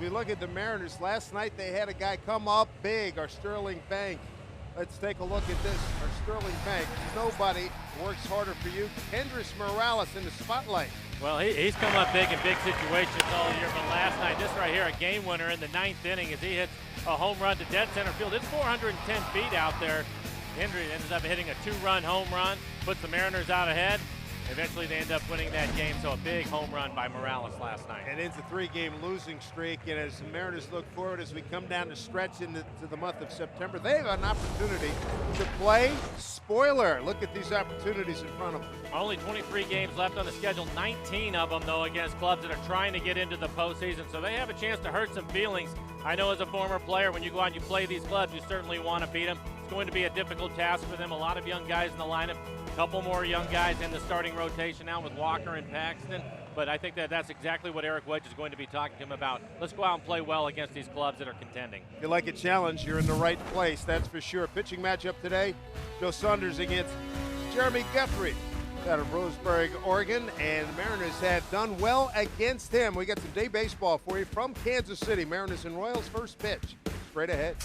we look at the Mariners, last night they had a guy come up big, our Sterling Bank. Let's take a look at this. Our Sterling Bank. Nobody works harder for you. Kendrys Morales in the spotlight. Well, he's come up big in big situations all year, but last night, this right here, a game winner in the 9th inning as he hits a home run to dead center field. It's 410 feet out there. Hendry ends up hitting a 2-run home run, puts the Mariners out ahead. Eventually, they end up winning that game, so a big home run by Morales last night. And ends a 3-game losing streak. And as the Mariners look forward, as we come down the stretch into the month of September, they have an opportunity to play spoiler. Look at these opportunities in front of them. Only 23 games left on the schedule, 19 of them, though, against clubs that are trying to get into the postseason. So they have a chance to hurt some feelings. I know as a former player, when you go out and you play these clubs, you certainly want to beat them. It's going to be a difficult task for them. A lot of young guys in the lineup. A couple more young guys in the starting rotation now with Walker and Paxton. But I think that's exactly what Eric Wedge is going to be talking to him about. Let's go out and play well against these clubs that are contending. If you like a challenge, you're in the right place, that's for sure. Pitching matchup today, Joe Saunders against Jeremy Guthrie out of Roseburg, Oregon, and the Mariners have done well against him. We got some day baseball for you from Kansas City. Mariners and Royals first pitch, straight ahead.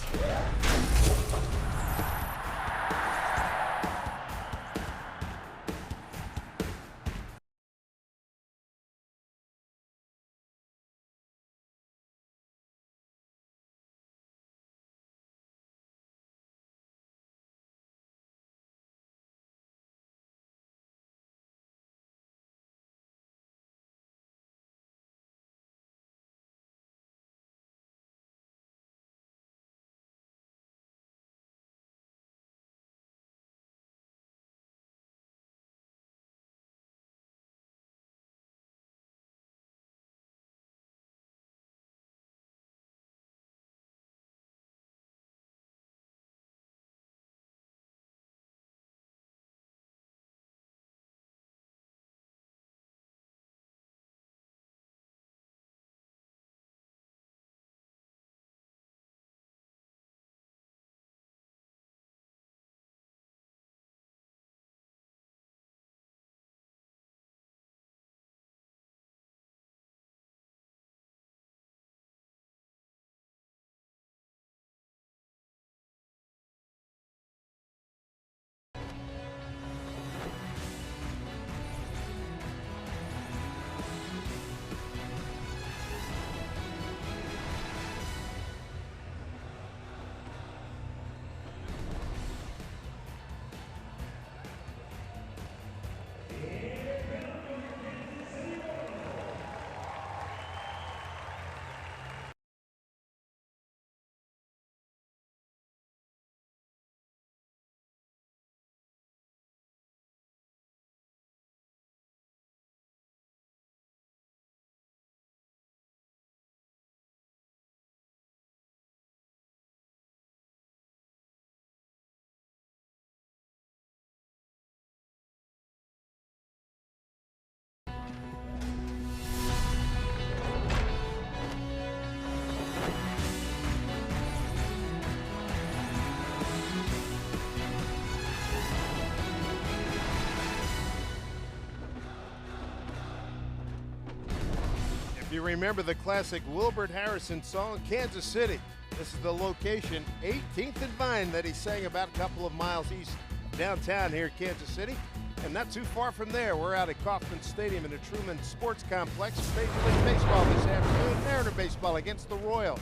If you remember the classic Wilbert Harrison song, Kansas City, this is the location, 18th and Vine, that he sang about a couple of miles east of downtown here in Kansas City. And not too far from there, we're out at Kauffman Stadium in the Truman Sports Complex. Major League Baseball this afternoon, Mariner baseball against the Royals.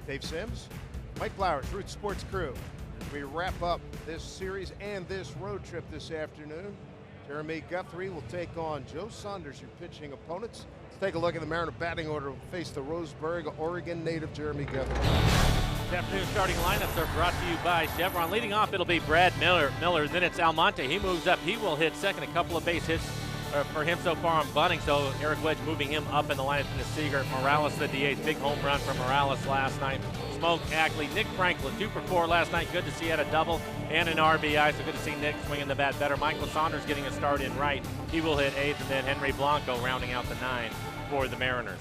Dave Sims, Mike Flowers, Root Sports crew. We wrap up this series and this road trip this afternoon. Jeremy Guthrie will take on Joe Saunders, your pitching opponents. Let's take a look at the Mariner batting order. Will face the Roseburg, Oregon native Jeremy Guthrie. This afternoon's starting lineups are brought to you by Chevron. Leading off, it'll be Brad Miller. Then it's Almonte. He moves up. He will hit second. A couple of base hits for him so far on bunting. So Eric Wedge moving him up in the lineup into Seager. Morales, the DH. Big home run from Morales last night. Smoke Ackley. Nick Franklin, 2 for 4 last night. Good to see he had a double and an RBI. So good to see Nick swinging the bat better. Michael Saunders getting a start in right. He will hit 8th. And then Henry Blanco rounding out the 9 for the Mariners.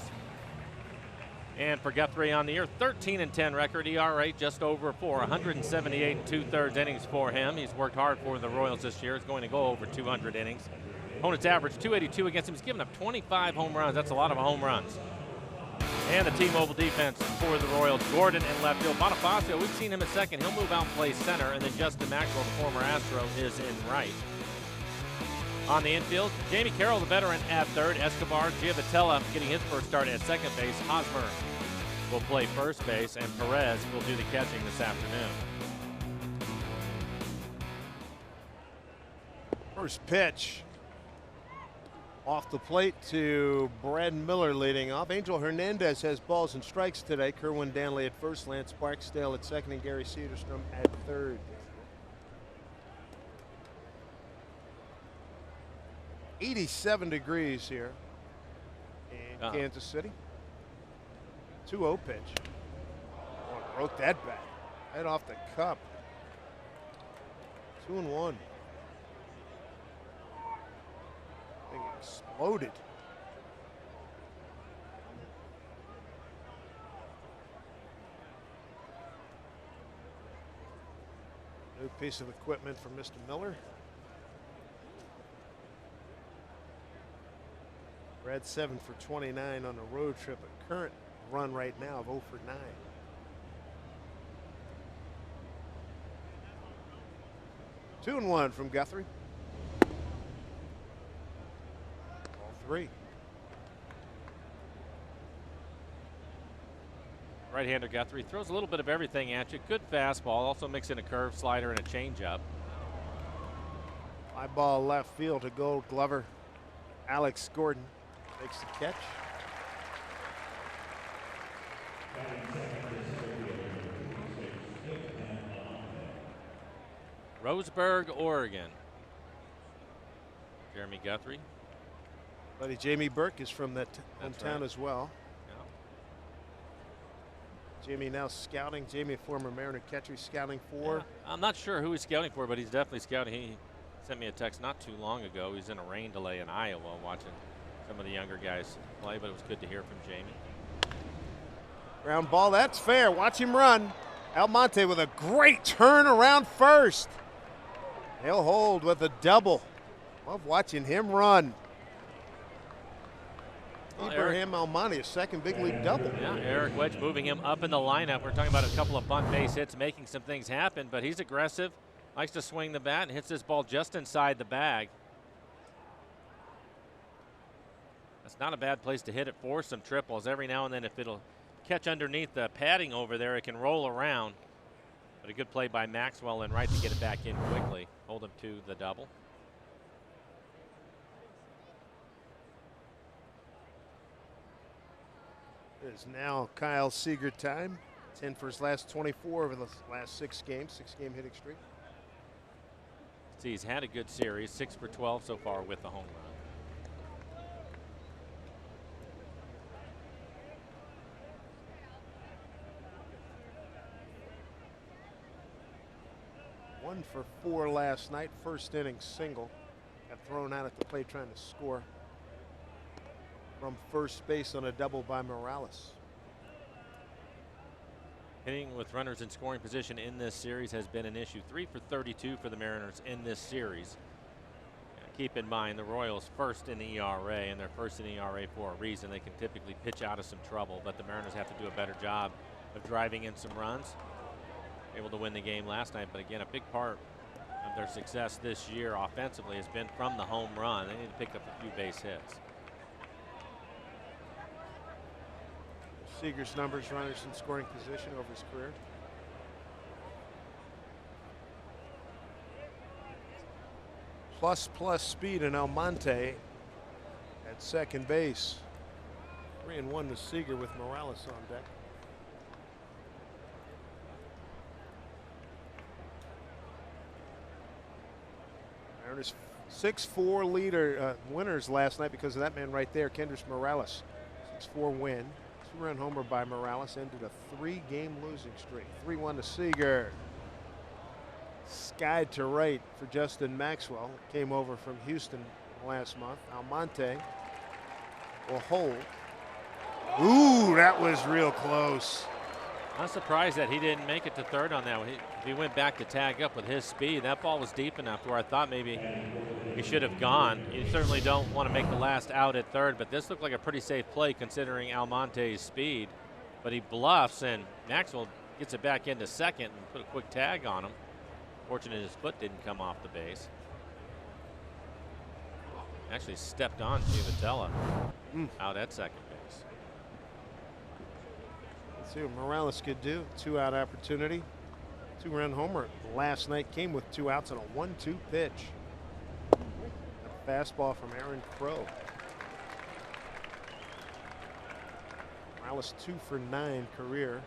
And for Guthrie on the year, 13-10 record, ERA just over 4, 178 2/3 innings for him. He's worked hard for the Royals this year. He's going to go over 200 innings. Opponent's average 282 against him. He's given up 25 home runs. That's a lot of home runs. And the T-Mobile defense for the Royals. Gordon in left field. Bonifacio, we've seen him at second. He'll move out and play center. And then Justin Maxwell, the former Astro, is in right. On the infield, Jamie Carroll, the veteran, at third. Escobar, Giavotella getting his first start at second base. Hosmer will play first base. And Perez will do the catching this afternoon. First pitch. Off the plate to Brad Miller leading off. Angel Hernandez has balls and strikes today. Kerwin Danley at first, Lance Barksdale at second, and Gary Cedarstrom at third. 87 degrees here in Kansas City. 2-0 pitch. Oh, broke that bat. Right off the cup. 2-1. Thing exploded. New piece of equipment from Mr. Miller. Brad 7 for 29 on a road trip. A current run right now of 0 for 9. Two and one from Guthrie. All three. Right-hander Guthrie throws a little bit of everything at you. Good fastball. Also mix in a curve, slider, and a changeup. Fly ball left field to Gold Glover. Alex Gordon makes the catch. Roseburg, Oregon. Jeremy Guthrie. Buddy Jamie Burke is from that hometown as well. Yeah. Jamie now scouting. Jamie, former Mariner catcher, scouting for. Yeah, I'm not sure who he's scouting for, but he's definitely scouting. He sent me a text not too long ago. He's in a rain delay in Iowa watching some of the younger guys play, but it was good to hear from Jamie. Ground ball, that's fair. Watch him run. Almonte with a great turn around first. He'll hold with a double. Love watching him run. Well, Ibrahim Almonte, a second big league double. Yeah, Eric Wedge moving him up in the lineup. We're talking about a couple of bunt base hits, making some things happen, but he's aggressive, likes to swing the bat, and hits this ball just inside the bag. That's not a bad place to hit it for some triples. Every now and then, if it'll catch underneath the padding over there, it can roll around. But a good play by Maxwell and right to get it back in quickly. Hold him to the double. It is now Kyle Seager time. 10 for his last 24 over the last 6 games, 6-game hitting streak. See, he's had a good series, 6 for 12 so far with the home run. One for 4 last night. First inning single. Got thrown out at the plate trying to score from first base on a double by Morales. Hitting with runners in scoring position in this series has been an issue. 3 for 32 for the Mariners in this series. Keep in mind the Royals first in ERA, and they're first in ERA for a reason. They can typically pitch out of some trouble, but the Mariners have to do a better job of driving in some runs. Able to win the game last night, but again, a big part of their success this year offensively has been from the home run. They need to pick up a few base hits. Seager's numbers, runners in scoring position over his career. Plus speed in Almonte at second base. 3-1 to Seager with Morales on deck. Mariners 6-4 leader winners last night because of that man right there, Kendrys Morales. 6-4 win. 2-run homer by Morales ended a 3-game losing streak. 3-1 to Seager. Skied to right for Justin Maxwell. Came over from Houston last month. Almonte will hold. Ooh, that was real close. I'm surprised that he didn't make it to third on that one. If he went back to tag up with his speed, that ball was deep enough to where I thought maybe he should have gone. You certainly don't want to make the last out at third, but this looked like a pretty safe play considering Almonte's speed. But he bluffs, and Maxwell gets it back into second and put a quick tag on him. Fortunate his foot didn't come off the base. Actually stepped on Giavotella out at second base. Let's see what Morales could do. 2-out opportunity. 2-run homer last night came with 2 outs and a 1-2 pitch. A fastball from Aaron Crow. Morales 2 for 9 career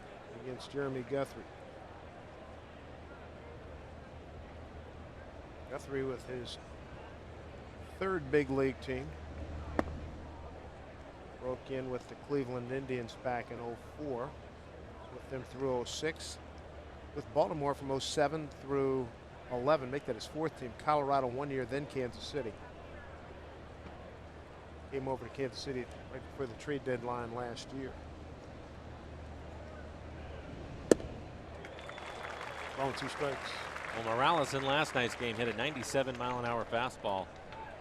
against Jeremy Guthrie. Guthrie with his 3rd big league team. Broke in with the Cleveland Indians back in 04. With them through 06. With Baltimore from 07 through 11. Make that his 4th team. Colorado 1 year, then Kansas City. Came over to Kansas City right before the trade deadline last year. Ball 2 strikes. Well, Morales in last night's game hit a 97-mile-an-hour fastball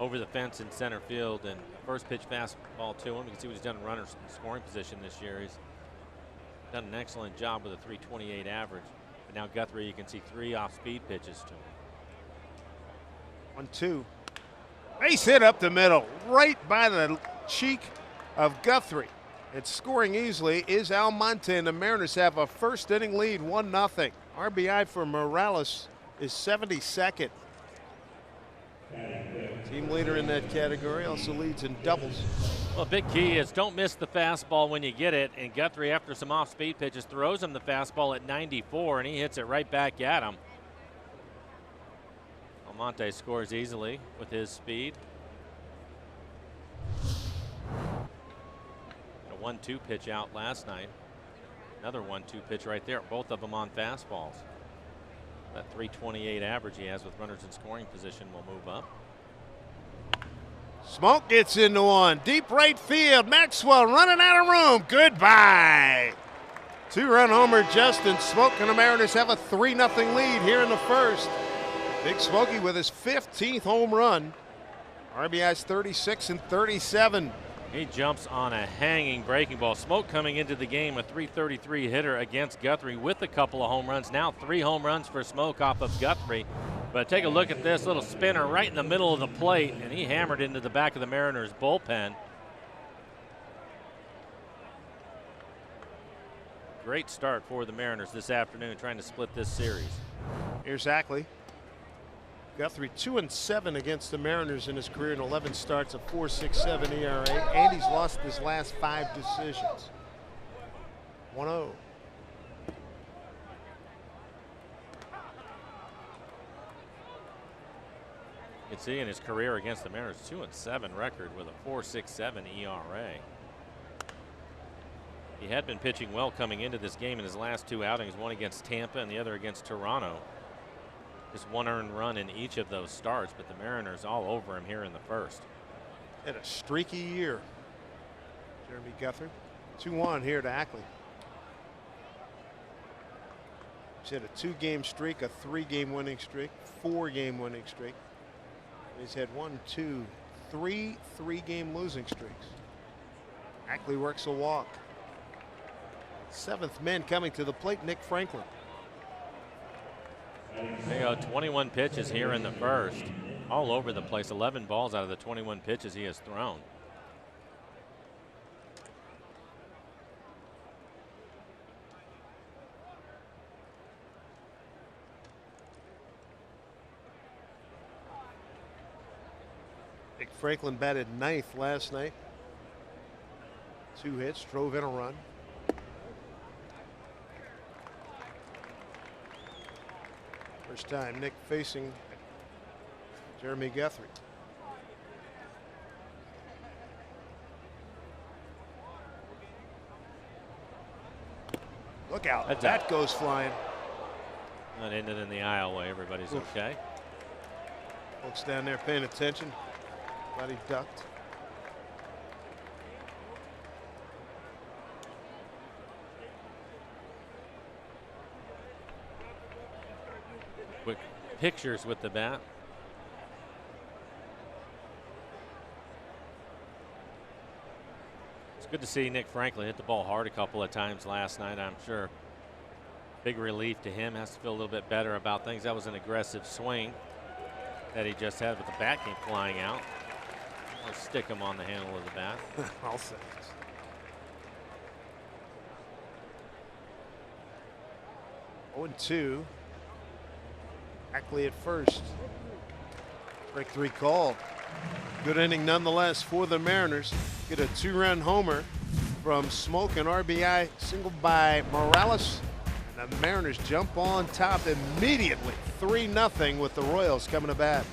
over the fence in center field, and first pitch fastball to him. You can see what he's done in runners in scoring position this year. He's done an excellent job with a 328 average. But now Guthrie, you can see 3 off-speed pitches to him. 1-2. Base hit up the middle, right by the cheek of Guthrie. It's scoring easily is Almonte, and the Mariners have a first inning lead, 1-0. RBI for Morales is 72nd. Team leader in that category, also leads in doubles. Well, big key is don't miss the fastball when you get it, and Guthrie, after some off-speed pitches, throws him the fastball at 94, and he hits it right back at him. Almonte scores easily with his speed. A 1-2 pitch out last night. Another 1-2 pitch right there, both of them on fastballs. That 328 average he has with runners in scoring position will move up. Smoke gets into one. Deep right field. Maxwell running out of room. Goodbye. 2-run homer, Justin Smoke, and the Mariners have a 3-0 lead here in the first. Big Smokey with his 15th home run. RBI's 36 and 37. He jumps on a hanging breaking ball. Smoke coming into the game, a .333 hitter against Guthrie with a couple of home runs. Now 3 home runs for Smoke off of Guthrie. But take a look at this little spinner right in the middle of the plate, and he hammered into the back of the Mariners bullpen. Great start for the Mariners this afternoon, trying to split this series. Here's Ackley. Guthrie 2-7 against the Mariners in his career in 11 starts, a 4.67 ERA, and he's lost his last 5 decisions. 1-0. You can see in his career against the Mariners, 2-7 record with a 4.67 ERA. He had been pitching well coming into this game in his last 2 outings, one against Tampa and the other against Toronto. Just 1 earned run in each of those starts, but the Mariners all over him here in the first. Had a streaky year. Jeremy Guthrie. 2-1 here to Ackley. He's had a 2-game streak, a 3-game winning streak, 4-game winning streak. He's had 1, 2, 3 3-game losing streaks. Ackley works a walk. 7th man coming to the plate, Nick Franklin. There you go, 21 pitches here in the first. All over the place, 11 balls out of the 21 pitches he has thrown. Nick Franklin batted 9th last night. 2 hits, drove in a run. First time Nick facing Jeremy Guthrie. Look out. That goes flying. Not ended in the aisleway. Everybody's okay. Folks down there paying attention. Glad he ducked. quick pictures with the bat. It's good to see Nick Franklin hit the ball hard a couple of times last night, I'm sure. Big relief to him. Has to feel a little bit better about things. That was an aggressive swing that he just had, but the bat came flying out. I'll stick him on the handle of the bat. I'll say. 0-2. Ackley at first. Strike 3 called. Good inning nonetheless for the Mariners. Get a 2-run homer from Smoke, an RBI single by Morales. And the Mariners jump on top immediately. 3-0 with the Royals coming to bat.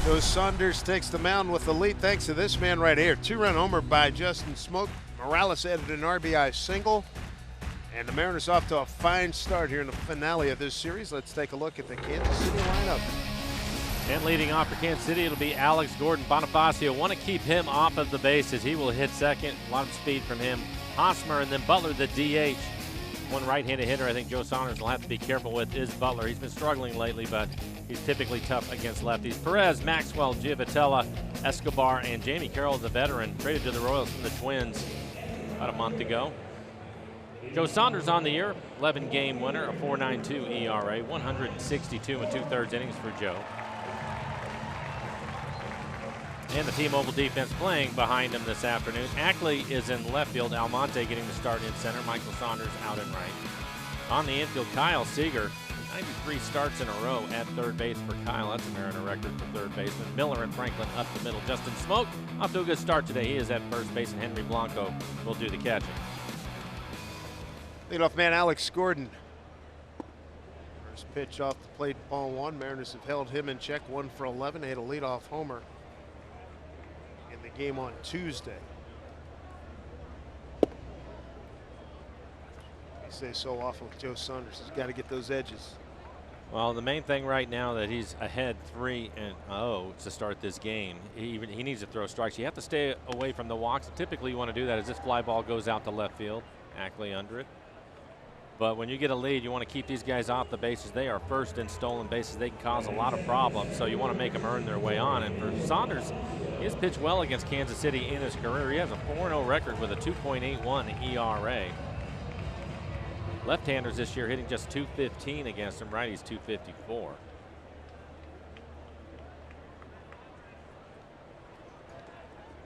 Joe Saunders takes the mound with the lead thanks to this man right here. 2-run homer by Justin Smoke. Morales added an RBI single. And the Mariners off to a fine start here in the finale of this series. Let's take a look at the Kansas City lineup. And leading off for Kansas City, it'll be Alex Gordon. Bonifacio want to keep him off of the bases. He will hit second. A lot of speed from him. Hosmer and then Butler, the DH. One right-handed hitter I think Joe Saunders will have to be careful with is Butler. He's been struggling lately, but he's typically tough against lefties. Perez, Maxwell, Giavotella, Escobar, and Jamie Carroll, the veteran, traded to the Royals from the Twins about a month ago. Joe Saunders on the year, 11-game winner, a 4.92 ERA, 162 2/3 innings for Joe. And the T-Mobile defense playing behind him this afternoon. Ackley is in left field. Almonte getting the start in center. Michael Saunders out in right. On the infield, Kyle Seager. 93 starts in a row at third base for Kyle. That's a Mariner record for third baseman. Miller and Franklin up the middle. Justin Smoke off to a good start today. He is at first base, and Henry Blanco will do the catching. Leadoff man Alex Gordon. First pitch off the plate, ball one. Mariners have held him in check, 1 for 11. They had a leadoff homer in the game on Tuesday. I say so often with Joe Saunders. He's got to get those edges. Well, the main thing right now that he's ahead 3-0 to start this game. He needs to throw strikes. You have to stay away from the walks. Typically, you want to do that as this fly ball goes out to left field. Ackley under it. But when you get a lead, you want to keep these guys off the bases. They are first in stolen bases. They can cause a lot of problems, so you want to make them earn their way on. And for Saunders, he has pitched well against Kansas City in his career. He has a 4-0 record with a 2.81 ERA. Left-handers this year hitting just .215 against him. Righties .254.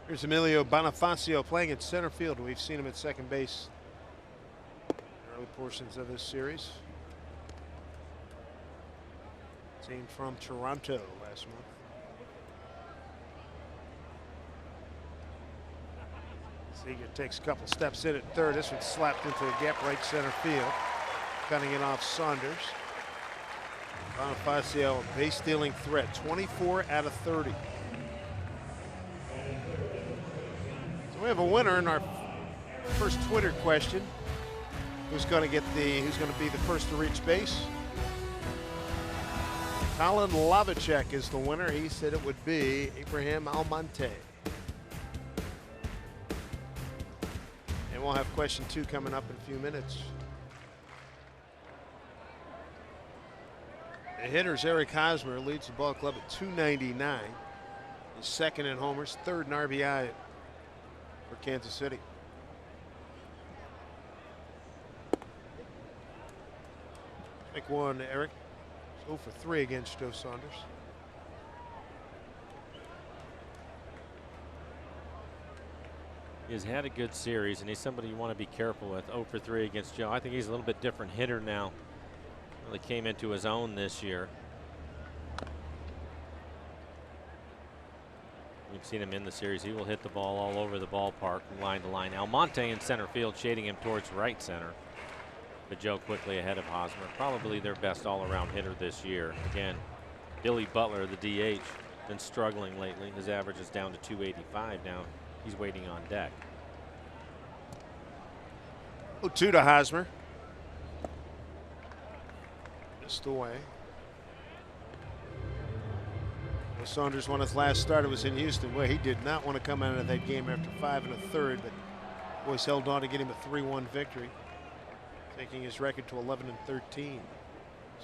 Here's Emilio Bonifacio playing at center field. We've seen him at second base early portions of this series. Team from Toronto last month. Seager takes a couple steps in at third. This one slapped into the gap right center field. Cutting it off Saunders. Bonifacio, a base stealing threat, 24 out of 30. We have a winner in our first Twitter question. Who's going to be the first to reach base? Colin Lavacek is the winner. He said it would be Abraham Almonte. And we'll have question 2 coming up in a few minutes. The hitters, Eric Hosmer leads the ball club at 299. He's second in homers, third in RBI for Kansas City. Make one, Eric. 0 for 3 against Joe Saunders. He has had a good series, and he's somebody you want to be careful with. 0 for 3 against Joe. I think he's a little bit different hitter now. Really came into his own this year. We've seen him in the series. He will hit the ball all over the ballpark from line to line. Almonte in center field, shading him towards right center. But Joe quickly ahead of Hosmer. Probably their best all-around hitter this year. Again, Billy Butler, the DH, been struggling lately. His average is down to 285 now. He's waiting on deck. 0-2 to Hosmer. Missed away. Well, Saunders, when his last starter was in Houston, well, he did not want to come out of that game after 5 1/3, but boys held on to get him a 3-1 victory, taking his record to 11-13. His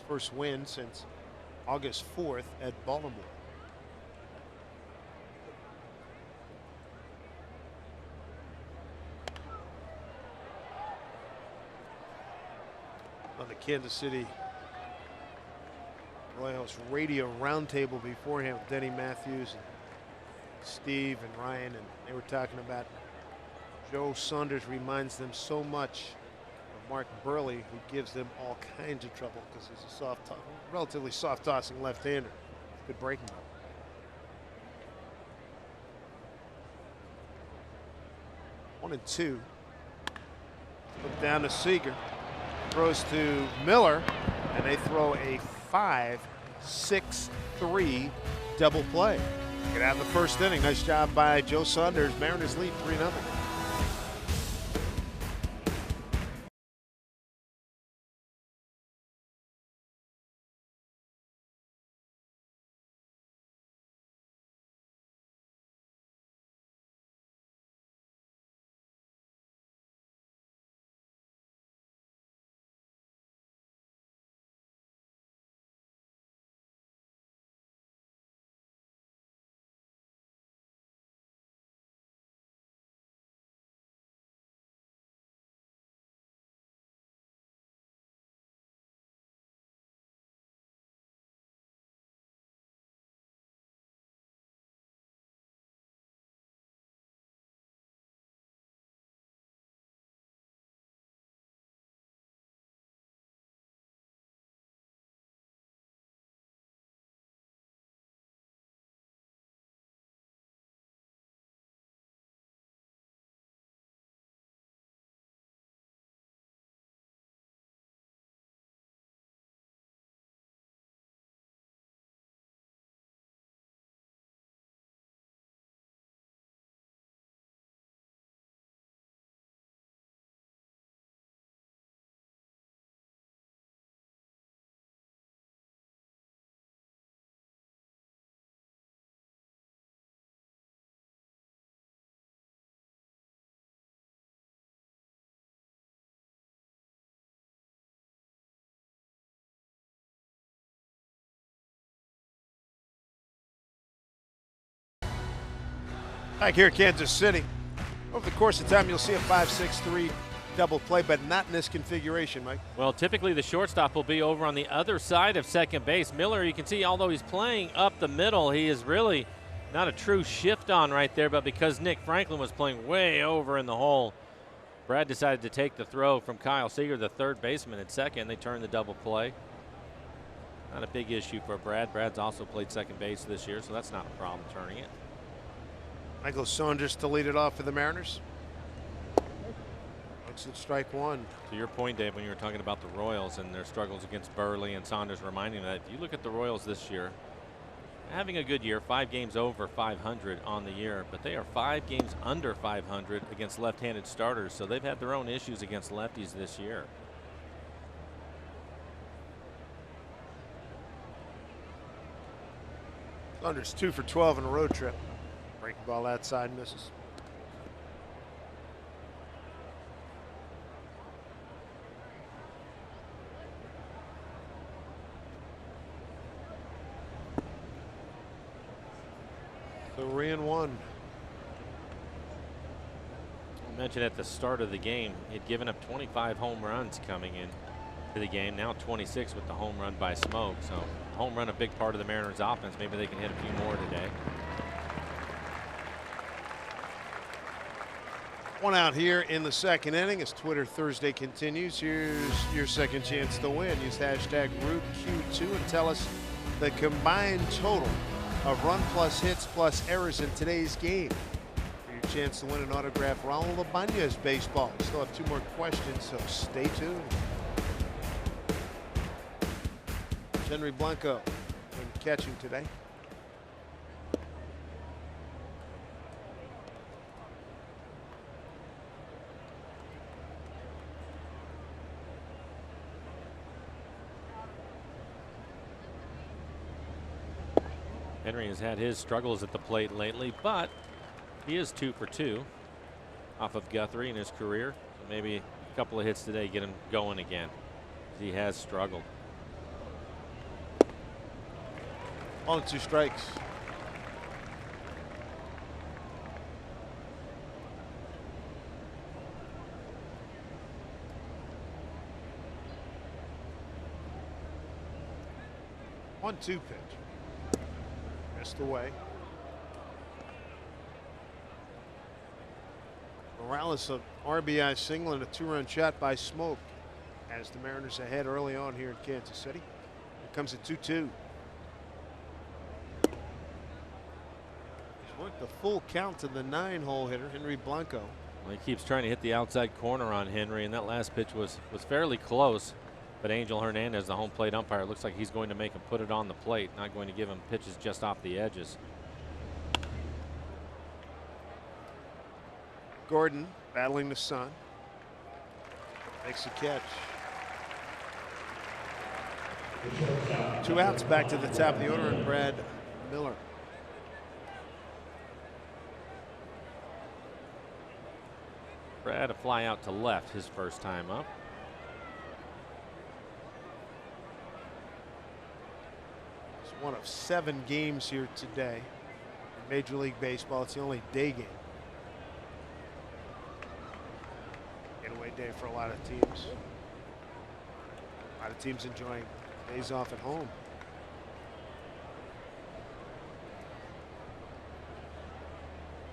first win since August 4th at Baltimore. On the Kansas City Royals radio roundtable beforehand with Denny Matthews and Steve and Ryan, and they were talking about Joe Saunders reminds them so much of Mark Burley, who gives them all kinds of trouble because he's a relatively soft tossing left-hander. Good breaking ball. One and two. Look down to Seager. Throws to Miller, and they throw a 5-6-3 double play. Get out of the first inning. Nice job by Joe Saunders. Mariners lead 3-0. Back here at Kansas City. Over the course of time, you'll see a 5-6-3 double play, but not in this configuration, Mike. Well, typically the shortstop will be over on the other side of second base. Miller, you can see, although he's playing up the middle, he is really not a true shift on right there, but because Nick Franklin was playing way over in the hole, Brad decided to take the throw from Kyle Seager, the third baseman, at second. They turned the double play. Not a big issue for Brad. Brad's also played second base this year, so that's not a problem turning it. Michael Saunders to lead it off for the Mariners. Looks at strike one. To your point, Dave, when you were talking about the Royals and their struggles against Burley and Saunders, reminding that if you look at the Royals this year, having a good year, 5 games over 500 on the year, but they are 5 games under 500 against left-handed starters, so they've had their own issues against lefties this year. Thunder's 2 for 12 in a road trip. Breaking ball outside, misses. 3-1. I mentioned at the start of the game, he'd given up 25 home runs coming in to the game. Now 26 with the home run by Smoke. So home run a big part of the Mariners offense. Maybe they can hit a few more today. 1 out here in the second inning as Twitter Thursday continues. Here's your second chance to win. Use hashtag RootQ2 and tell us the combined total of run plus hits plus errors in today's game. For your chance to win an autographed Raul Ibanez baseball. We still have 2 more questions, so stay tuned. Henry Blanco catching today. Henry has had his struggles at the plate lately, but he is 2 for 2 off of Guthrie in his career. So maybe a couple of hits today get him going again. He has struggled. 1-2 strikes. One-two pitch. Missed away. Morales, an RBI single and a 2-run shot by Smoke as the Mariners ahead early on here in Kansas City. It comes at 2-2. He's worked the full count to the 9-hole hitter, Henry Blanco. Well, he keeps trying to hit the outside corner on Henry, and that last pitch was fairly close. But Angel Hernandez, the home plate umpire, looks like he's going to make him put it on the plate, not going to give him pitches just off the edges. Gordon battling the sun. Makes a catch. 2 outs, back to the top of the order, and Brad Miller. Brad, a fly out to left his first time up. It's one of 7 games here today in Major League Baseball. It's the only day game. Getaway day for a lot of teams. A lot of teams enjoying days off at home.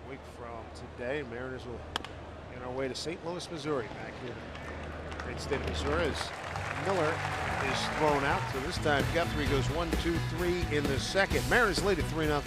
A week from today, Mariners will be on our way to St. Louis, Missouri, back here in the great state of Missouri, as Miller is thrown out. So this time Guthrie goes 1-2-3 in the second. Mariners lead at 3-0.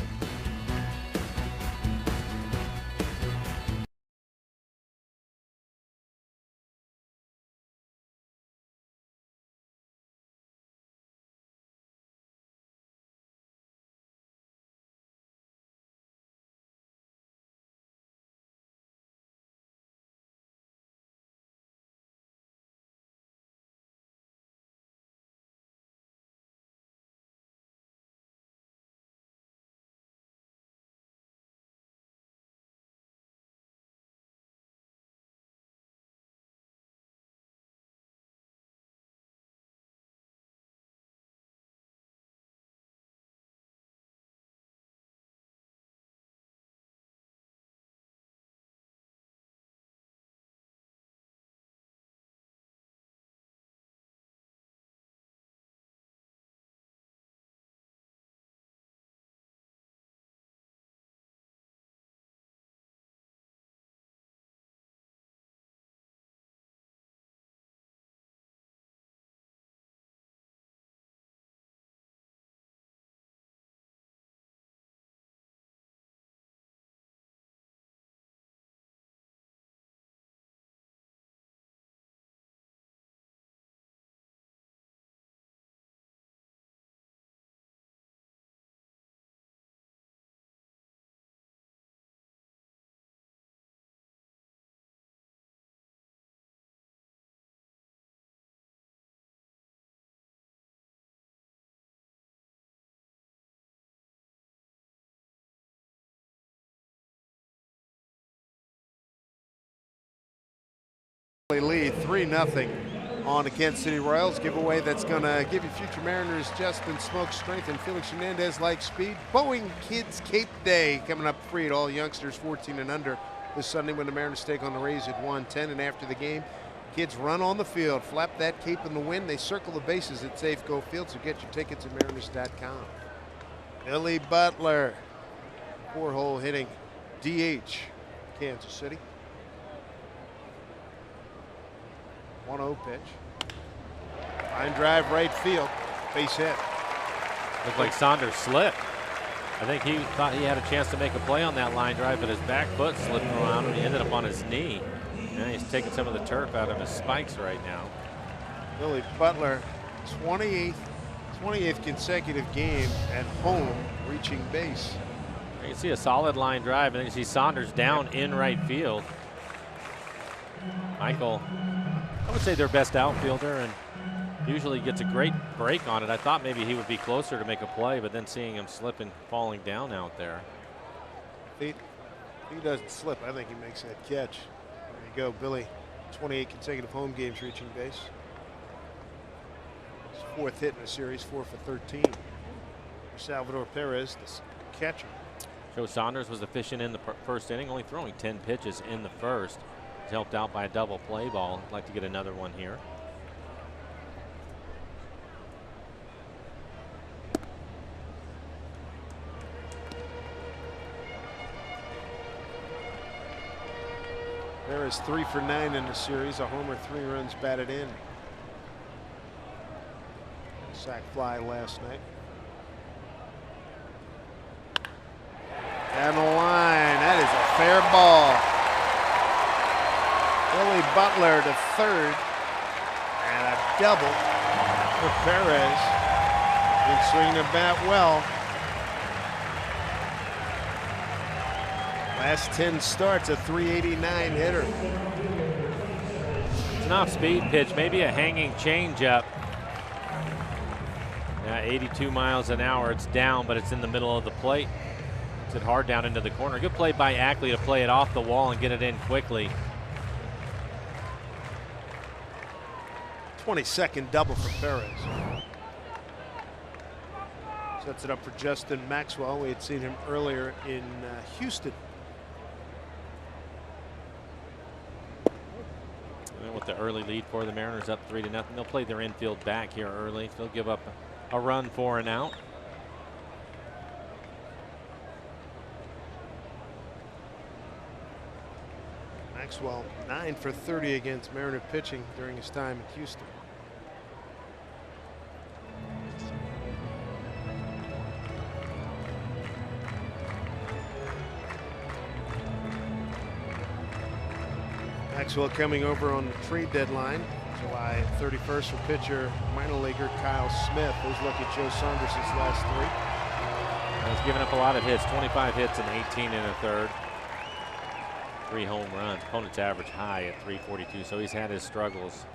Lead 3-0 on the Kansas City Royals. Giveaway that's going to give you future Mariners Justin Smoke strength and Felix Hernandez like speed. Boeing Kids Cape Day coming up free at all youngsters 14 and under this Sunday when the Mariners take on the Rays at 1:10. And after the game, kids run on the field, flap that cape in the wind. They circle the bases at Safeco Field, so get your tickets at Mariners.com. Billy Butler, 4-hole hitting DH, Kansas City. 1-0 pitch. Line drive right field. Base hit. Looked like Saunders slipped. I think he thought he had a chance to make a play on that line drive, but his back foot slipped around and he ended up on his knee. And he's taking some of the turf out of his spikes right now. Billy Butler, 28th consecutive game at home reaching base. You can see a solid line drive, and then you see Saunders down in right field. Michael, I would say their best outfielder, and usually gets a great break on it. I thought maybe he would be closer to make a play, but then seeing him slip and falling down out there. He doesn't slip. I think he makes that catch. There you go, Billy. 28 consecutive home games reaching base. His 4th hit in the series, 4 for 13. Salvador Perez, the catcher. Joe Saunders was efficient in the first inning, only throwing 10 pitches in the first. He's helped out by a double play ball. I'd like to get another one here. Perez 3 for 9 in the series, a homer, 3 runs batted in. Sac fly last night. Down the line, that is a fair ball. Billy Butler to third, and a double for Perez. Been swinging the bat well. Last 10 starts, a .389 hitter. It's an off-speed pitch, maybe a hanging changeup. 82 miles an hour. It's down, but it's in the middle of the plate. It's it hard down into the corner. Good play by Ackley to play it off the wall and get it in quickly. 22nd double for Perez. Sets it up for Justin Maxwell. We had seen him earlier in Houston. And with the early lead for the Mariners, up 3-0, they'll play their infield back here early. They'll give up a run for an out. Maxwell 9 for 30 against Mariner pitching during his time in Houston. Maxwell coming over on the trade deadline, July 31st, for pitcher minor leaguer Kyle Smith. Who's look at Joe Saunders' last 3. He's given up a lot of hits, 25 hits and 18 in a third. 3 home runs. Opponent's average high at 342, so he's had his struggles,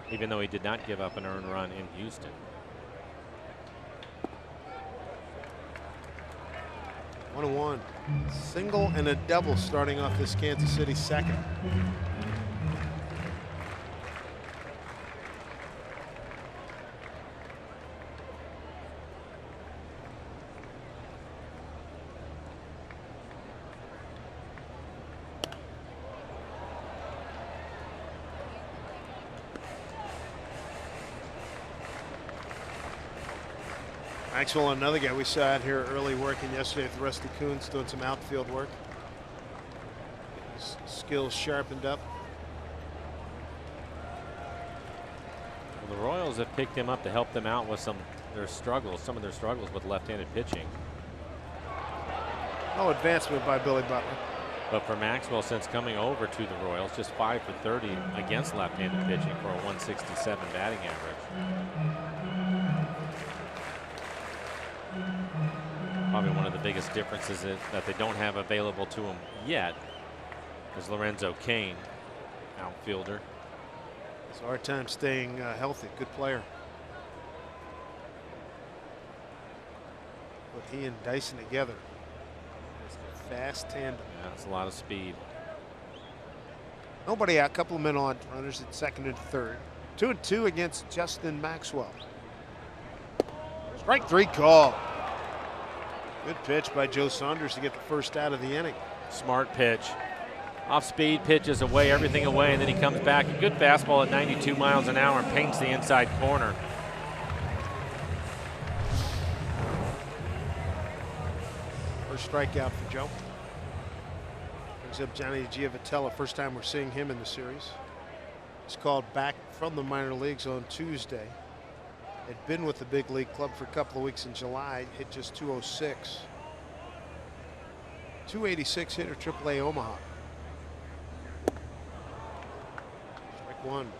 even though he did not give up an earned run in Houston. One and one. Single and a double starting off this Kansas City second. Maxwell, another guy we saw out here early working yesterday with Rusty Kuhns, doing some outfield work. His skills sharpened up. Well, the Royals have picked him up to help them out with some of their struggles with left-handed pitching. No advancement by Billy Butler. But for Maxwell, since coming over to the Royals, just 5 for 30 against left-handed pitching for a 167 batting average. Probably one of the biggest differences that they don't have available to him yet is Lorenzo Cain, outfielder. It's a hard time staying healthy. Good player. But he and Dyson together. It's a fast tandem. Yeah, that's a lot of speed. Nobody out, a couple of men on, runners at second and third. 2-2 against Justin Maxwell. Strike 3 call. Good pitch by Joe Saunders to get the first out of the inning. Smart pitch. Off speed, pitches away, everything away, and then he comes back. A good fastball at 92 miles an hour and paints the inside corner. First strikeout for Joe. Brings up Johnny Giavotella. First time we're seeing him in the series. He's called back from the minor leagues on Tuesday. Had been with the big league club for a couple of weeks in July. Hit just 206. 286 hitter, AAA Omaha. Strike 1.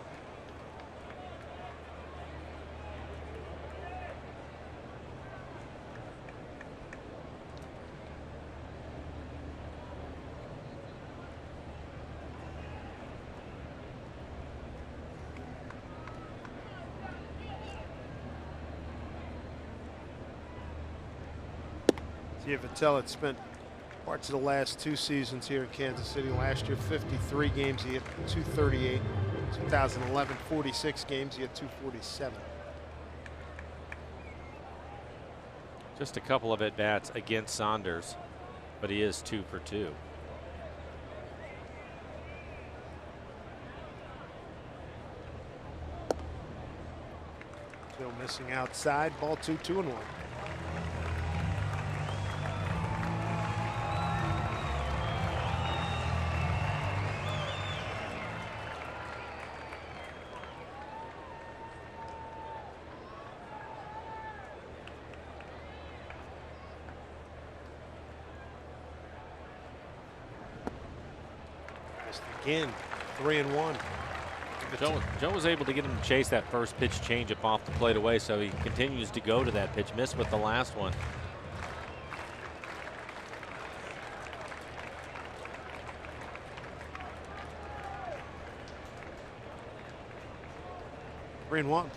Giavotella had spent parts of the last 2 seasons here in Kansas City. Last year, 53 games, he hit 238. 2011, 46 games, he had 247. Just a couple of at-bats against Saunders, but he is 2 for 2. Still missing outside, ball 2, 2-1. Again, 3-1. Joe was able to get him to chase that first pitch changeup off the plate away, so he continues to go to that pitch. Missed with the last one. Three and one.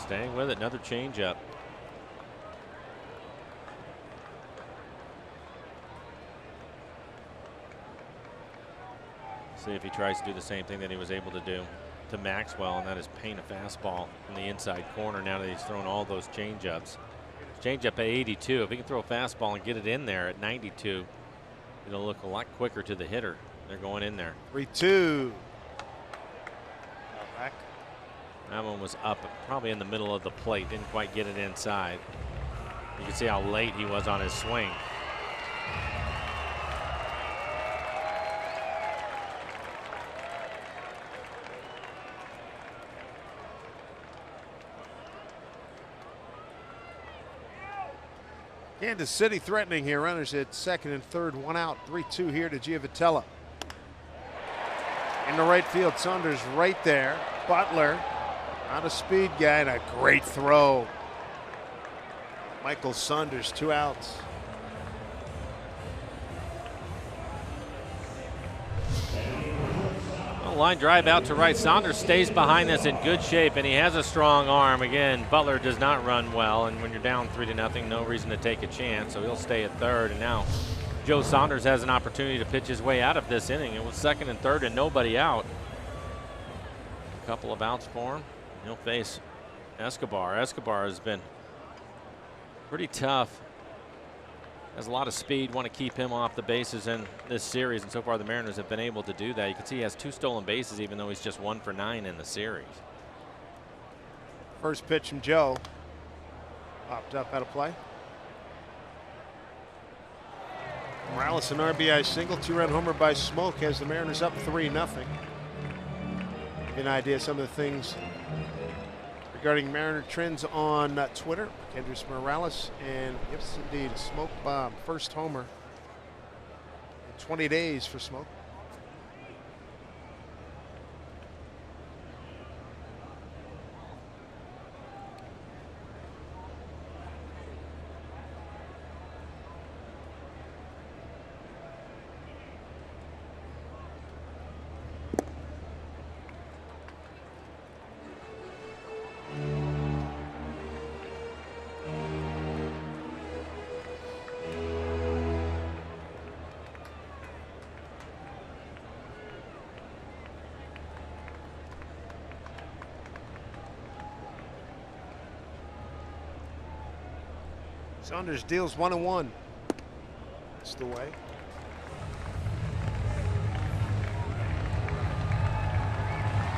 Staying with it, another changeup. See if he tries to do the same thing that he was able to do to Maxwell, and that is paint a fastball in the inside corner now that he's thrown all those changeups. Changeup at 82. If he can throw a fastball and get it in there at 92, it'll look a lot quicker to the hitter. They're going in there. 3-2. Back. That one was up, probably in the middle of the plate. Didn't quite get it inside. You can see how late he was on his swing. Kansas City threatening here. Runners at second and third, 1 out, 3-2 here to Giavotella. In the right field, Saunders right there. Butler, not a speed guy, and a great throw. Michael Saunders, 2 outs. Line drive out to right. Saunders stays behind this in good shape, and he has a strong arm. Again, Butler does not run well, and when you're down 3-0, no reason to take a chance, so he'll stay at third. And now Joe Saunders has an opportunity to pitch his way out of this inning. It was second and third and nobody out. A couple of outs for him. He'll face Escobar. Escobar has been pretty tough. Has a lot of speed, want to keep him off the bases in this series, and so far the Mariners have been able to do that. You can see he has 2 stolen bases, even though he's just 1 for 9 in the series. First pitch from Joe. Popped up out of play. Morales, an RBI single, 2-run homer by Smoke, has the Mariners up 3-0. Give you an idea of some of the things regarding Mariner trends on Twitter. Kendrys Morales, and yes, indeed, a Smoke bomb. First homer in 20 days for Smoke. Saunders deals 1-1. That's the way.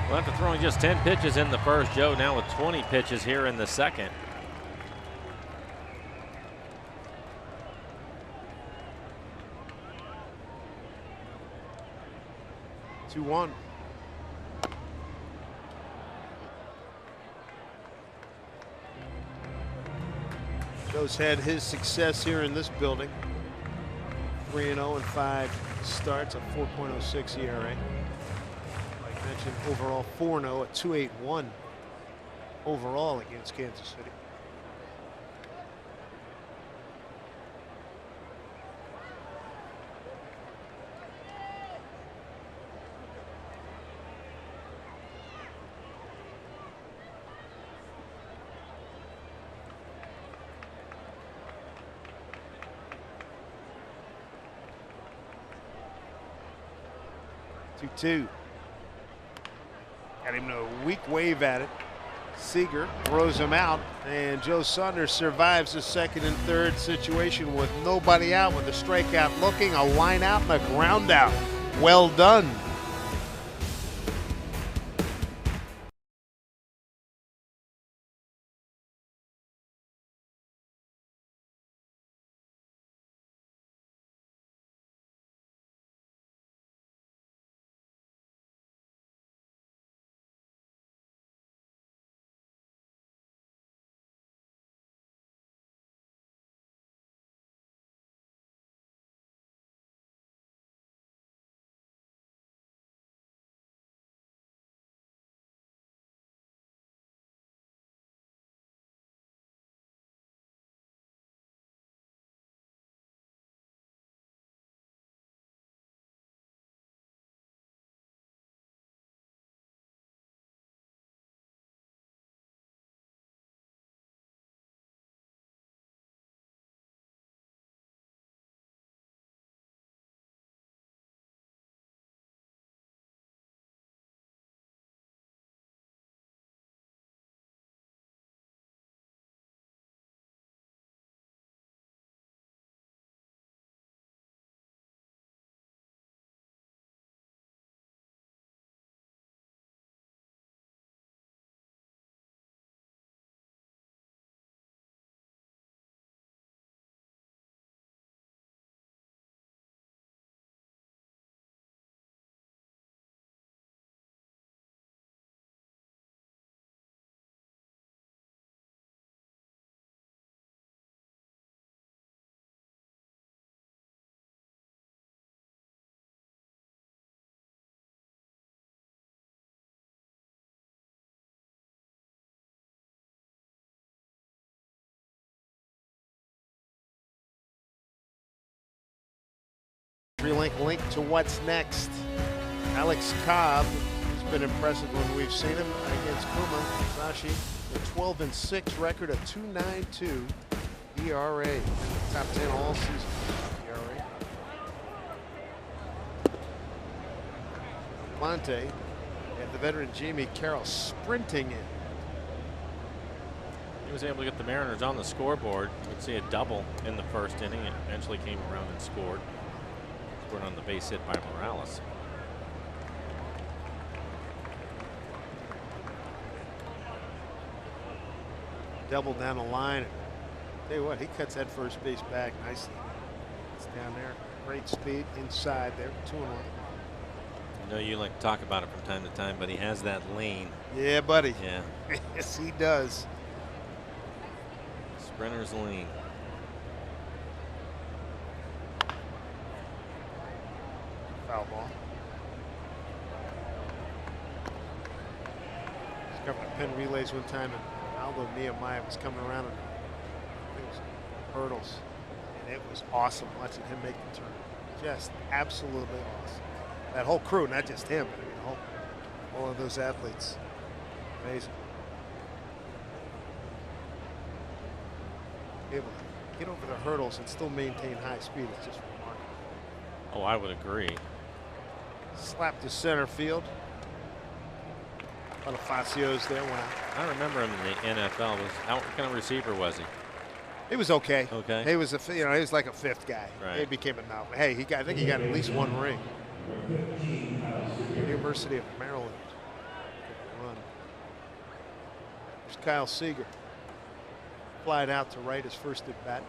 Well, after throwing just 10 pitches in the first, Joe now with 20 pitches here in the second. Two one. Joe's had his success here in this building. 3-0 in 5 starts, a 4.06 ERA. Like mentioned, overall 4-0 at 2.81 overall against Kansas City. Two. Got him a weak wave at it. Seager throws him out, and Joe Saunders survives the second and third situation with nobody out, with a strikeout looking, a line out, and a ground out. Well done. Link to what's next. Alex Cobb has been impressive when we've seen him against Kuma Musashi. A 12-6 record, a 2.92 ERA. Top 10 all season ERA. Monte and the veteran Jamie Carroll sprinting in. He was able to get the Mariners on the scoreboard. You could see a double in the first inning. It eventually came around and scored. Scored on the base hit by Morales. Double down the line. Tell you what, he cuts that first base back nicely. It's down there. Great speed inside there. 2-1. I know you like to talk about it from time to time, but he has that lane. Yeah, buddy. Yeah. Yes, he does. Sprinter's lane. Foul ball. He's covered the pin relays one time, and Aldo Nehemiah was coming around and it was hurdles, and it was awesome watching him make the turn. Just absolutely awesome. That whole crew, not just him, but I mean, all of those athletes. Amazing. Able to get over the hurdles and still maintain high speed is just remarkable. Oh, I would agree. Slap to center field. Bonifacio's there. Wow. I remember him in the NFL. What kind of receiver was he? He was okay. Okay. He was he was like a fifth guy. Right. He became a nominee. Hey, I think he got at least one ring. University of Maryland. Run. There's Kyle Seager. Flied out to right his first at bat.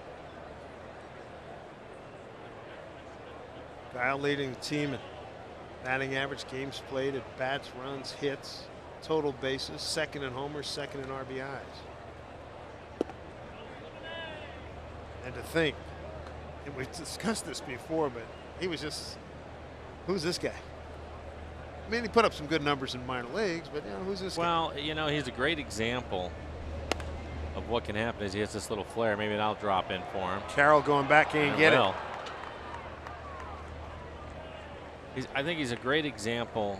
Kyle leading the team in batting average, games played, at bats, runs, hits, total bases, second in homers, second in RBIs. And to think, and we've discussed this before, but he was just, who's this guy? I mean, he put up some good numbers in minor leagues, but who's this guy? Well, he's a great example of what can happen as he hits this little flare. Maybe that'll drop in for him. Carroll going back in and get it. I think he's a great example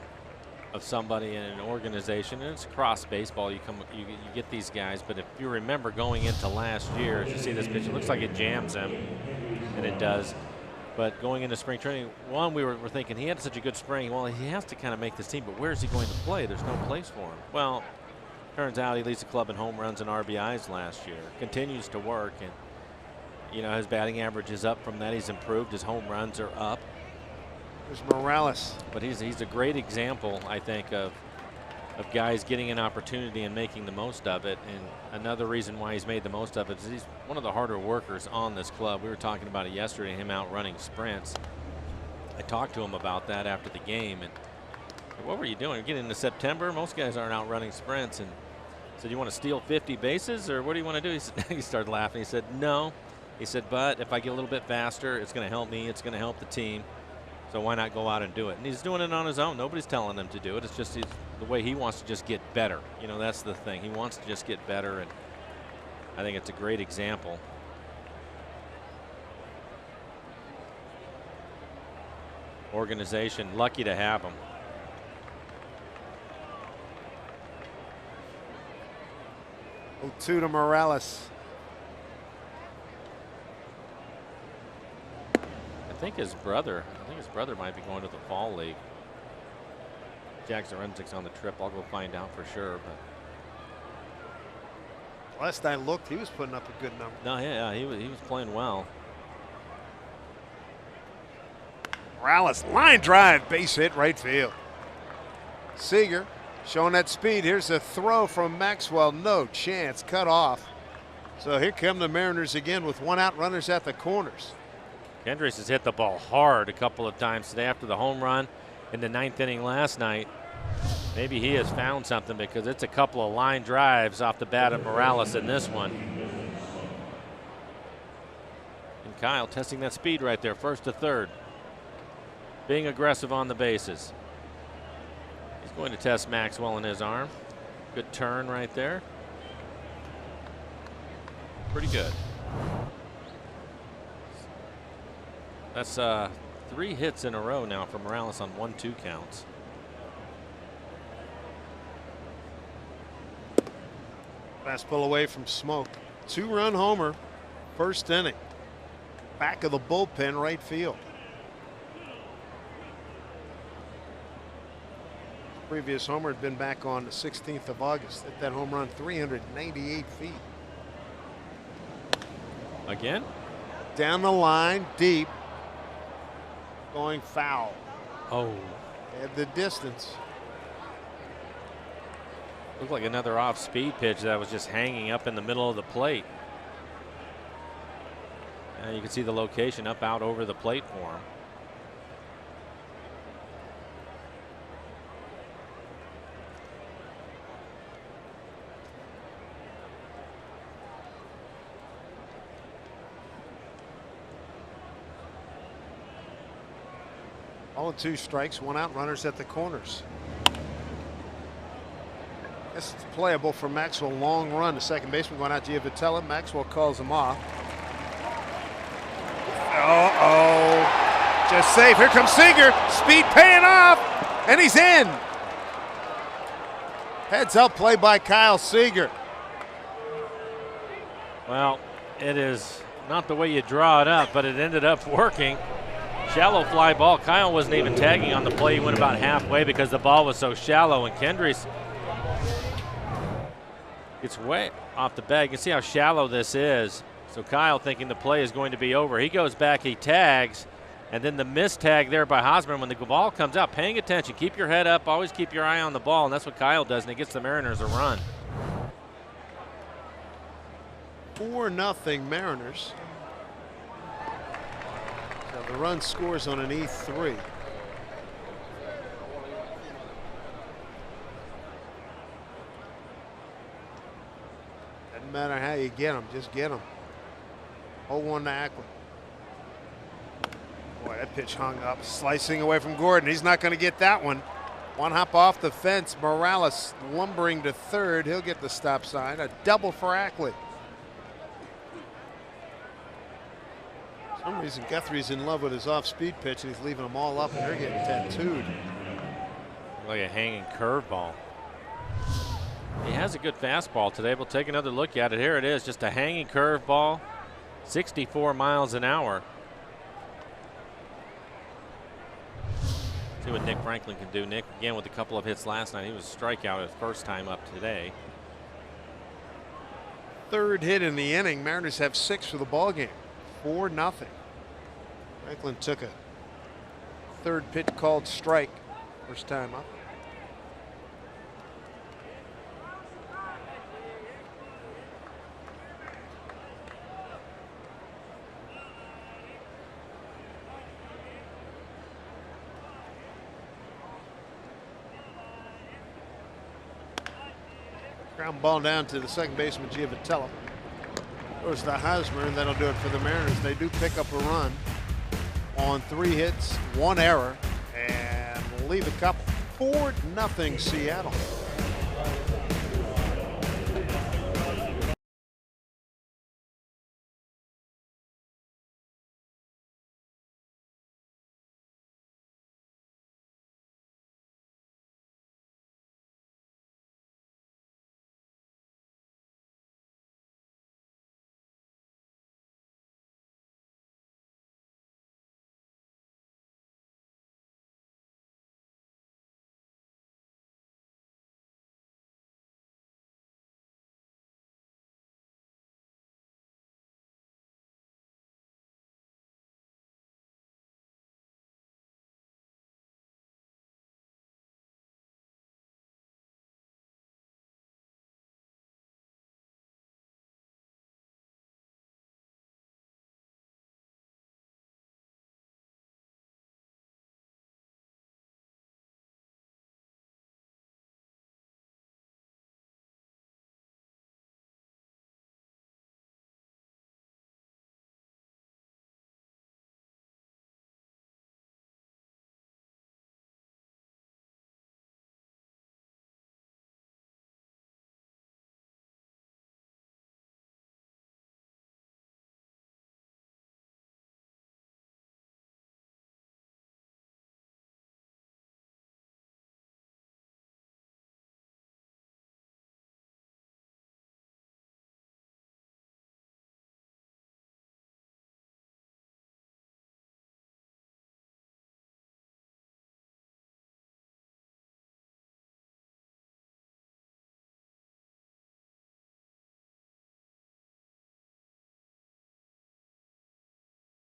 of somebody in an organization, and it's across baseball. You get these guys, but if you remember going into last year, as you see this pitch, it looks like it jams him, and it does. But going into spring training, we were thinking he had such a good spring. Well, he has to kind of make this team, but where's he going to play? There's no place for him. Well, turns out he leads the club in home runs and RBIs last year. Continues to work, and his batting average is up from that. He's improved. His home runs are up. There's Morales. But he's a great example, I think, of guys getting an opportunity and making the most of it. And another reason why he's made the most of it is he's one of the harder workers on this club. We were talking about it yesterday, him out running sprints. I talked to him about that after the game. And what were you doing? You're getting into September. Most guys aren't out running sprints. And I said, you want to steal 50 bases or what do you want to do? He started laughing. He said, no. He said, but if I get a little bit faster, it's going to help me. It's going to help the team. So why not go out and do it? And he's doing it on his own. Nobody's telling him to do it. It's just the way he wants to just get better. That's the thing. He wants to just get better, and I think it's a great example. Organization, lucky to have him. Two to Morales. I think his brother might be going to the fall league. Jack Zarenzik's on the trip. I'll go find out for sure. But last I looked, he was putting up a good number. No, yeah, he was playing well. Morales, line drive, base hit, right field. Seager showing that speed. Here's a throw from Maxwell. No chance, cut off. So here come the Mariners again with one out, runners at the corners. Kendricks has hit the ball hard a couple of times today after the home run in the 9th inning last night. Maybe he has found something because it's a couple of line drives off the bat of Morales in this one. And Kyle testing that speed right there, first to third. Being aggressive on the bases. He's going to test Maxwell in his arm. Good turn right there. Pretty good. That's 3 hits in a row now for Morales on 1-2 counts. Fastball away from Smoke. 2-run homer, first inning. Back of the bullpen, right field. Previous homer had been back on the 16th of August. Hit that home run 398 feet. Again? Down the line, deep. Going foul. Oh. At the distance. Looked like another off-speed pitch that was just hanging up in the middle of the plate. You can see the location up out over the plate for him. All 2 strikes, 1 out, runners at the corners. This is playable for Maxwell. Long run. The second baseman going out to Vitella. Maxwell calls him off. Uh-oh. Just safe. Here comes Seager. Speed paying off. And he's in. Heads up play by Kyle Seager. Well, it is not the way you draw it up, but it ended up working. Shallow fly ball. Kyle wasn't even tagging on the play. He went about halfway because the ball was so shallow, and Kendricks gets way off the bag. You can see how shallow this is. So Kyle thinking the play is going to be over. He goes back, he tags, and then the missed tag there by Hosmer when the ball comes out. Paying attention, keep your head up, always keep your eye on the ball, and that's what Kyle does, and it gets the Mariners a run. 4-0 Mariners. So the run scores on an E3. Doesn't matter how you get them, just get them. 0-1 to Ackland. Boy, that pitch hung up, slicing away from Gordon. He's not going to get that one. One hop off the fence. Morales lumbering to third. He'll get the stop sign. A double for Ackley. For some reason, Guthrie's in love with his off-speed pitch, and he's leaving them all up, and they're getting tattooed. Like a hanging curveball. He has a good fastball today. We'll take another look at it. Here it is, just a hanging curveball, 64 miles an hour. See what Nick Franklin can do. Nick, again, with a couple of hits last night. He was a strikeout his first time up today. Third hit in the inning. Mariners have 6 for the ball game. 4-0. Franklin took a third pitch called strike. First time up. Ground ball down to the second baseman, Giovatello. Goes to Hosmer, and that'll do it for the Mariners. They do pick up a run on 3 hits, 1 error, and leave a couple. 4-0 Seattle.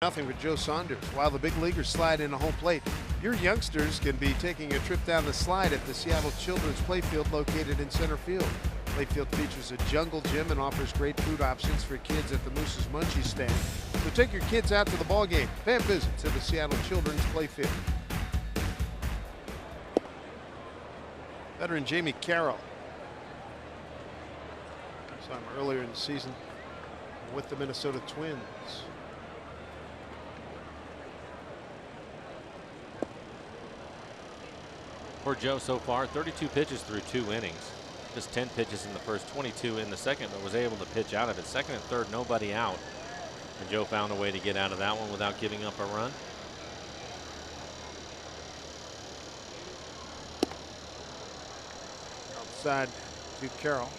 Nothing for Joe Saunders. While the big leaguers slide into home plate, your youngsters can be taking a trip down the slide at the Seattle Children's Playfield located in center field. Playfield features a jungle gym and offers great food options for kids at the Moose's Munchies stand. So take your kids out to the ball game. Pay a visit to the Seattle Children's Playfield. Veteran Jamie Carroll. Saw him earlier in the season with the Minnesota Twins. For Joe so far, 32 pitches through 2 innings. Just 10 pitches in the first, 22 in the second, but was able to pitch out of it. Second and third, nobody out. And Joe found a way to get out of that one without giving up a run. Outside to Carroll.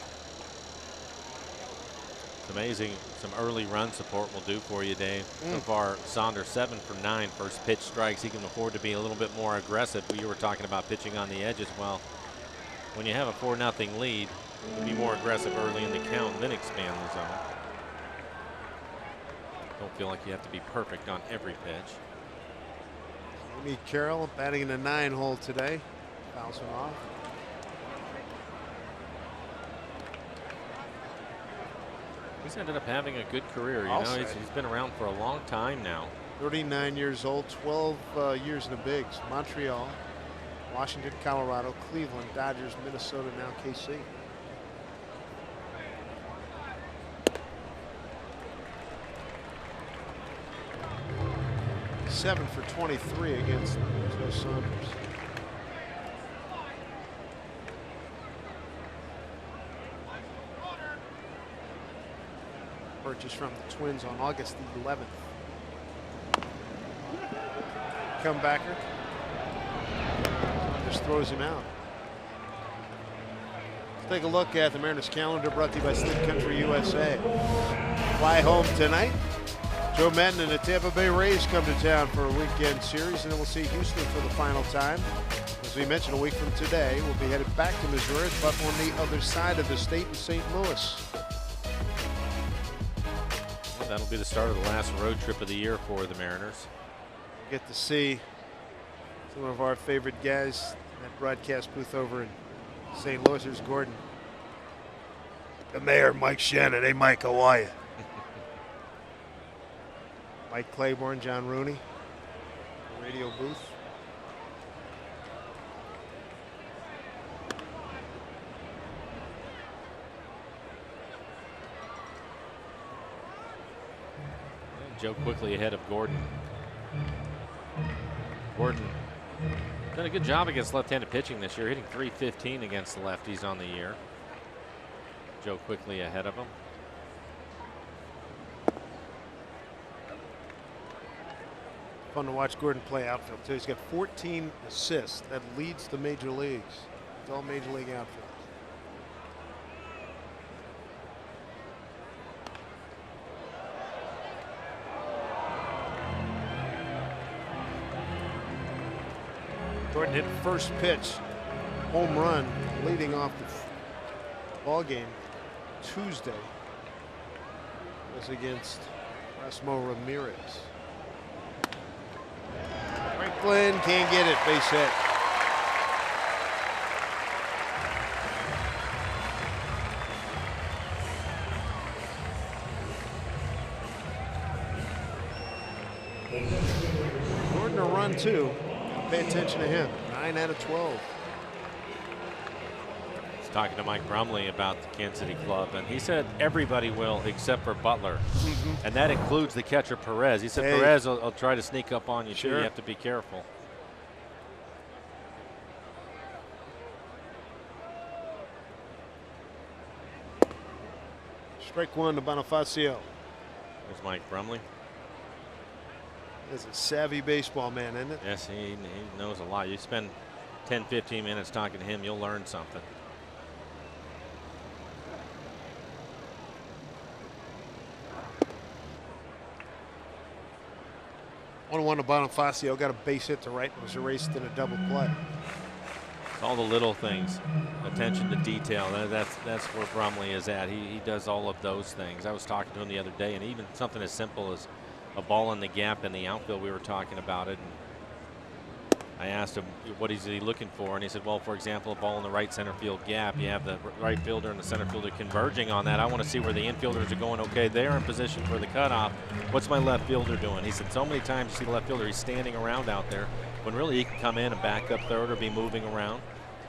It's amazing some early run support will do for you, Dave. So far, Saunders 7 for 9 first pitch strikes. He can afford to be a little bit more aggressive. You were talking about pitching on the edge as well. When you have a 4-0 lead, be more aggressive early in the count and then expand the zone. Don't feel like you have to be perfect on every pitch. Amy Carroll batting in the 9-hole today. Bouncing off. He's ended up having a good career. You know, he's been around for a long time now. 39 years old, 12 years in the bigs. Montreal, Washington, Colorado, Cleveland, Dodgers, Minnesota, now KC. Seven for 23 against Joe Saunders. Purchased from the Twins on August the 11th. Comebacker. Just throws him out. Let's take a look at the Mariners calendar brought to you by Sleep Country USA. Fly home tonight. Joe Maddon and the Tampa Bay Rays come to town for a weekend series, and then we'll see Houston for the final time. As we mentioned, a week from today, we'll be headed back to Missouri, but on the other side of the state in St. Louis. Well, that'll be the start of the last road trip of the year for the Mariners. Get to see some of our favorite guys in that broadcast booth over in St. Louis. There's Gordon. The mayor, Mike Shannon. Hey, Mike, how are you? Mike Claiborne, John Rooney, radio booth. Joe quickly ahead of Gordon. Gordon done a good job against left-handed pitching this year, hitting .315 against the lefties on the year. Joe quickly ahead of him. Fun to watch Gordon play outfield too. He's got 14 assists. That leads the major leagues. It's all major league outfield. Gordon hit first pitch, home run, leading off the ball game Tuesday. Was against Erasmo Ramirez. Franklin can't get it, base hit. Gordon a run too. Pay attention to him. 9 out of 12. He's talking to Mike Brumley about the Kansas City club, and he said everybody will except for Butler. And that includes the catcher Perez. He said Perez will try to sneak up on you too. You have to be careful. Strike one to Bonifacio. There's Mike Brumley. He's a savvy baseball man, isn't it? Yes, he knows a lot. You spend 10, 15 minutes talking to him, you'll learn something. 1-1 to Bonifacio. Got a base hit to right and was erased in a double play. All the little things, attention to detail. That's where Brumley is at. He does all of those things. I was talking to him the other day, and even something as simple as a ball in the gap in the outfield, we were talking about it. And I asked him what is he looking for, and he said, well, for example, a ball in the right center field gap. You have the right fielder and the center fielder converging on that. I want to see where the infielders are going. Okay, they're in position for the cutoff. What's my left fielder doing? He said so many times you see the left fielder, he's standing around out there when really he can come in and back up third or be moving around.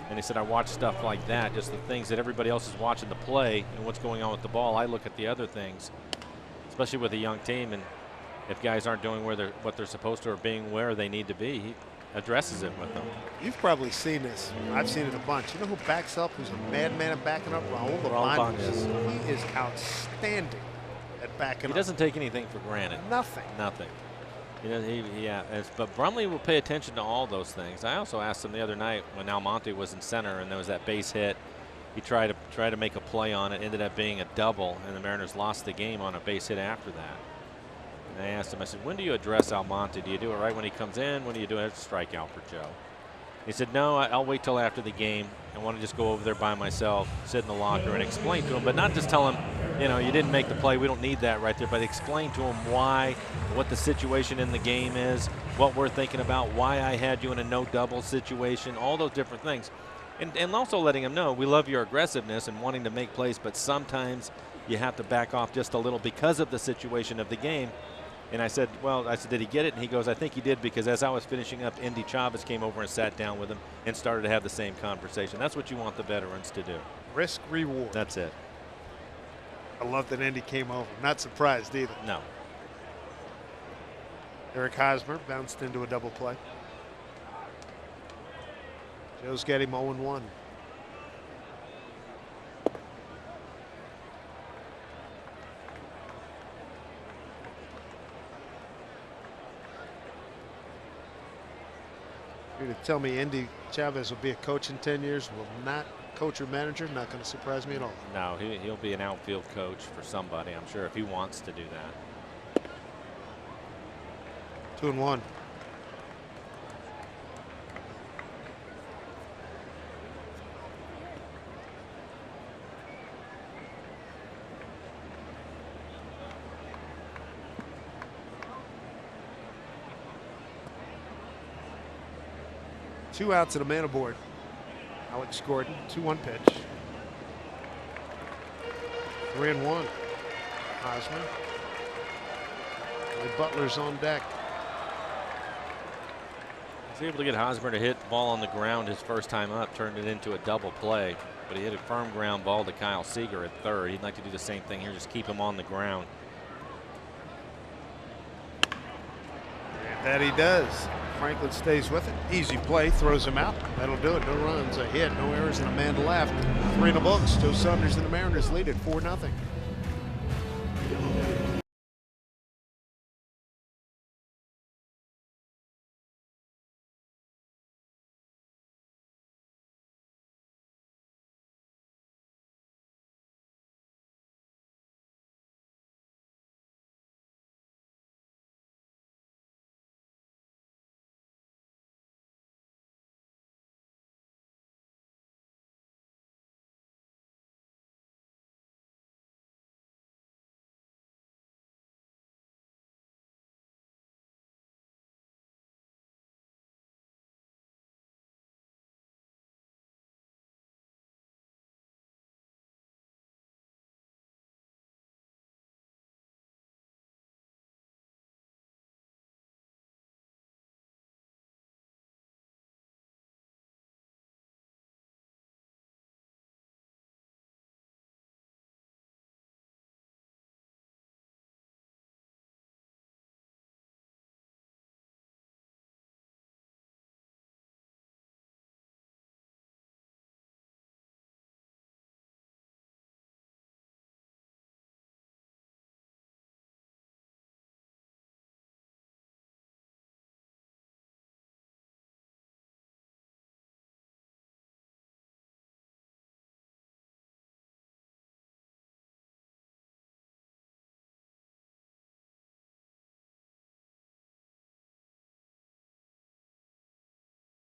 And he said, I watch stuff like that, just the things that everybody else is watching the play and what's going on with the ball. I look at the other things, especially with a young team, and if guys aren't doing what they're supposed to or being where they need to be, he addresses it with them. You've probably seen this. I've seen it a bunch. You know who backs up, who's a madman at backing up? Raul Ibanez. He is outstanding at backing up. He doesn't take anything for granted. Nothing. Nothing. You know, but Brumley will pay attention to all those things. I also asked him the other night when Almonte was in center and there was that base hit. He tried to make a play on it, ended up being a double, and the Mariners lost the game on a base hit after that. And I asked him, I said, when do you address Almonte? Do you do it right when he comes in? When do you do it? Strikeout for Joe. He said, no, I'll wait till after the game. I want to just go over there by myself, sit in the locker and explain to him, but not just tell him, you know, you didn't make the play. We don't need that right there. But explain to him why, what the situation in the game is, what we're thinking about, why I had you in a no double situation, all those different things. And also letting him know we love your aggressiveness and wanting to make plays, but sometimes you have to back off just a little because of the situation of the game. And I said, well, did he get it? And he goes, I think he did, because as I was finishing up, Indy Chavez came over and sat down with him and started to have the same conversation. That's what you want the veterans to do. Risk reward. That's it. I love that Indy came over. Not surprised either. No. Eric Hosmer bounced into a double play. Joe's got him 0-1. You're to tell me Indy Chavez will be a coach in 10 years, will not coach or manager, not going to surprise me at all. No, he'll be an outfield coach for somebody, I'm sure, if he wants to do that. 2-1. Two outs and a man aboard. Alex Gordon, 2-1 pitch. 3-1. Hosmer. Billy Butler's on deck. He's able to get Hosmer to hit the ball on the ground his first time up, turned it into a double play. But he hit a firm ground ball to Kyle Seager at third. He'd like to do the same thing here, just keep him on the ground. And that he does. Franklin stays with it. Easy play, throws him out. That'll do it. No runs, a hit, no errors, and a man left. 3 in the books. Joe Saunders and the Mariners lead at 4-0.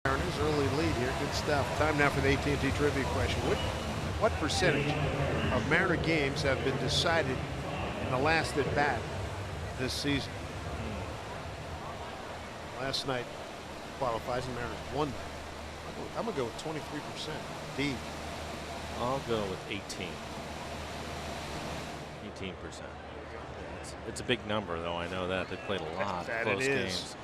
Mariners early lead here. Good stuff. Time now for the AT&T trivia question. What percentage of Mariner games have been decided in the last at bat this season? Last night qualifies and Mariners won that. I'm going to go with 23%. D. I'll go with 18%. It's a big number, though. I know that. They played a lot of close games.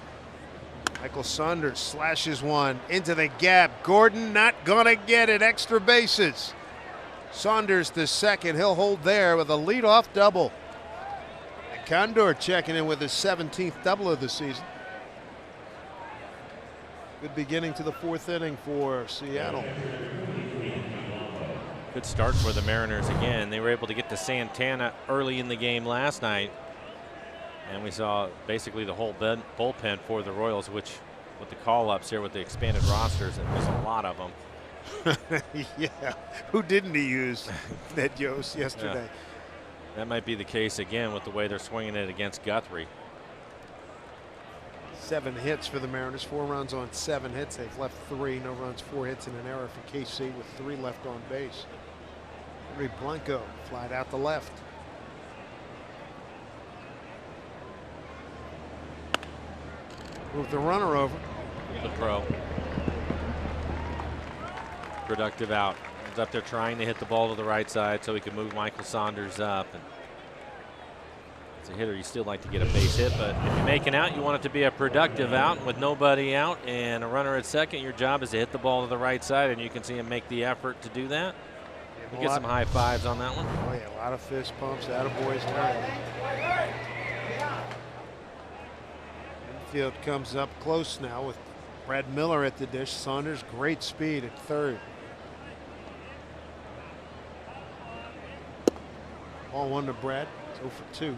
Michael Saunders slashes one into the gap. Gordon not gonna get it. Extra bases. Saunders the second. He'll hold there with a leadoff double. And Condor checking in with his 17th double of the season. Good beginning to the 4th inning for Seattle. Good start for the Mariners again. They were able to get to Santana early in the game last night. And we saw basically the whole bullpen for the Royals, which with the call-ups here with the expanded rosters, and there's a lot of them. Yeah, who didn't he use Ned Yost yesterday? Yeah. That might be the case again with the way they're swinging it against Guthrie. 7 hits for the Mariners, 4 runs on 7 hits. They've left 3, no runs, 4 hits and an error for KC with 3 left on base. Henry Blanco flied out to left. Move the runner over. The pro. Productive out. He's up there trying to hit the ball to the right side so he can move Michael Saunders up. And as a hitter, you still like to get a base hit, but if you make an out, you want it to be a productive out. And with nobody out and a runner at second, your job is to hit the ball to the right side, and you can see him make the effort to do that. You get some high fives on that one. Oh yeah, a lot of fist pumps. Attaboy's turn. Infield comes up close now with Brad Miller at the dish. Saunders, great speed at third. Ball one to Brad. 0 for 2.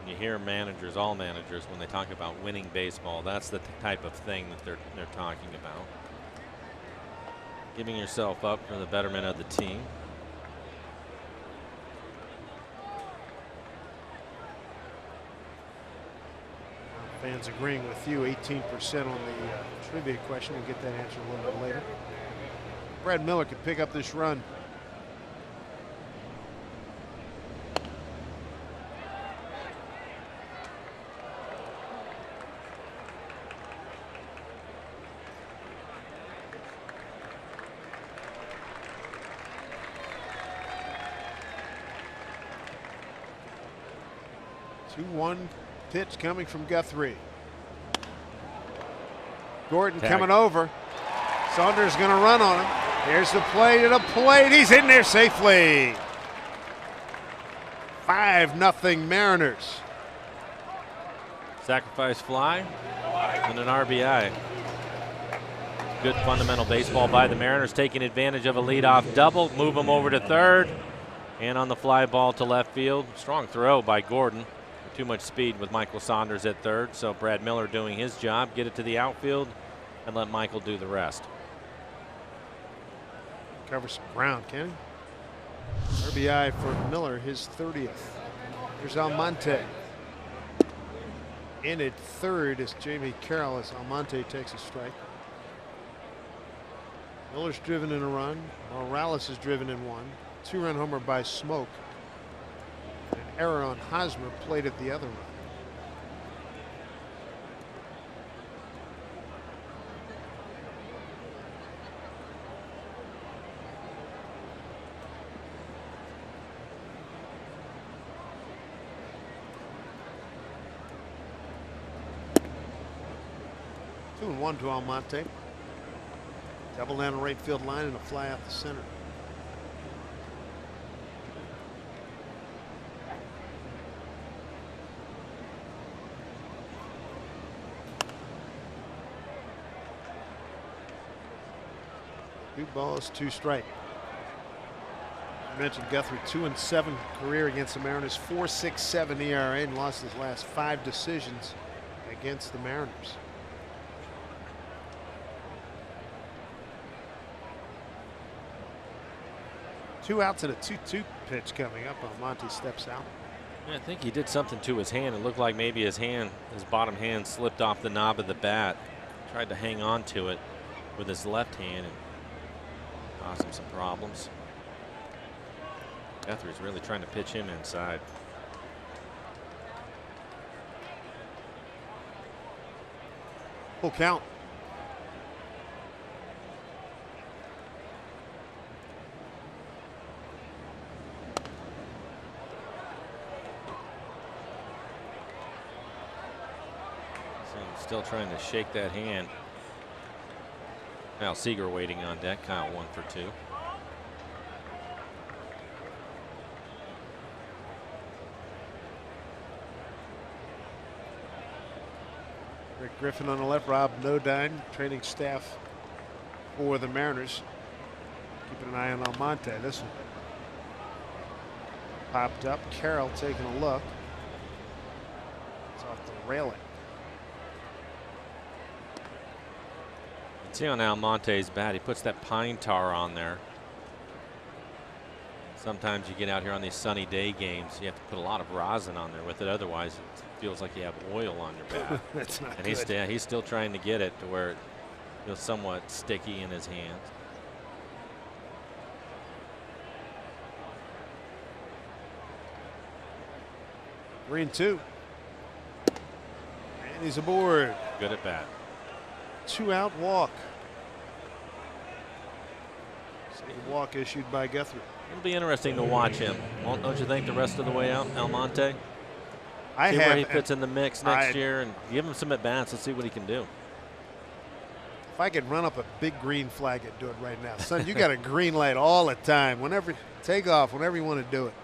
You hear managers, all managers, when they talk about winning baseball, that's the type of thing that they're talking about. Giving yourself up for the betterment of the team. Fans agreeing with you, 18% on the trivia question. We'll get that answer a little bit later. Brad Miller could pick up this run. One pitch coming from Guthrie. Gordon coming over. Saunders going to run on him. Here's the play to the plate. He's in there safely. 5-0 Mariners. Sacrifice fly and an RBI. Good fundamental baseball by the Mariners, taking advantage of a leadoff double. Move him over to third. And on the fly ball to left field. Strong throw by Gordon. Too much speed with Michael Saunders at third, so Brad Miller doing his job, get it to the outfield and let Michael do the rest. Cover some ground, Kenny. RBI for Miller, his 30th. Here's Almonte. In at third is Jamie Carroll as Almonte takes a strike. Miller's driven in a run. Morales is driven in one. 2-run homer by Smoke. An error on Hosmer, played at the other run. Two and one to Almonte. Double down the right field line and a fly out the center. Two balls, 2 strikes. I mentioned Guthrie, 2-7 career against the Mariners, 4.67 ERA, and lost his last 5 decisions against the Mariners. Two outs and a 2-2 pitch coming up. Almonte steps out. Yeah, I think he did something to his hand. It looked like maybe his bottom hand slipped off the knob of the bat. Tried to hang on to it with his left hand and caused him some problems. Guthrie's really trying to pitch him inside. Full count. So still trying to shake that hand. Now Seager waiting on deck. Kyle 1 for 2. Rick Griffin on the left, Rob Nodine, training staff for the Mariners. Keeping an eye on Almonte. This one popped up. Carroll taking a look. It's off the railing. See on Almonte's bat, he puts that pine tar on there. Sometimes you get out here on these sunny day games, you have to put a lot of rosin on there with it. Otherwise, it feels like you have oil on your bat. That's not and good. he's still trying to get it to where it feels somewhat sticky in his hands. Three and two. And he's aboard. Good at bat. 2-out walk. Second walk issued by Guthrie. It'll be interesting to watch him. Don't you think, the rest of the way out, Almonte? See where he fits in the mix next year and give him some at-bats. Let's see what he can do. If I could run up a big green flag, I'd do it right now. Son, you got a green light all the time. Whenever, take off whenever you want to do it.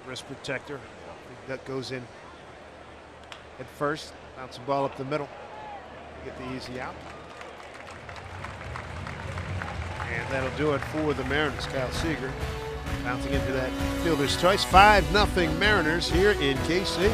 Wrist protector. I think that goes in at first. Bounce the ball up the middle. Get the easy out. And that'll do it for the Mariners. Kyle Seager bouncing into that fielder's choice. 5-0 Mariners here in KC.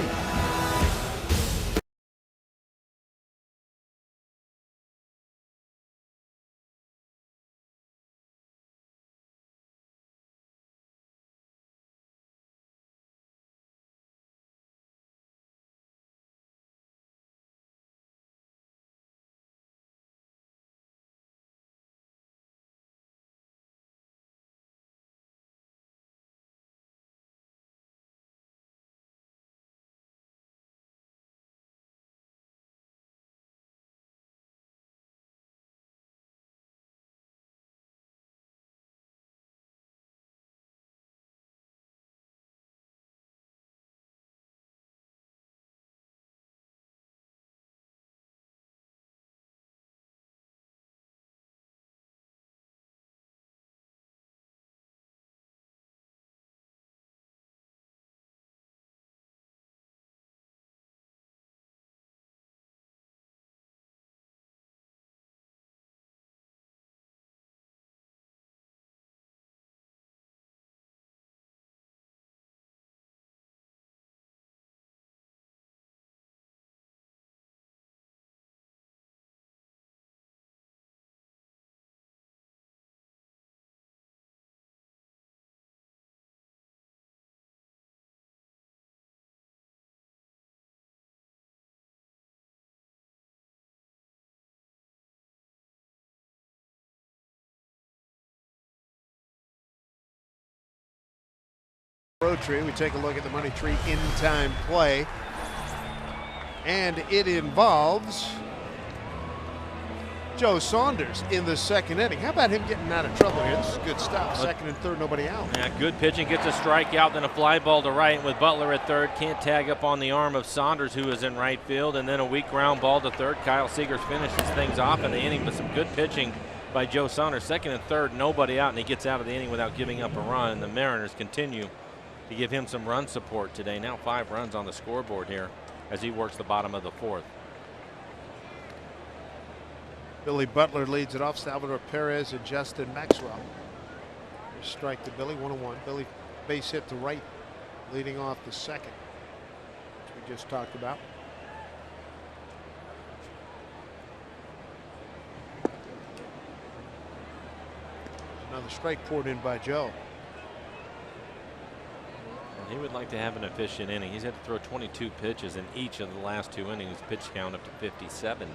Road tree. We take a look at the money tree in time play, and it involves Joe Saunders in the second inning. How about him getting out of trouble here? This is good stuff. Second and third, nobody out. Yeah, good pitching, gets a strikeout, then a fly ball to right with Butler at third. Can't tag up on the arm of Saunders, who is in right field, and then a weak ground ball to third. Kyle Seager finishes things off in the inning with some good pitching by Joe Saunders. Second and third, nobody out, and he gets out of the inning without giving up a run, and the Mariners continue to give him some run support today. Now 5 runs on the scoreboard here as he works the bottom of the fourth. Billy Butler leads it off. Salvador Perez and Justin Maxwell. Strike to Billy, 1-1. Billy base hit to right, leading off the second, which we just talked about. Another strike poured in by Joe. He would like to have an efficient inning. He's had to throw 22 pitches in each of the last 2 innings. Pitch count up to 57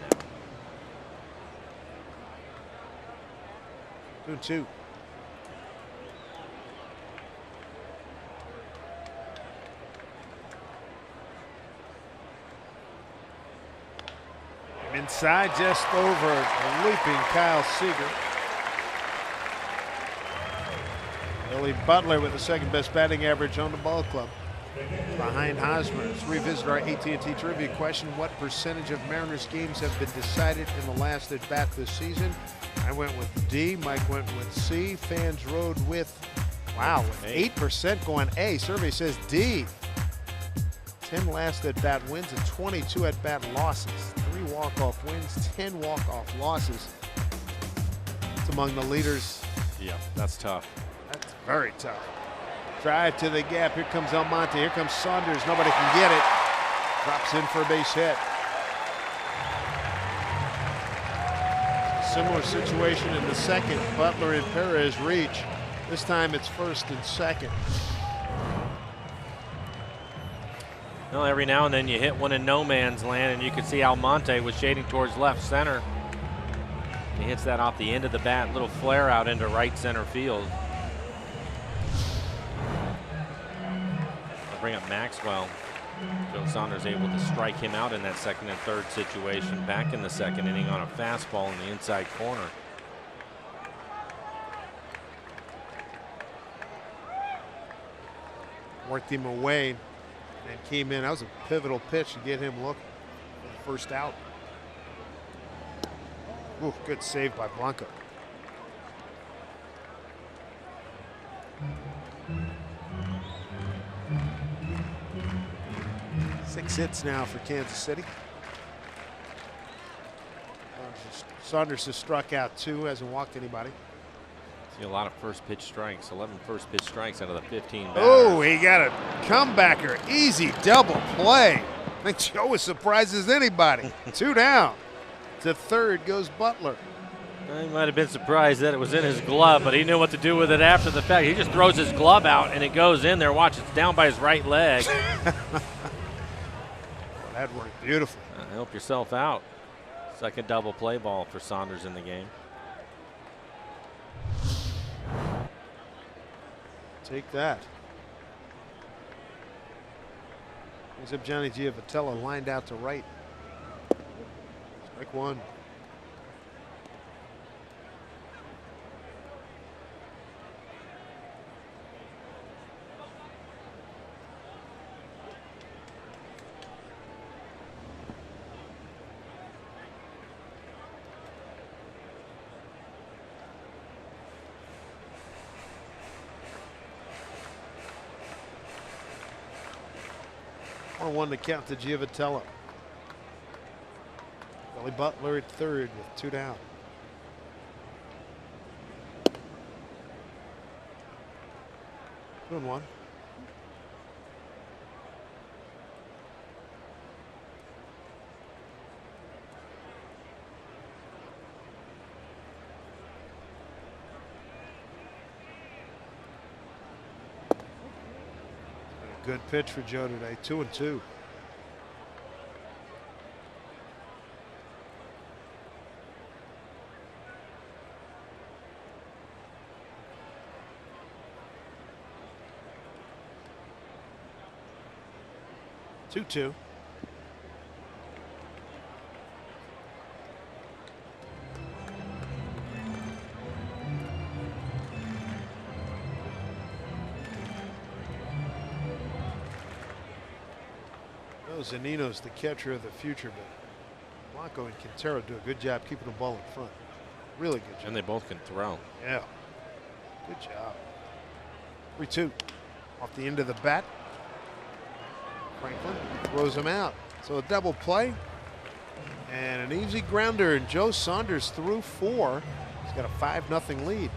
now. 2-2. Inside, just over, leaping Kyle Seager. Billy Butler with the second best batting average on the ball club, behind Hosmer. Let's revisit our AT&T trivia question. What percentage of Mariners games have been decided in the last at bat this season? I went with D. Mike went with C. Fans rode with, wow, 8% going A. Survey says D. 10 last at bat wins and 22 at bat losses. 3 walk-off wins, 10 walk-off losses. It's among the leaders. Yeah, that's tough. That's very tough. Drive to the gap. Here comes Almonte. Here comes Saunders. Nobody can get it. Drops in for a base hit. Similar situation in the second. Butler and Perez reach. This time it's first and second. Well, every now and then you hit one in no man's land, and you can see Almonte was shading towards left center. He hits that off the end of the bat, little flare out into right center field. bring up Maxwell. Joe Saunders able to strike him out in that second and third situation back in the second inning on a fastball in the inside corner. Worked him away and came in. That was a pivotal pitch to get him looking for the first out. Ooh, good save by Blanco. Six hits now for Kansas City. Saunders has struck out 2, hasn't walked anybody. See a lot of first pitch strikes, 11 first pitch strikes out of the 15 batters. Oh, he got a comebacker. Easy double play. I think Joe was surprised as anybody. 2 down. To third goes Butler. He might have been surprised that it was in his glove, but he knew what to do with it after the fact. He just throws his glove out and it goes in there. Watch, it's down by his right leg. That worked beautifully. Help yourself out. Second double play ball for Saunders in the game. Take that. Brings up Johnny Giavotella, lined out to right. Strike 1. Or 1 to count to Giavotella. Billy Butler at third with 2 down. Doing 1. Good pitch for Joe today. 2-2. Two. Zanino's the catcher of the future, but Blanco and Quintero do a good job keeping the ball in front. Really good job. And they both can throw. Yeah. Good job. 3-2. Off the end of the bat. Franklin throws him out. So a double play and an easy grounder, and Joe Saunders threw 4. He's got a 5-0 lead.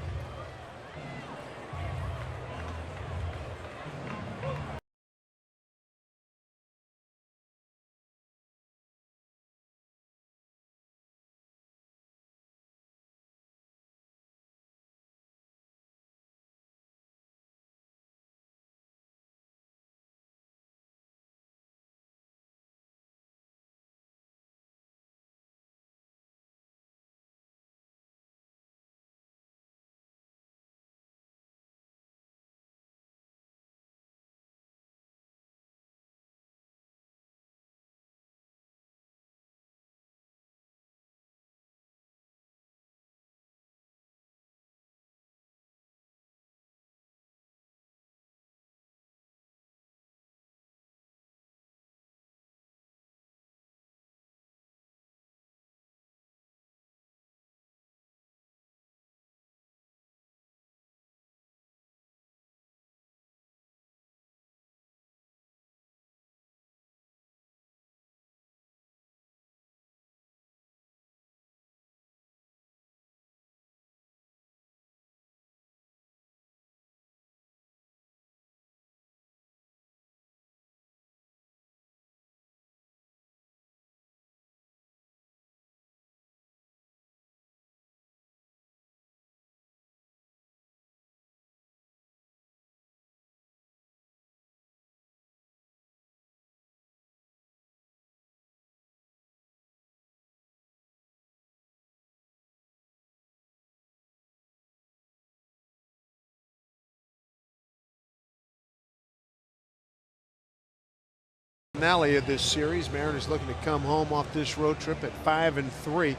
Finale of this series. Mariners looking to come home off this road trip at 5-3.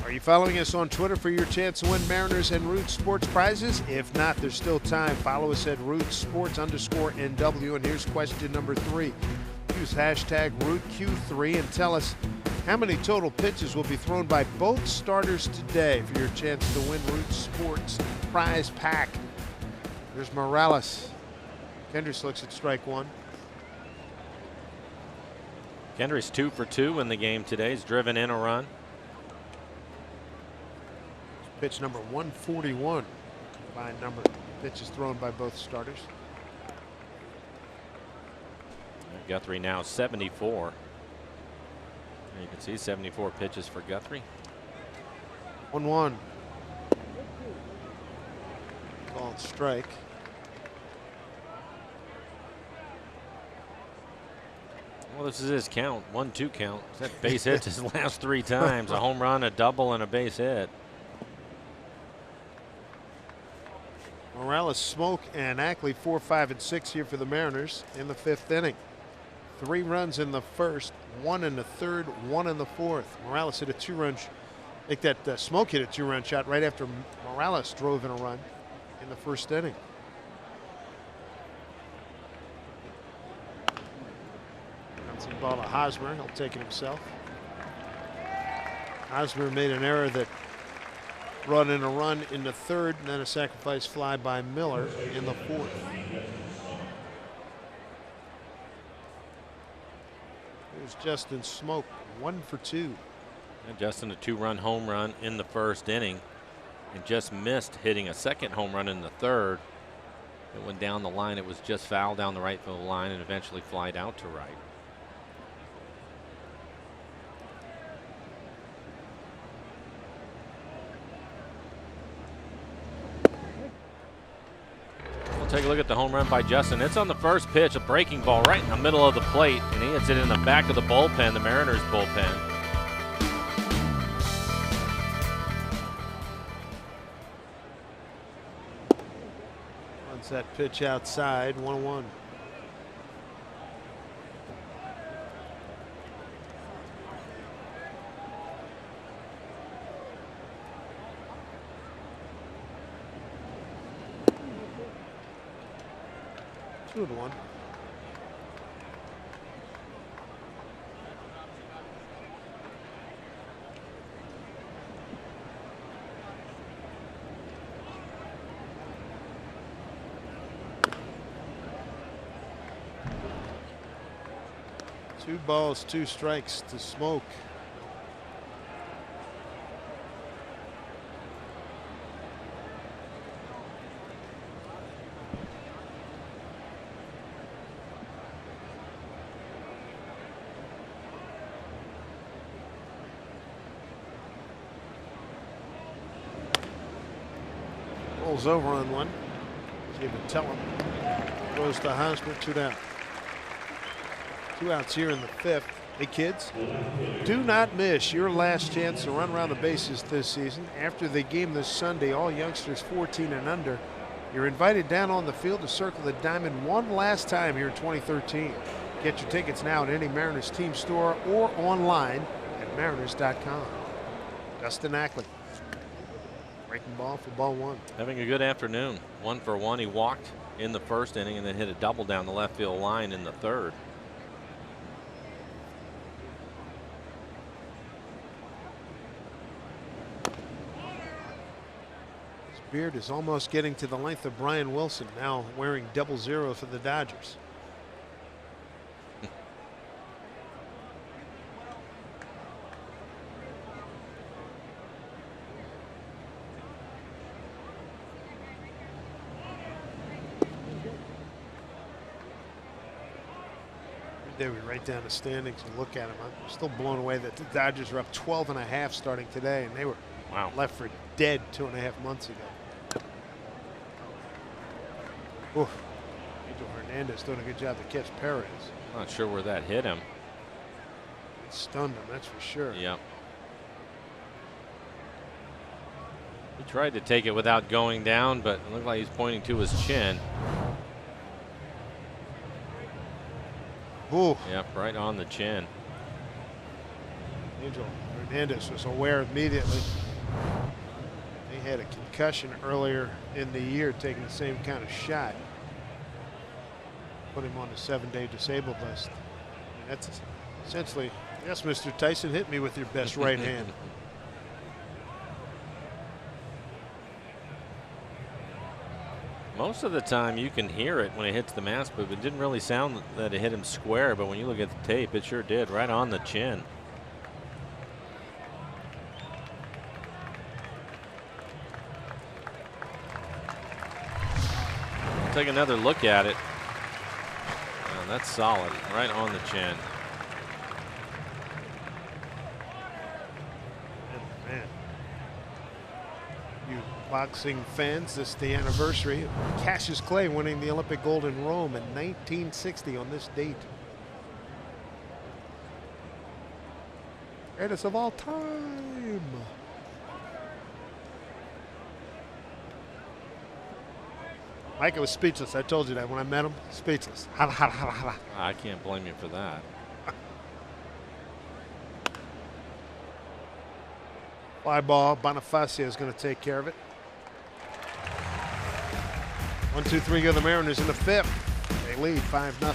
Are you following us on Twitter for your chance to win Mariners and Roots Sports prizes? If not, there's still time. Follow us at Roots Sports _NW. And here's question number 3. Use hashtag RootQ3 and tell us how many total pitches will be thrown by both starters today for your chance to win Roots Sports prize pack. There's Morales. Kendricks looks at strike one. Kendricks 2 for 2 in the game today. He's driven in a run. Pitch number 141. Combined number of pitches thrown by both starters. Guthrie now 74. You can see 74 pitches for Guthrie. 1-1. Called strike. Well, this is his count. 1-2 count. That base hits his last 3 times. A home run, a double, and a base hit. Morales, Smoke, and Ackley 4, 5, and 6 here for the Mariners in the 5th inning. 3 runs in the first, 1 in the third, 1 in the fourth. Morales hit a 2-run. Smoke hit a 2-run shot right after Morales drove in a run in the first inning. Bouncing ball to Hosmer. He'll take it himself. Hosmer made an error that brought in a run in the third, and then a sacrifice fly by Miller in the fourth. Here's Justin Smoke, 1 for 2. And Justin, a 2-run home run in the first inning, and just missed hitting a second home run in the third. It went down the line. It was just foul down the right field line and eventually flied out to right. Take a look at the home run by Justin. It's on the first pitch, a breaking ball right in the middle of the plate, and he hits it in the back of the bullpen, the Mariners bullpen. Runs that pitch outside, 1-1. Good one. Two balls, 2 strikes to Smoke. Rolls over on one. See if it tell him. Goes to Hosmer, 2 down. 2 outs here in the 5th. Hey kids, do not miss your last chance to run around the bases this season. After the game this Sunday, all youngsters 14 and under, you're invited down on the field to circle the diamond one last time here in 2013. Get your tickets now at any Mariners team store or online at mariners.com. Dustin Ackley. Breaking ball for ball 1. Having a good afternoon. 1 for 1. He walked in the first inning and then hit a double down the left field line in the third. His beard is almost getting to the length of Brian Wilson, now wearing 00 for the Dodgers. There we write down the standings and look at them. I'm still blown away that the Dodgers are up 12.5 starting today, and they were left for dead 2.5 months ago. Oof. Angel Hernandez doing a good job to catch Perez. Not sure where that hit him. It stunned him, that's for sure. Yep. He tried to take it without going down, but it looked like he's pointing to his chin. Ooh. Yep, right on the chin. Angel Hernandez was aware immediately. He had a concussion earlier in the year taking the same kind of shot. Put him on the 7-day disabled list. And that's essentially, yes, Mr. Tyson, hit me with your best right hand. Most of the time you can hear it when it hits the mask, but it didn't really sound that it hit him square. But when you look at the tape, it sure did, right on the chin. I'll take another look at it. That's solid, right on the chin. Man. You boxing fans, this is the anniversary of Cassius Clay winning the Olympic gold in Rome in 1960 on this date. Greatest of all time. Micah was speechless. I told you that when I met him. Speechless. I can't blame you for that. Fly ball. Bonifacio is going to take care of it. 1-2-3 go the Mariners in the 5th. They lead 5-0.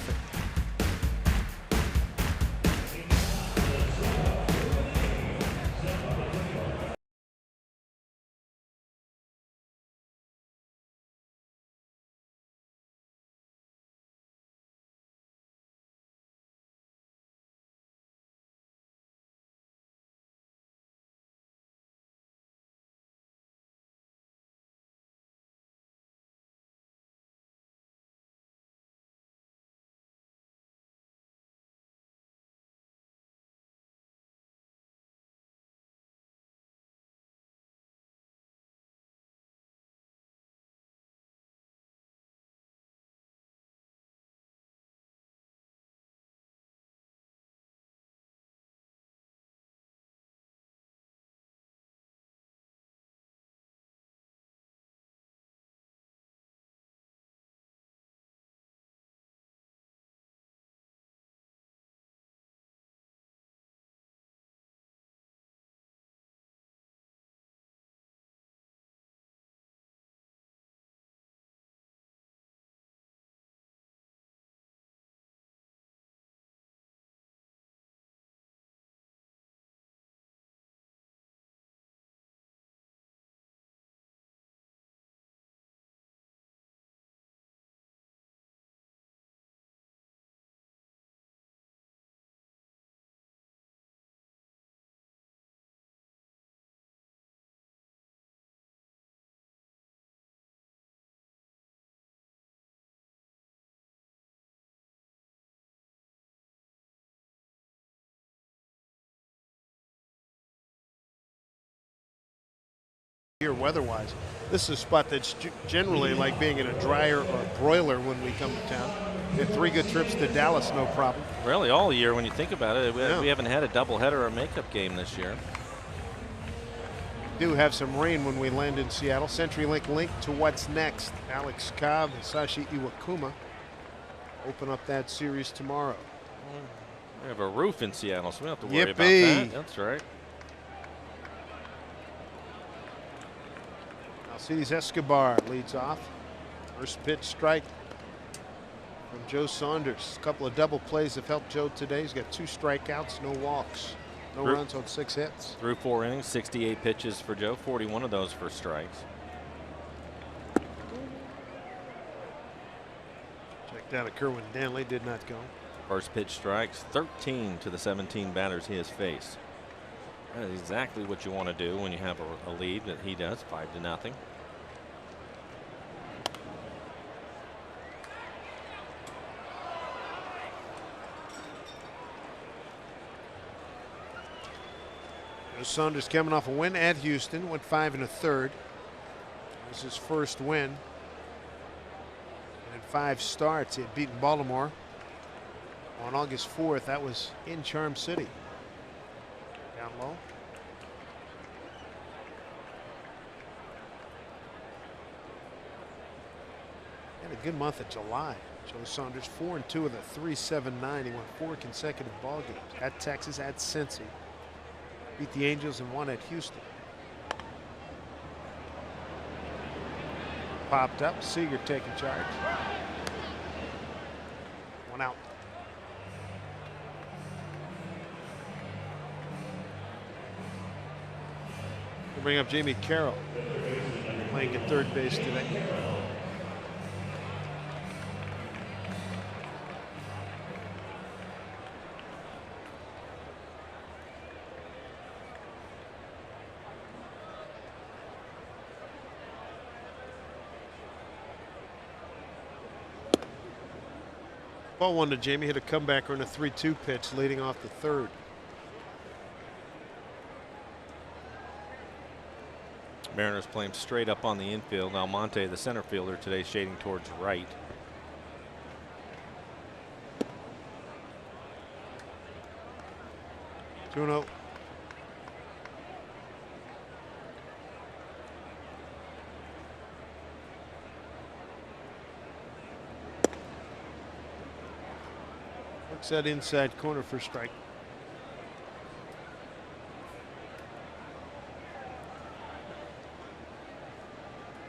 Here weather-wise, this is a spot that's generally like being in a dryer or a broiler when we come to town. We had 3 good trips to Dallas, no problem. Really, all year when you think about it, we haven't had a doubleheader or a makeup game this year. We do have some rain when we land in Seattle. CenturyLink link to what's next. Alex Cobb and Sashi Iwakuma open up that series tomorrow. We have a roof in Seattle, so we don't have to worry about that. That's right. Alcides Escobar leads off. First pitch strike from Joe Saunders. A couple of double plays have helped Joe today. He's got 2 strikeouts, no walks, no runs on 6 hits. Through 4 innings, 68 pitches for Joe, 41 of those for strikes. Checked out a Kerwin Danley, did not go. First pitch strikes, 13 to the 17 batters he has faced. That is exactly what you want to do when you have a lead that he does, 5-0. Saunders coming off a win at Houston, went 5 1/3. It was his first win. And in 5 starts, he had beaten Baltimore on August 4th. That was in Charm City. Down low. Had a good month of July. Joe Saunders 4-2 with a 3.79. He won 4 consecutive ball games at Texas, at Cincy. Beat the Angels and won at Houston. Popped up. Seager taking charge. 1 out. We'll bring up Jamie Carroll, playing at third base today. Ball 1 to Jamie. Hit a comebacker on a 3-2 pitch leading off the third. Mariners playing straight up on the infield. Almonte, the center fielder today, shading towards right. Juno. Looks that inside corner for strike.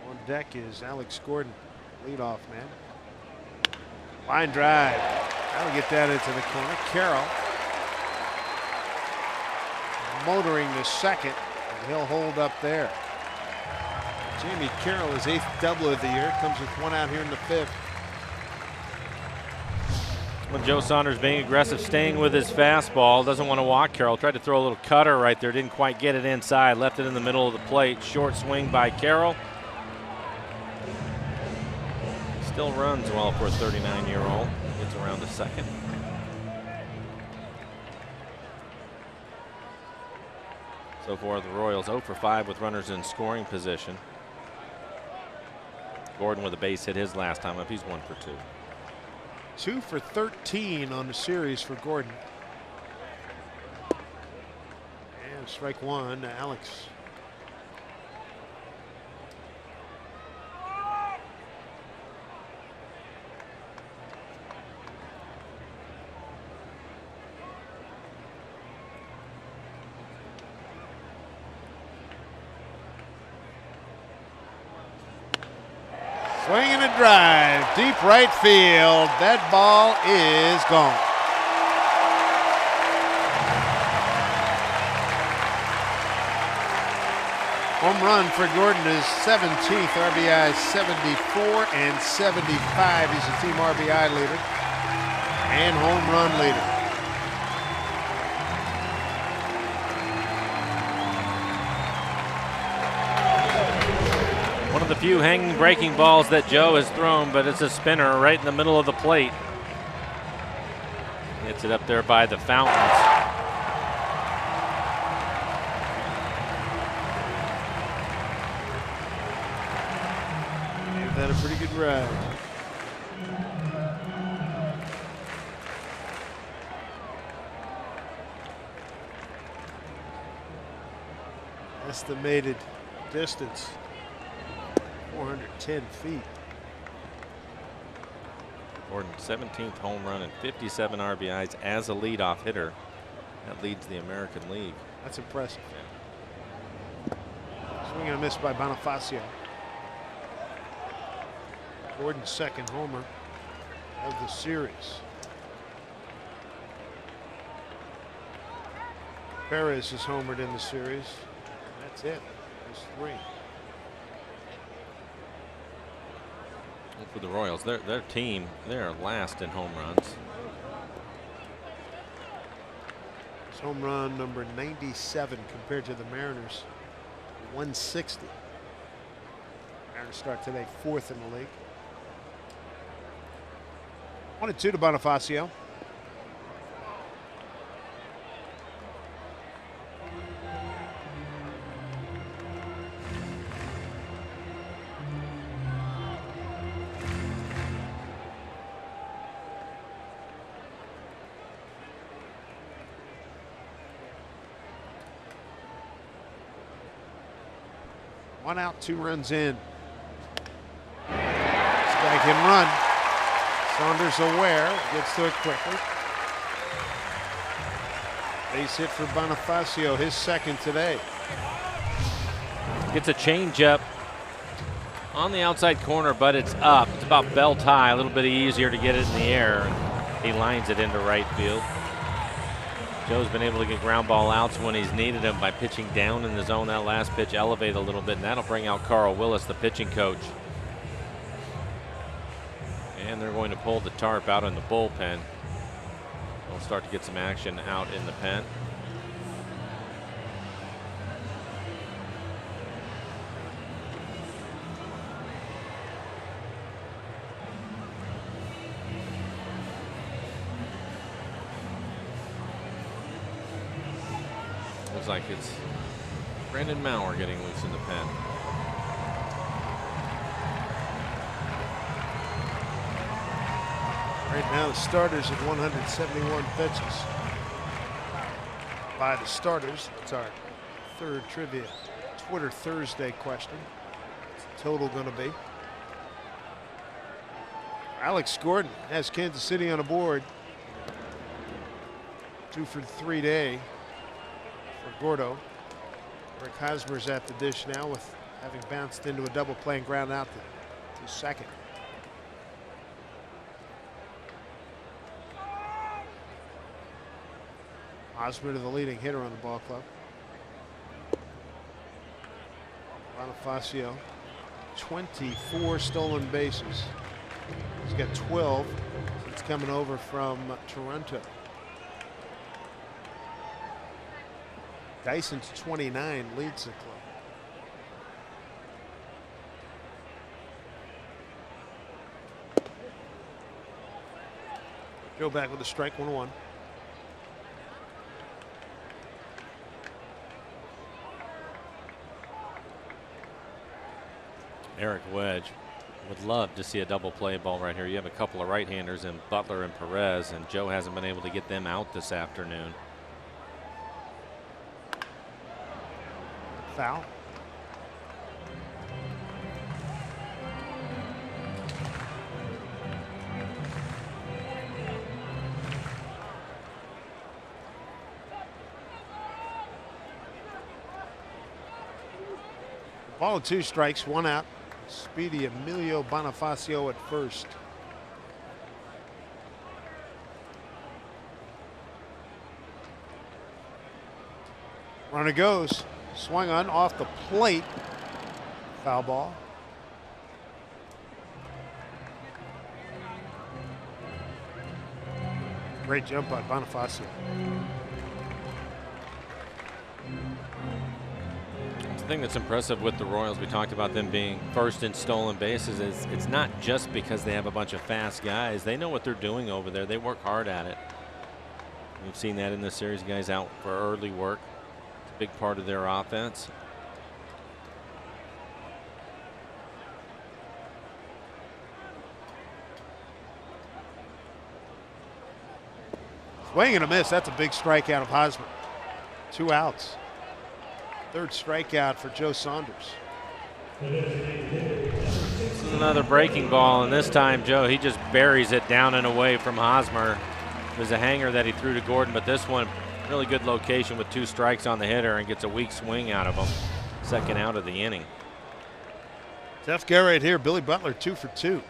On deck is Alex Gordon, leadoff man. Line drive. That'll get that into the corner. Carroll motoring to second, and he'll hold up there. Jamie Carroll, his 8th double of the year, comes with 1 out here in the 5th. Well, Joe Saunders being aggressive, staying with his fastball. Doesn't want to walk Carroll. Tried to throw a little cutter right there. Didn't quite get it inside. Left it in the middle of the plate. Short swing by Carroll. Still runs well for a 39-year-old. Gets around to second. So far, the Royals 0 for 5 with runners in scoring position. Gordon with a base hit his last time up. He's 1 for 2. 2 for 13 on the series for Gordon. And strike 1 to Alex. Swing and a drive, deep right field. That ball is gone. Home run for Gordon, his 17th RBI, 74 and 75. He's the team RBI leader and home run leader. One of the few hanging breaking balls that Joe has thrown, but it's a spinner right in the middle of the plate. Gets it up there by the fountains. Gave that a pretty good ride. Estimated distance, 410 feet. Gordon, 17th home run and 57 RBIs as a leadoff hitter. That leads the American League. That's impressive. Swing and a miss by Bonifacio. Gordon's second homer of the series. Perez is homered in the series. That's it. There's 3. For the Royals, their team, they're last in home runs. It's home run number 97 compared to the Mariners, 160. Mariners start today 4th in the league. 1-2 to Bonifacio. One out, 2 runs in. Strike and run. Saunders aware, gets to it quickly. Base hit for Bonifacio, his second today. Gets a changeup on the outside corner, but it's up. It's about belt high, a little bit easier to get it in the air. He lines it into right field. Joe's been able to get ground ball outs when he's needed them by pitching down in the zone. That last pitch elevate a little bit, and that'll bring out Carl Willis, the pitching coach. And they're going to pull the tarp out in the bullpen. We'll start to get some action out in the pen. Looks like it's Brandon Maurer getting loose in the pen. Right now the starters at 171 pitches. By the starters, it's our third trivia Twitter Thursday question. What's the total going to be? Alex Gordon has Kansas City on the board. 2 for 3 day for Gordo. Rick Hosmer's at the dish now with having bounced into a double play and ground out to second. Hosmer to the leading hitter on the ball club. Bonifacio, 24 stolen bases. He's got 12 since coming over from Toronto. Dyson's 29 leads the club. Joe back with a strike, 1-1. Eric Wedge would love to see a double play ball right here. You have a couple of right-handers in Butler and Perez, and Joe hasn't been able to get them out this afternoon. Foul. Ball and 2 strikes, 1 out. Speedy Emilio Bonifacio at first. Runner goes. Swung on off the plate. Foul ball. Great jump by Bonifacio. The thing that's impressive with the Royals, we talked about them being first in stolen bases, is it's not just because they have a bunch of fast guys. They know what they're doing over there. They work hard at it. We've seen that in this series, guys out for early work. It's a big part of their offense. Swing and a miss. That's a big strikeout of Hosmer. 2 outs. Third strikeout for Joe Saunders. This is another breaking ball, and this time, Joe, he just buries it down and away from Hosmer. There's a hanger that he threw to Gordon, but this one, really good location with 2 strikes on the hitter and gets a weak swing out of him. Second out of the inning. Tough guy right here. Billy Butler, 2 for 2.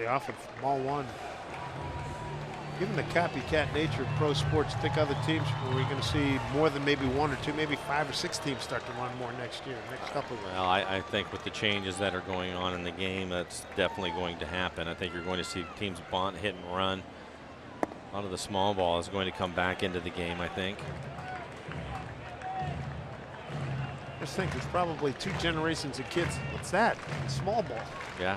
Off of ball 1. Given the copycat nature of pro sports, I think other teams, we're going to see more than maybe 1 or 2, maybe 5 or 6 teams start to run more next year, next couple of years. Well, I think with the changes that are going on in the game, that's definitely going to happen. I think you're going to see teams bunt, hit, and run. A lot of the small ball is going to come back into the game, I think. Just think there's probably 2 generations of kids. What's that? Small ball. Yeah.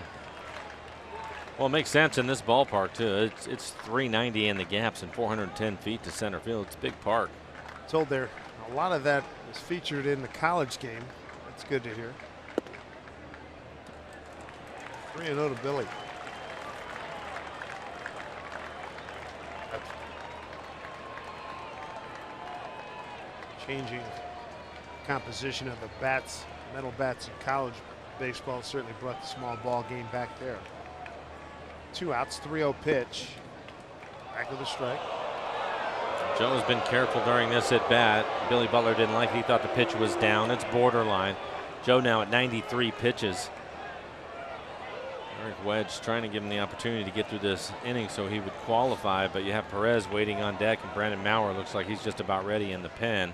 Well, it makes sense in this ballpark, too. It's 390 in the gaps and 410 feet to center field. It's a big park. Told there, a lot of that is featured in the college game. That's good to hear. 3-0 to Billy. changing composition of the bats, metal bats in college baseball certainly brought the small ball game back there. 2 outs, 3-0 pitch. Back with a strike. Joe has been careful during this at bat. Billy Butler didn't like it. He thought the pitch was down. It's borderline. Joe now at 93 pitches. Eric Wedge trying to give him the opportunity to get through this inning so he would qualify, but you have Perez waiting on deck, and Brandon Maurer looks like he's just about ready in the pen.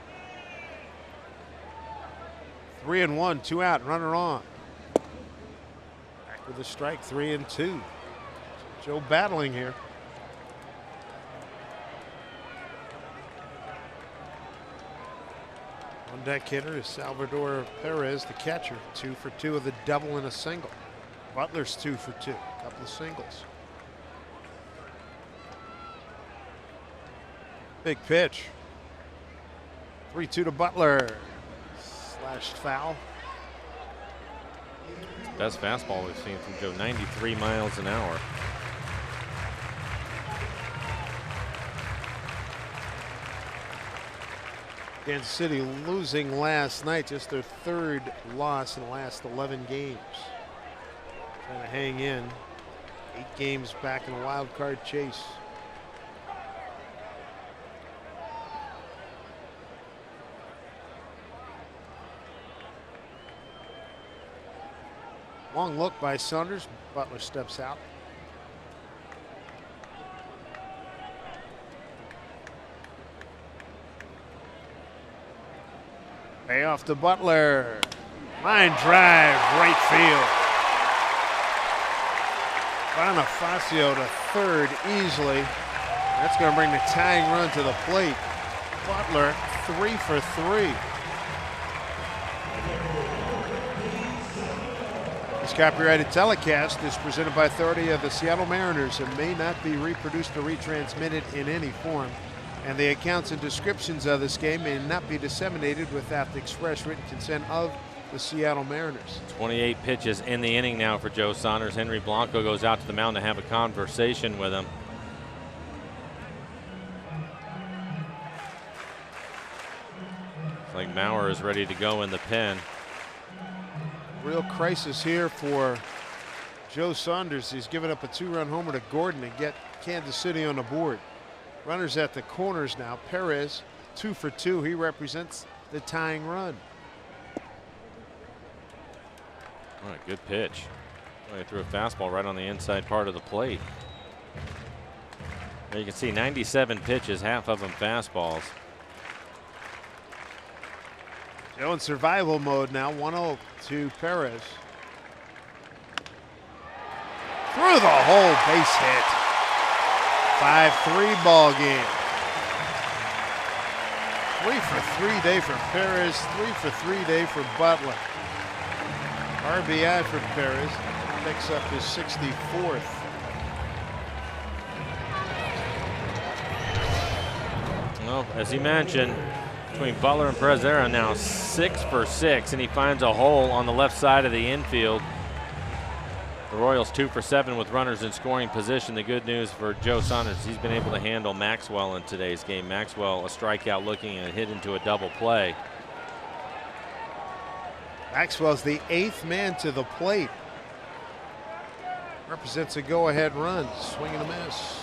3-1, 2 out, runner on. Back with a strike, 3-2. Joe battling here. On deck hitter is Salvador Perez, the catcher. 2 for 2 with a double and a single. Butler's 2 for 2, a couple of singles. Big pitch. 3-2 to Butler. Slashed foul. Best fastball we've seen from Joe, 93 miles an hour. Kansas City losing last night, just their 3rd loss in the last 11 games. Trying to hang in. 8 games back in a wild card chase. Long look by Saunders. Butler steps out. Payoff to Butler. Line drive, right field. Bonifacio to 3rd easily. That's going to bring the tying run to the plate. Butler 3 for 3. This copyrighted telecast is presented by authority of the Seattle Mariners and may not be reproduced or retransmitted in any form. And the accounts and descriptions of this game may not be disseminated without the express written consent of the Seattle Mariners. 28 pitches in the inning now for Joe Saunders. Henry Blanco goes out to the mound to have a conversation with him. Looks like Maurer is ready to go in the pen. Real crisis here for Joe Saunders. He's given up a 2-run homer to Gordon to get Kansas City on the board. Runners at the corners now. Perez 2 for 2. He represents the tying run. All right, good pitch. He threw a fastball right on the inside part of the plate. There you can see 97 pitches, half of them fastballs. Joe in survival mode now. 1-0 to Perez. Through the hole, base hit. 5-3 ball game. 3 for 3 day for Perez. 3 for 3 day for Butler. RBI for Perez. Picks up his 64th. Well, as he mentioned, between Butler and Perez, they're now 6 for 6, and he finds a hole on the left side of the infield. The Royals 2 for 7 with runners in scoring position. The good news for Joe Saunders, he's been able to handle Maxwell in today's game. Maxwell a strikeout looking and hit into a double play. Maxwell's the 8th man to the plate. Represents a go-ahead run. Swing and a miss.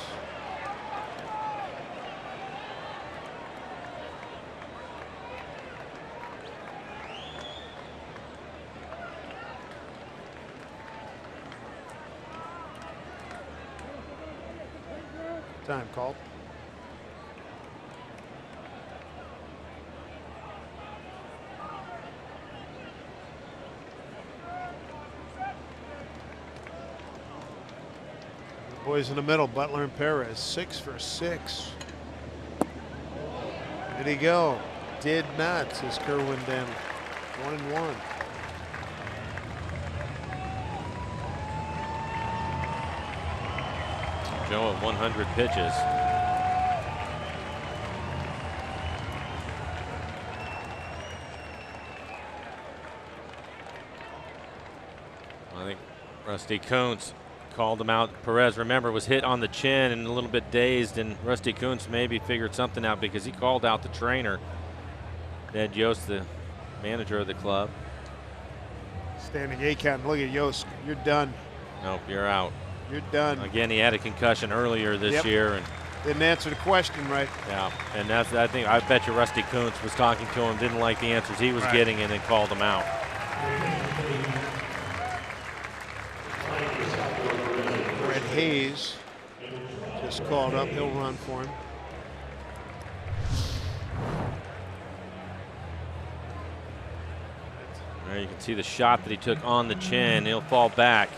Time called. The boys in the middle, Butler and Perez, 6 for 6. Did he go? Did not, says Kerwin Denley. 1-1. Joe at 100 pitches. I think Rusty Kuntz called him out. Perez, remember, was hit on the chin and a little bit dazed, and Rusty Kuntz maybe figured something out because he called out the trainer. Ed Yost, the manager of the club. Standing 8 count. Look at Yost. You're done. Nope, you're out. You're done. Again, he had a concussion earlier this year, and didn't answer the question right. Yeah, and that's, I bet you Rusty Kuntz was talking to him, didn't like the answers he was getting, and then called him out. Brett Hayes just called up. He'll run for him. There you can see the shot that he took on the chin. He'll fall back.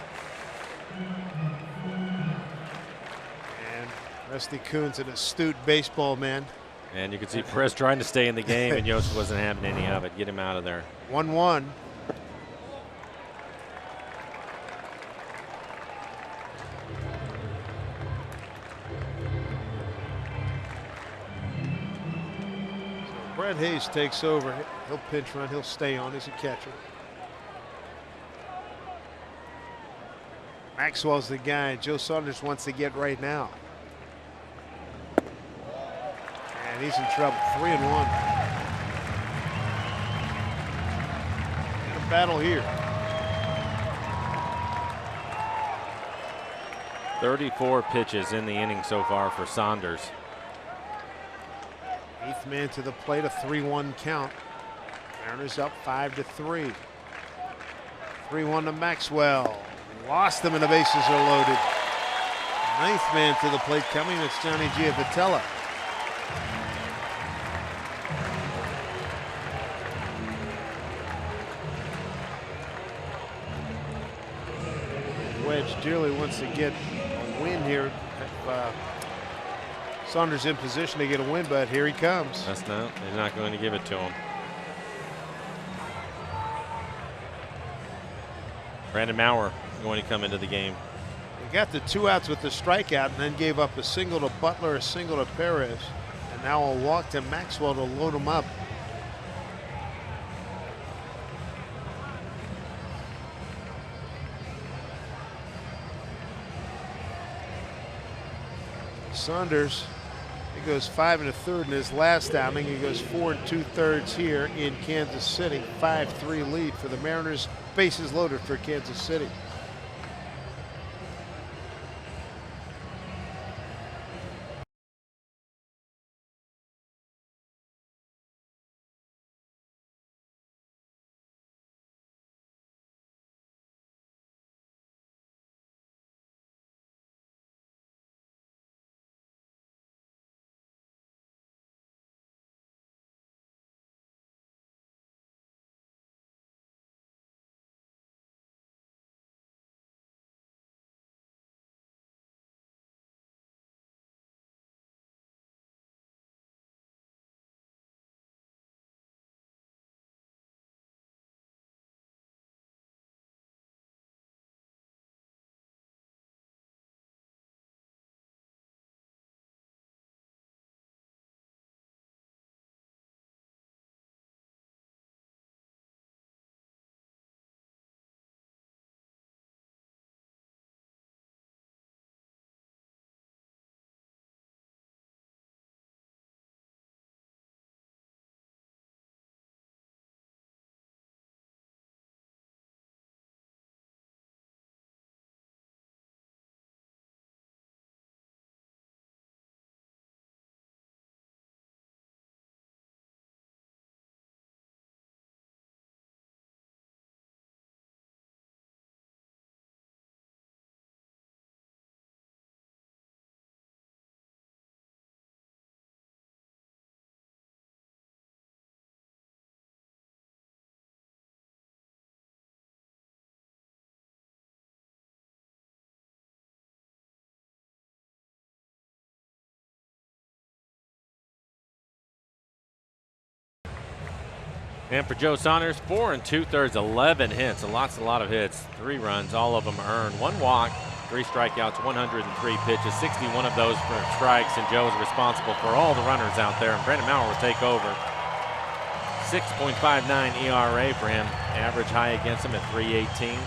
And Rusty Kuntz, an astute baseball man. And you can see Perez trying to stay in the game, and Yost wasn't having any of it. Get him out of there. 1-1. Brett Hayes takes over. He'll pinch run. He'll stay on as a catcher. Maxwell's the guy Joe Saunders wants to get right now. And he's in trouble. 3-1. In a battle here. 34 pitches in the inning so far for Saunders. 8th man to the plate, a 3-1 count. Mariners up 5-3. 3-1 to Maxwell. Lost him and the bases are loaded. 9th man to the plate coming. It's Johnny Giavotella. Wedge dearly wants to get a win here. Saunders in position to get a win, but here he comes. They're not going to give it to him. Brandon Maurer going to come into the game. He got the 2 outs with the strikeout and then gave up a single to Butler, a single to Perez, and now a walk to Maxwell to load him up. Saunders, he goes 5 1/3 in his last outing. He goes 4 2/3 here in Kansas City. 5-3 lead for the Mariners. Bases loaded for Kansas City. And for Joe Saunders, 4 2/3, 11 hits, a lot of hits, 3 runs, all of them earned, 1 walk, 3 strikeouts, 103 pitches, 61 of those for strikes, and Joe is responsible for all the runners out there, and Brandon Maurer will take over. 6.59 ERA for him, average high against him at 3.18.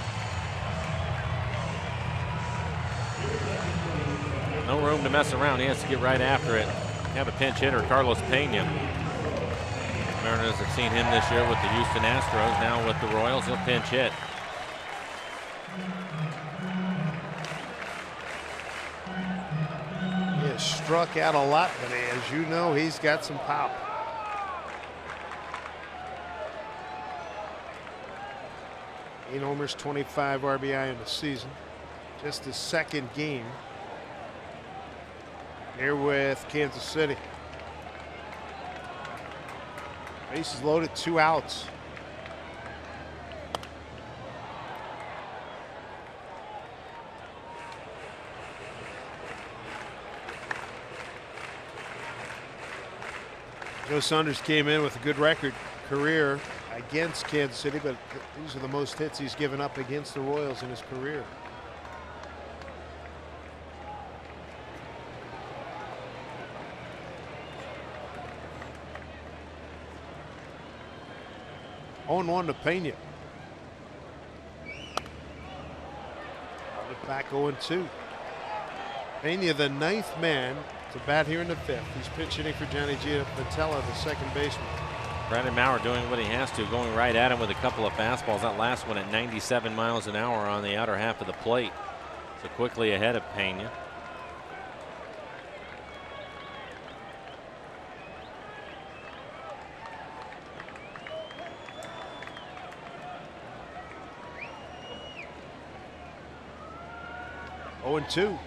No room to mess around, he has to get right after it. Have a pinch hitter, Carlos Pena. Mariners have seen him this year with the Houston Astros. Now with the Royals, he'll pinch hit. He has struck out a lot, but as you know, he's got some pop. Eight homers, 25 RBI in the season. Just his second game here with Kansas City. Bases loaded, 2 outs. Joe Saunders came in with a good record career against Kansas City, but these are the most hits he's given up against the Royals in his career. On 1 to Pena. Back 0-2. Pena, the 9th man to bat here in the 5th. He's pinch hitting for Johnny Giavotella, the second baseman. Brandon Maurer doing what he has to, going right at him with a couple of fastballs. That last one at 97 miles an hour on the outer half of the plate. So quickly ahead of Pena. Oh, 2.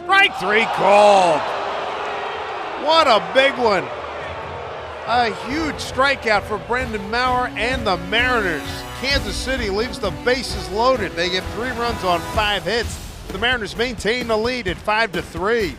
Strike 3 called. What a big one. A huge strikeout for Brandon Maurer and the Mariners. Kansas City leaves the bases loaded. They get 3 runs on 5 hits. The Mariners maintain the lead at 5-3.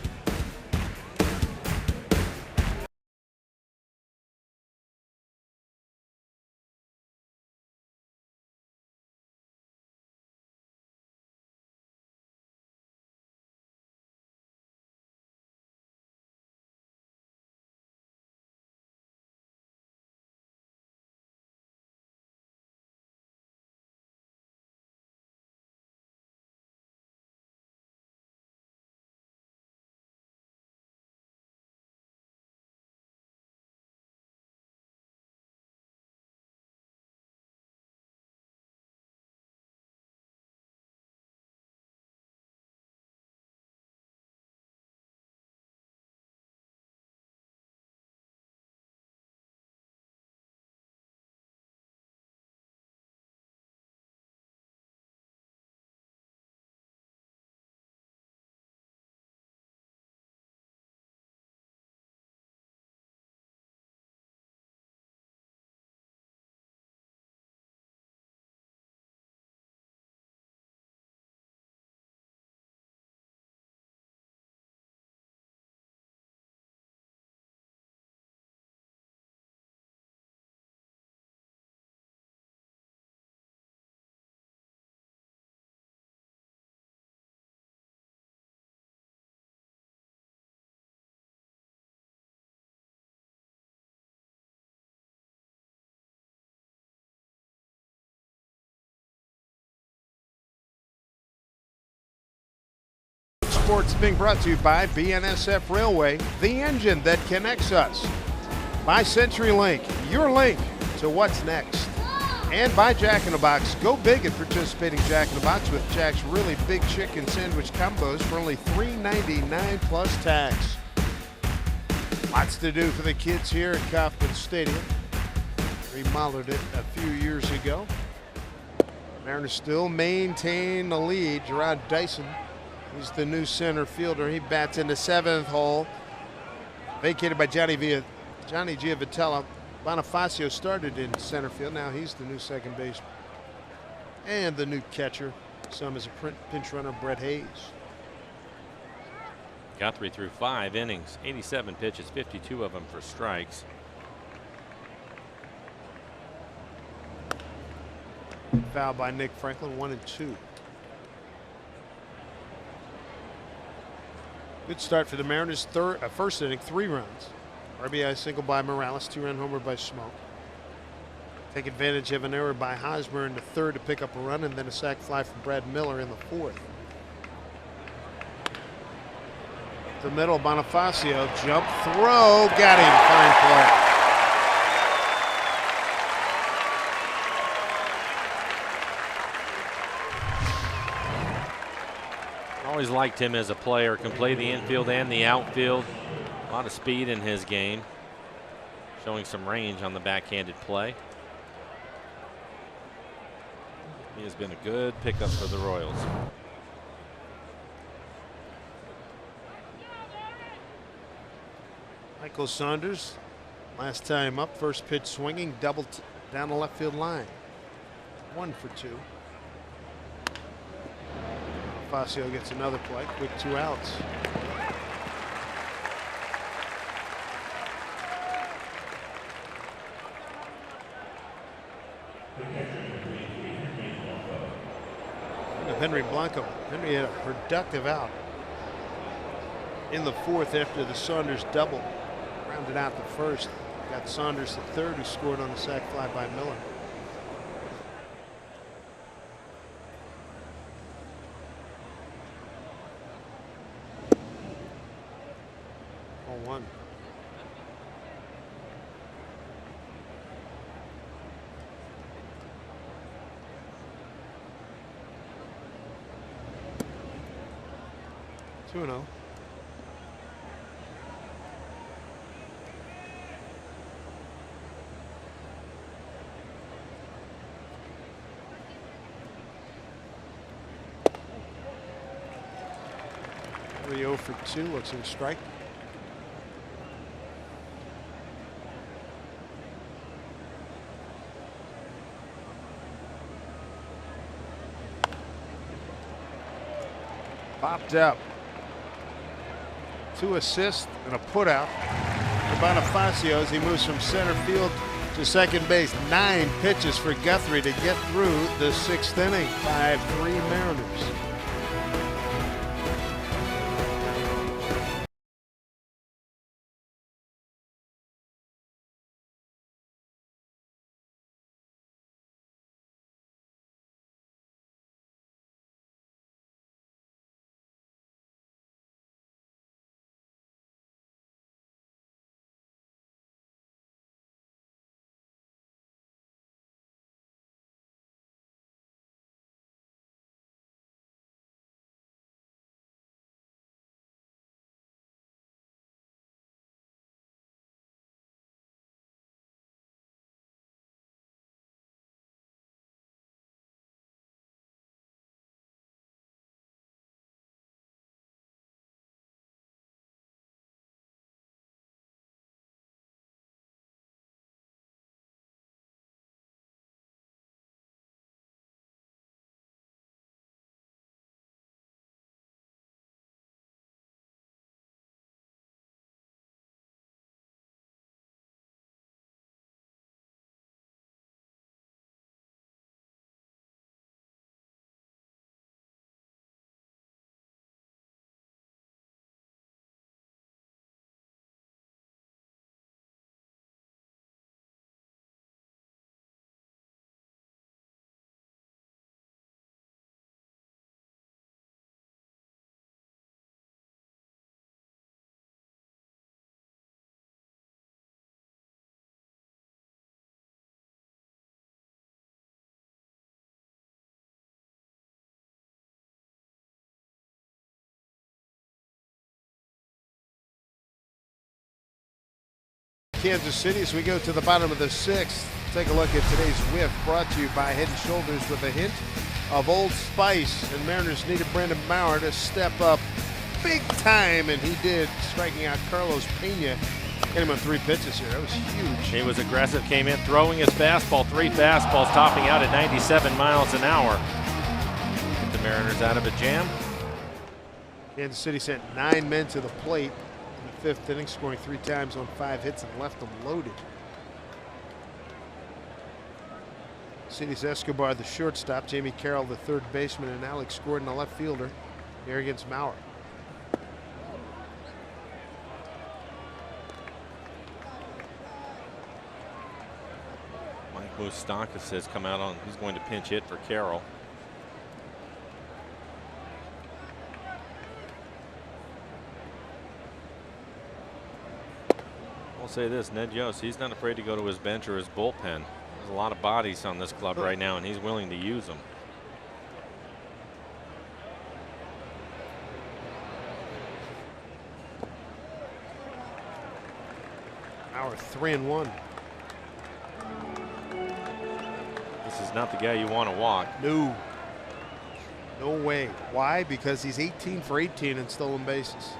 Sports being brought to you by BNSF Railway, the engine that connects us. By CenturyLink, your link to what's next. And by Jack in the Box. Go big at participating Jack in the Box with Jack's really big chicken sandwich combos for only $3.99 plus tax. Lots to do for the kids here at Kauffman Stadium. Remodeled it a few years ago. Mariners still maintain the lead. Gerard Dyson, he's the new center fielder. He bats in the 7th hole. Vacated by Johnny Giavotella. Bonifacio started in center field. Now he's the new second baseman. And the new catcher, some is a pinch runner, Brett Hayes. Guthrie threw 5 innings, 87 pitches, 52 of them for strikes. Foul by Nick Franklin, 1-2. Good start for the Mariners. First inning, 3 runs. RBI single by Morales, 2-run homer by Smoke. Take advantage of an error by Hosmer in the 3rd to pick up a run, and then a sac fly from Brad Miller in the 4th. The middle, Bonifacio, jump throw, got him, fine play. always liked him as a player. Can play the infield and the outfield. A lot of speed in his game. Showing some range on the backhanded play. He has been a good pickup for the Royals. Michael Saunders, last time up, first pitch swinging, double down the left field line. 1 for 2. Facio gets another play, quick 2 outs. Henry Blanco. Henry had a productive out in the 4th after the Saunders double. Rounded out the 1st. Got Saunders the 3rd, who scored on the sac fly by Miller. Oh, 1. Two 2-0. Rio for 2, looks in strike. Popped up. 2 assists and a putout for Bonifacio as he moves from center field to second base. 9 pitches for Guthrie to get through the 6th inning. 5-3 Mariners. Kansas City as we go to the bottom of the 6th. Take a look at today's whiff, brought to you by Head & Shoulders with a hint of Old Spice. And Mariners needed Brandon Bauer to step up big time, and he did, striking out Carlos Pena. Hit him on 3 pitches here. That was huge. He was aggressive, came in throwing his fastball, 3 fastballs, topping out at 97 miles an hour. Get the Mariners out of a jam. Kansas City sent 9 men to the plate in the 5th inning, scoring 3 times on 5 hits and left them loaded. City's Escobar, the shortstop, Jamie Carroll, the third baseman, and Alex Gordon, the left fielder, here against Mauer. Mike Moustakas has come out on, he's going to pinch hit for Carroll. I'll say this, Ned Yost, he's not afraid to go to his bench or his bullpen. There's a lot of bodies on this club right now, and he's willing to use them. Maurer 3-1. This is not the guy you want to walk. No. No way. Why? Because he's 18 for 18 in stolen bases.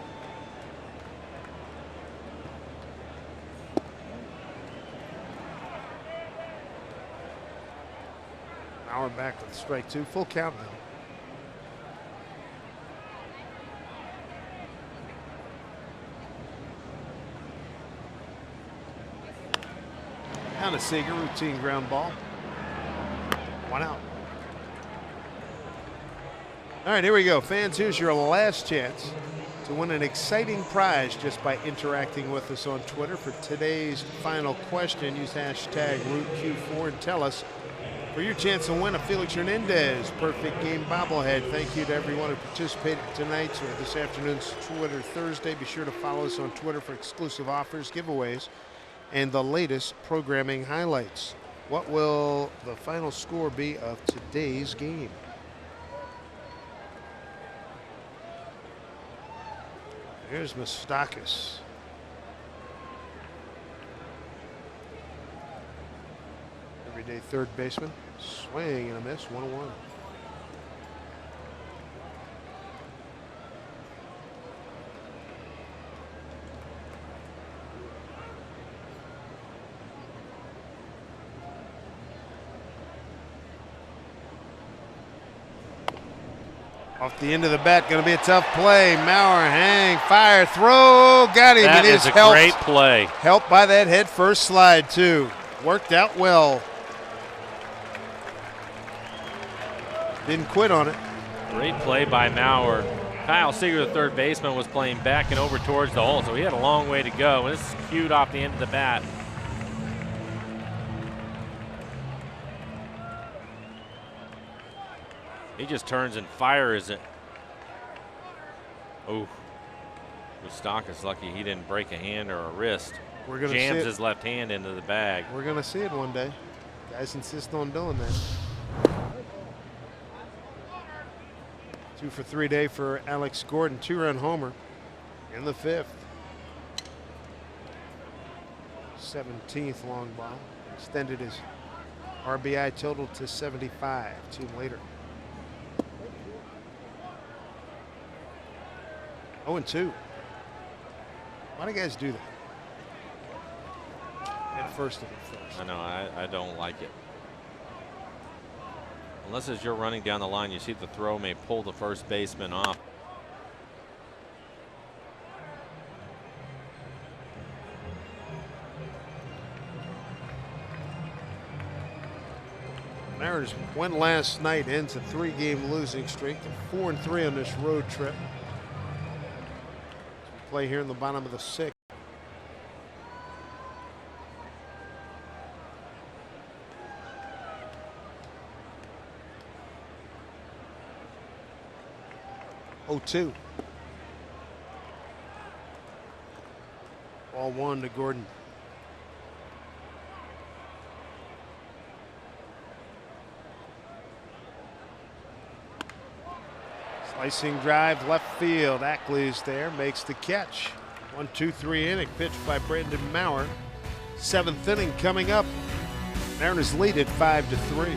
Maurer back with strike two. Full count now. Down to Seager, routine ground ball. 1 out. All right, here we go. Fans, here's your last chance to win an exciting prize just by interacting with us on Twitter. For today's final question, use hashtag RootQ4 and tell us for your chance to win a Felix Hernandez Perfect Game bobblehead. Thank you to everyone who participated tonight's or this afternoon's Twitter Thursday. Be sure to follow us on Twitter for exclusive offers, giveaways, and the latest programming highlights. What will the final score be of today's game? Here's Moustakas. Everyday third baseman. Swing and a miss, 1-1. Off the end of the bat, going to be a tough play. Maurer, hang, fire, throw, got him. That is a great play. Helped by that head first slide, too. Worked out well. Didn't quit on it. Great play by Maurer. Kyle Seager, the third baseman, was playing back and over towards the hole, so he had a long way to go. And this is cued off the end of the bat. He just turns and fires it. Oh, Moustakas lucky he didn't break a hand or a wrist. We're gonna jams see it. his left hand into the bag. We're going to see it one day. Guys insist on doing that. 2 for 3 day for Alex Gordon. 2-run homer in the 5th. 17th long ball. Extended his RBI total to 75. 2 later. 0-2. Why do guys do that? At first of it first. I know, I don't like it. Unless as you're running down the line, you see the throw may pull the first baseman off. Mariners won last night, ends a 3-game losing streak. They're 4-3 on this road trip. Play here in the bottom of the 6th. Oh, 2. Ball 1 to Gordon. Slicing drive left field. Ackley's there, makes the catch. 1-2-3 inning pitched by Brandon Maurer. 7th inning coming up. Mariners lead at 5-3.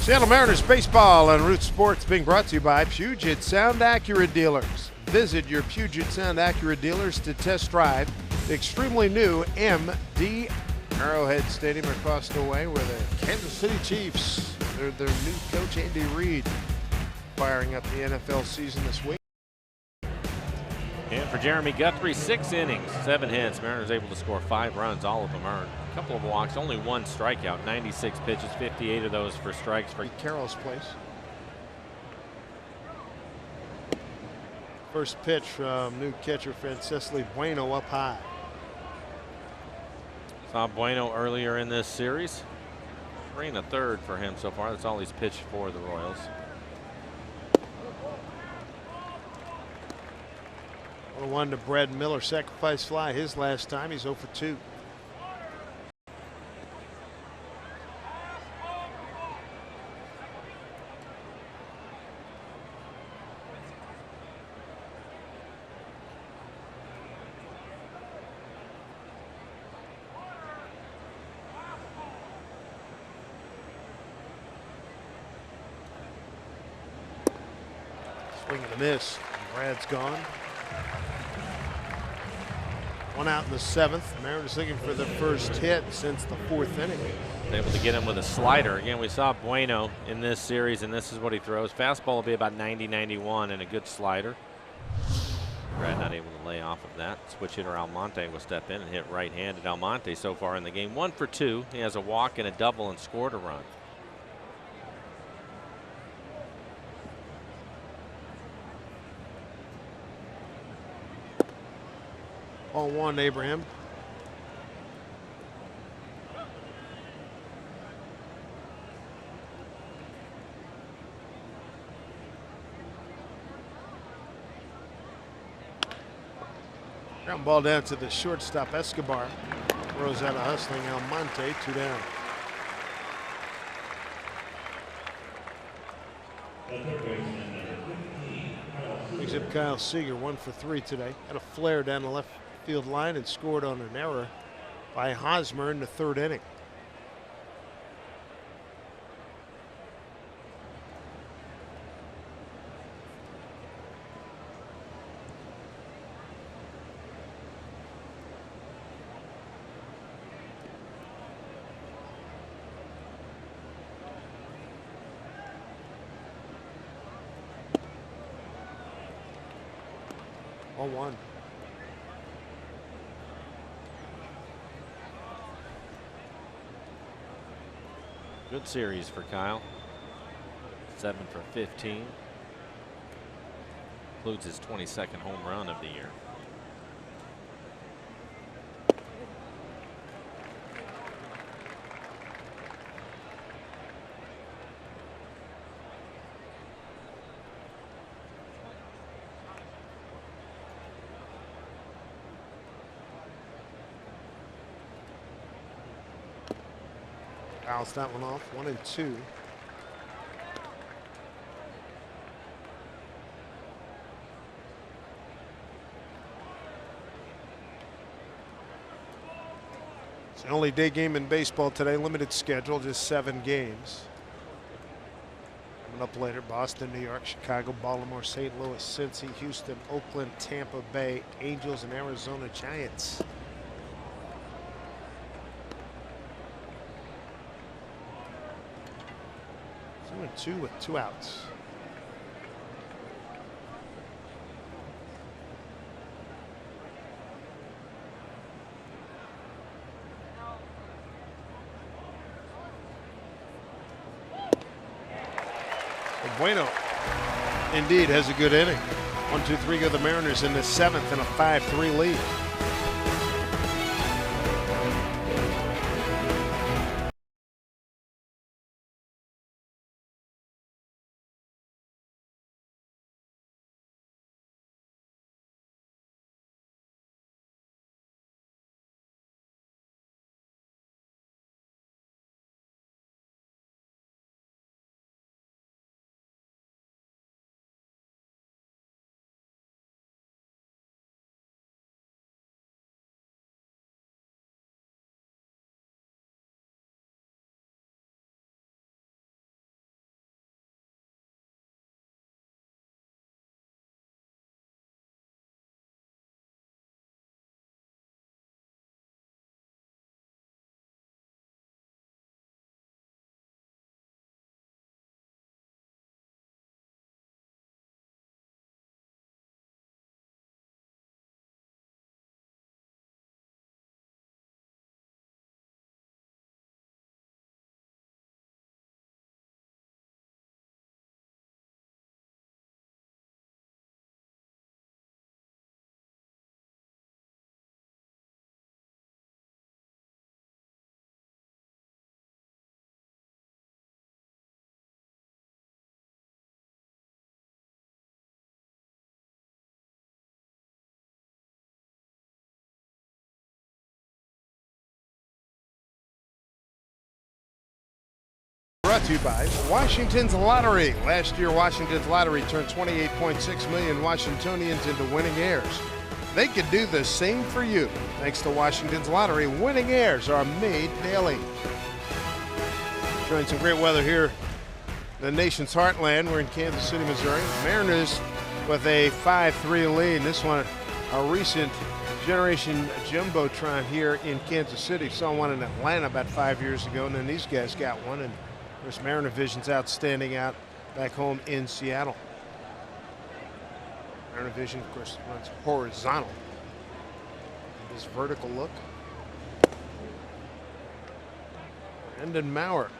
Seattle Mariners baseball on Root Sports being brought to you by Puget Sound Acura dealers. Visit your Puget Sound Acura dealers to test drive the extremely new MD Arrowhead Stadium across the way where the Kansas City Chiefs, their new coach Andy Reid, firing up the NFL season this week. And for Jeremy Guthrie, 6 innings, 7 hits. Mariners able to score 5 runs, all of them earned. A couple of walks, only 1 strikeout, 96 pitches, 58 of those for strikes. For Carroll's place. First pitch from new catcher Francesli Bueno up high. Saw Bueno earlier in this series. 3 1/3 for him so far. That's all he's pitched for the Royals. 1 to Brad Miller, sacrifice fly his last time. He's 0 for 2. Swing and a miss. Brad's gone. 1 out in the 7th. Mariners looking for the first hit since the 4th inning. Able to get him with a slider. Again, we saw Bueno in this series, and this is what he throws. Fastball will be about 90-91, and a good slider. Brad not able to lay off of that. Switch hitter Almonte will step in and hit right-handed. Almonte so far in the game 1 for 2. He has a walk and a double and scored a run. Ball 1, Abraham. Ground ball down to the shortstop Escobar. Throws out a hustling Almonte, 2 down. Brings up Kyle Seager, 1 for 3 today. Had a flare down the left field line and scored on an error by Hosmer in the 3rd inning. Ball 1. Good series for Kyle. 7 for 15. Includes his 22nd home run of the year. Fouls that one off, 1 and 2. It's the only day game in baseball today, limited schedule, just 7 games. Coming up later, Boston, New York, Chicago, Baltimore, St. Louis, Cincy, Houston, Oakland, Tampa Bay, Angels, and Arizona Giants. 2 with 2 outs. Bueno indeed has a good inning. 1-2-3 go the Mariners in the 7th and a 5-3 lead. brought to you by Washington's Lottery. Last year, Washington's Lottery turned 28.6 million Washingtonians into winning heirs. They could do the same for you. Thanks to Washington's Lottery, winning heirs are made daily. Enjoying some great weather here in the nation's heartland. We're in Kansas City, Missouri. Mariners with a 5-3 lead. This one, a recent generation jumbotron here in Kansas City. Saw one in Atlanta about 5 years ago, and then these guys got one. And of course, Mariner Vision's outstanding out back home in Seattle. Mariner Vision, of course, runs horizontal. This vertical look. Brandon Maurer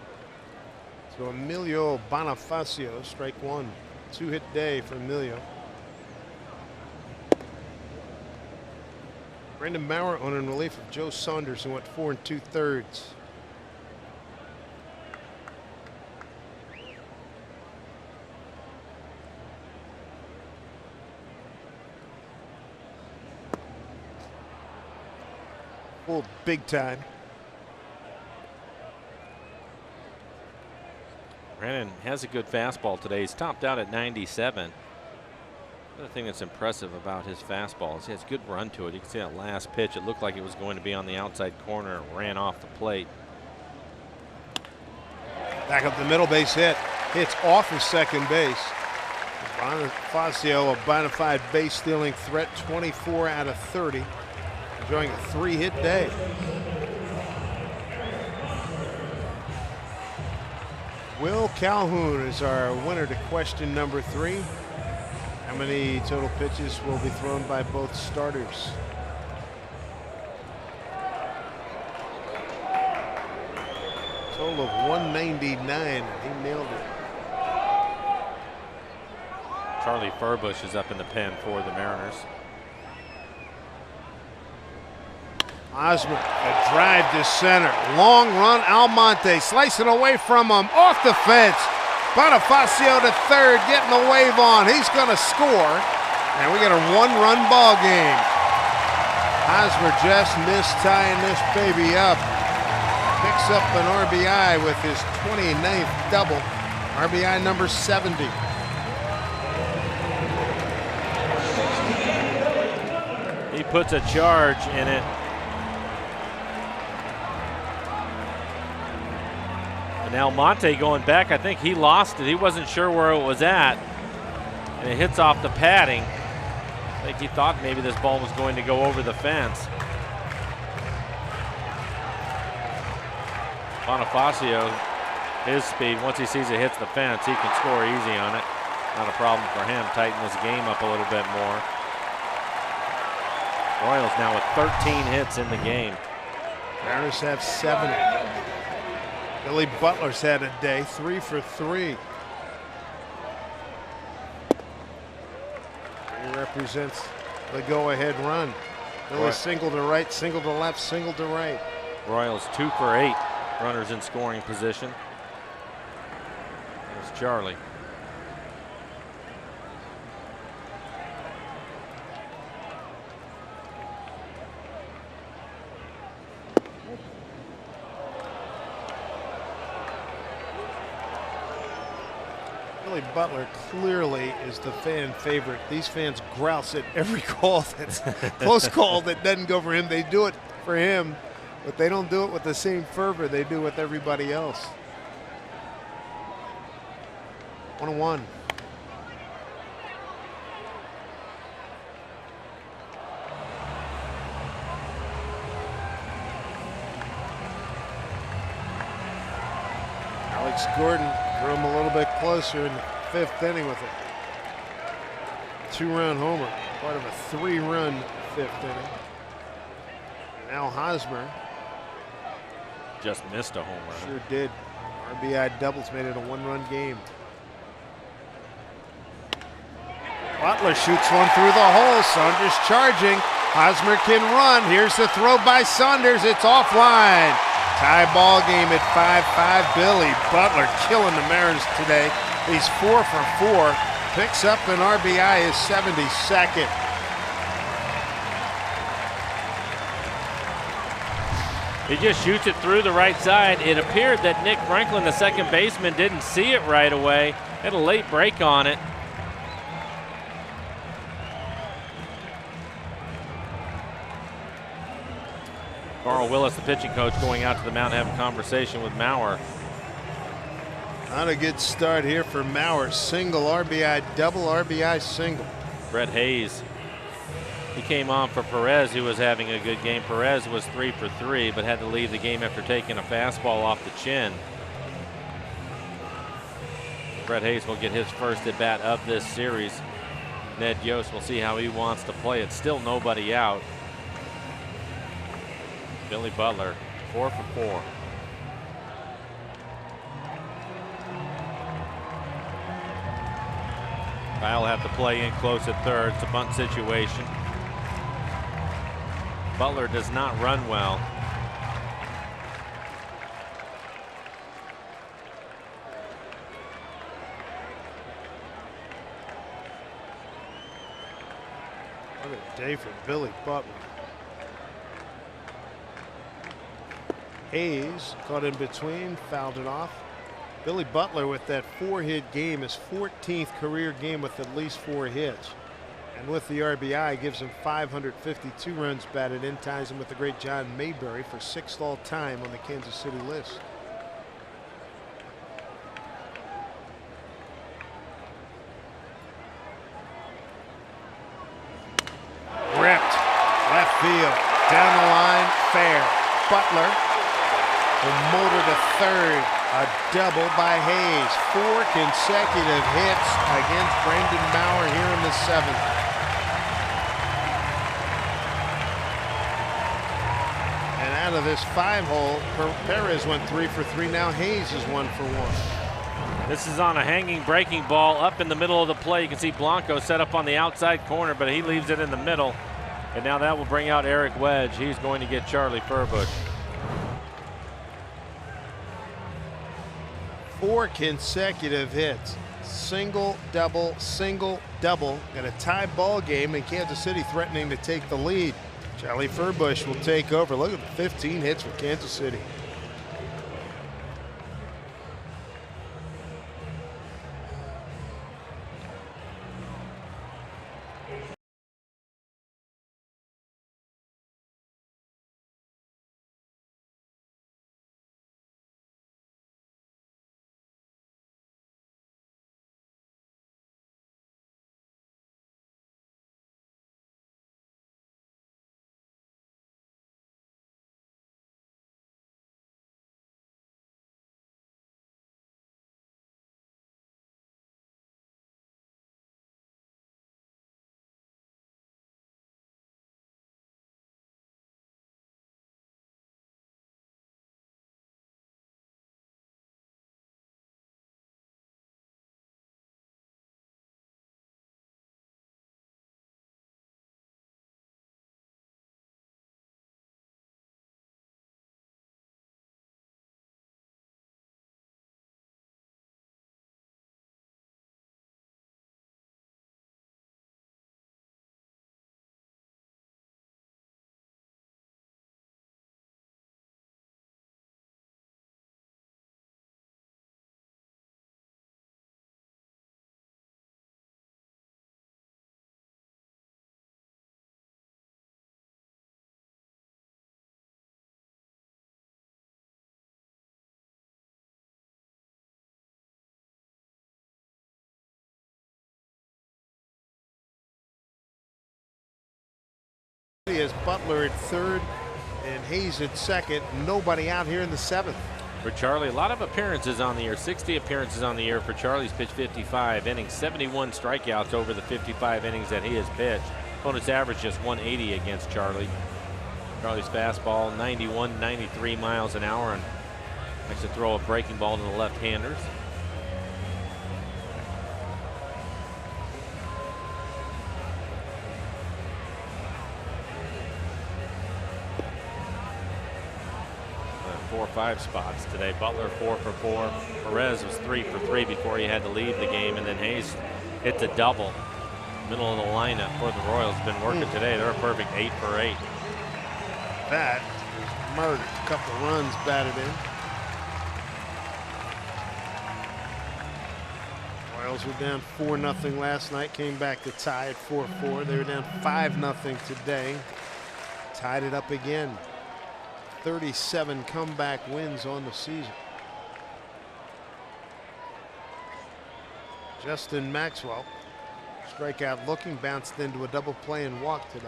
to Emilio Bonifacio, strike one. 2-hit day for Emilio. Brandon Maurer on in relief of Joe Saunders, who went 4 2/3. Full big time. Brandon has a good fastball today. He's topped out at 97. Another thing that's impressive about his fastball is he has good run to it. You can see that last pitch. It looked like it was going to be on the outside corner. It ran off the plate. Back up the middle, base hit. Hits off his second base. Bonifacio, a bona fide base stealing threat, 24 out of 30. Enjoying a 3-hit day. Will Calhoun is our winner to question number 3. How many total pitches will be thrown by both starters? Total of 199. He nailed it. Charlie Furbush is up in the pen for the Mariners. Hosmer, a drive to center. Long run, Almonte slicing away from him, off the fence. Bonifacio to third, getting the wave on. He's going to score, and we got a 1-run ball game. Hosmer just missed tying this baby up. Picks up an RBI with his 29th double. RBI number 70. He puts a charge in it. And Almonte going back, I think he lost it. He wasn't sure where it was at. And it hits off the padding. I think he thought maybe this ball was going to go over the fence. Bonifacio, his speed, once he sees it hits the fence, he can score easy on it. Not a problem for him. Tighten this game up a little bit more. Royals now with 13 hits in the game. Mariners have 7. Billy Butler's had a day, 3 for 3. He represents the go-ahead run. Billy single to right, single to left, single to right. Royals 2 for 8 runners in scoring position. There's Charlie. Billy Butler clearly is the fan favorite. These fans grouse at every call that's close call that doesn't go for him. They do it for him, but they don't do it with the same fervor they do with everybody else. 1-1. Alex Gordon drew him a little bit closer in the 5th inning with a 2-run homer, part of a 3-run 5th inning. Now Hosmer just missed a home run. Sure did. RBI doubles made it a 1-run game. Butler shoots one through the hole. Saunders charging. Hosmer can run. Here's the throw by Saunders. It's offline. Tie ball game at 5-5. Billy Butler killing the Mariners today. He's 4 for 4. Picks up an RBI, his 72nd. He just shoots it through the right side. It appeared that Nick Franklin, the second baseman, didn't see it right away. Had a late break on it. Carl Willis, the pitching coach, going out to the mound to have a conversation with Maurer. Not a good start here for Maurer. Single RBI, double RBI, single. Brett Hayes, he came on for Perez, who was having a good game. Perez was 3 for 3, but had to leave the game after taking a fastball off the chin. Brett Hayes will get his first at bat of this series. Ned Yost will see how he wants to play it. Still nobody out. Billy Butler, 4 for 4. Kyle have to play in close at third. It's a bunt situation. Butler does not run well. What a day for Billy Butler. Hayes caught in between, fouled it off. Billy Butler with that 4-hit game, his 14th career game with at least 4 hits. And with the RBI, gives him 552 runs batted in, ties him with the great John Mayberry for 6th all time on the Kansas City list. Ripped left field, down the line, fair. Butler will motor to third. A double by Hayes. 4 consecutive hits against Brandon Maurer here in the 7th. And out of this 5-hole, Perez went 3 for 3. Now Hayes is 1 for 1. This is on a hanging breaking ball up in the middle of the play. You can see Blanco set up on the outside corner, but he leaves it in the middle. And now that will bring out Eric Wedge. He's going to get Charlie Furbush. 4 consecutive hits. Single, double, single, double. And a tie ball game, and Kansas City threatening to take the lead. Charlie Furbush will take over. Look at the 15 hits for Kansas City. As Butler at third and Hayes at second. Nobody out here in the 7th. For Charlie, a lot of appearances on the year. 60 appearances on the year for Charlie's pitched 55 innings, 71 strikeouts over the 55 innings that he has pitched. Opponent's average just 180 against Charlie. Charlie's fastball 91, 93 miles an hour, and likes to throw a breaking ball to the left-handers. Four or 5 spots today. Butler 4 for 4. Perez was 3 for 3 before he had to leave the game, and then Hayes hits a double. Middle of the lineup for the Royals been working today. They're a perfect 8 for 8. That is murdered. A couple of runs batted in. Royals were down 4-0 last night. Came back to tie at 4-4. They were down 5-0 today. Tied it up again. 37 comeback wins on the season. Justin Maxwell, strikeout looking, bounced into a double play and walked today.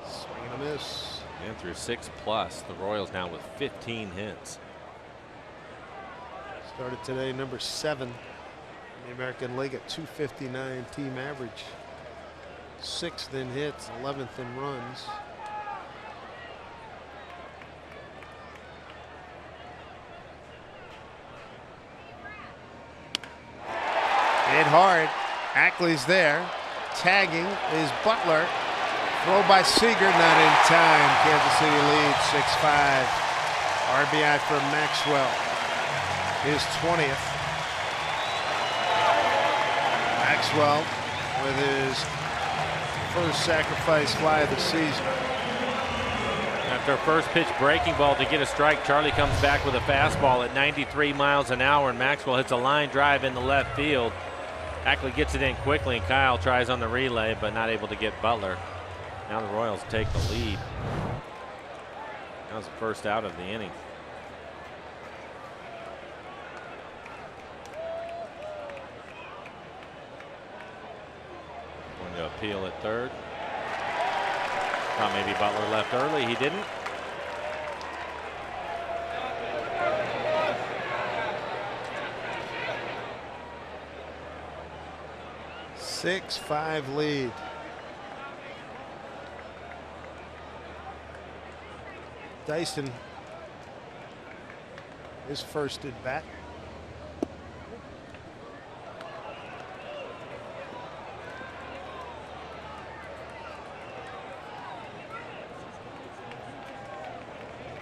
Swing and a miss. And through 6+, the Royals now with 15 hits. Started today number 7 in the American League at .259 team average. 6th in hits, 11th in runs. Hit hard. Ackley's there. Tagging is Butler. Throw by Seager, not in time. Kansas City leads 6-5. RBI for Maxwell. His 20th. Maxwell with his first sacrifice fly of the season. After a first pitch breaking ball to get a strike, Charlie comes back with a fastball at 93 miles an hour, and Maxwell hits a line drive in the left field. Ackley gets it in quickly, and Kyle tries on the relay, but not able to get Butler. Now the Royals take the lead. That was the first out of the inning. Going to appeal at third. Thought maybe Butler left early. He didn't. Six 5 lead. Dyson, his first at bat.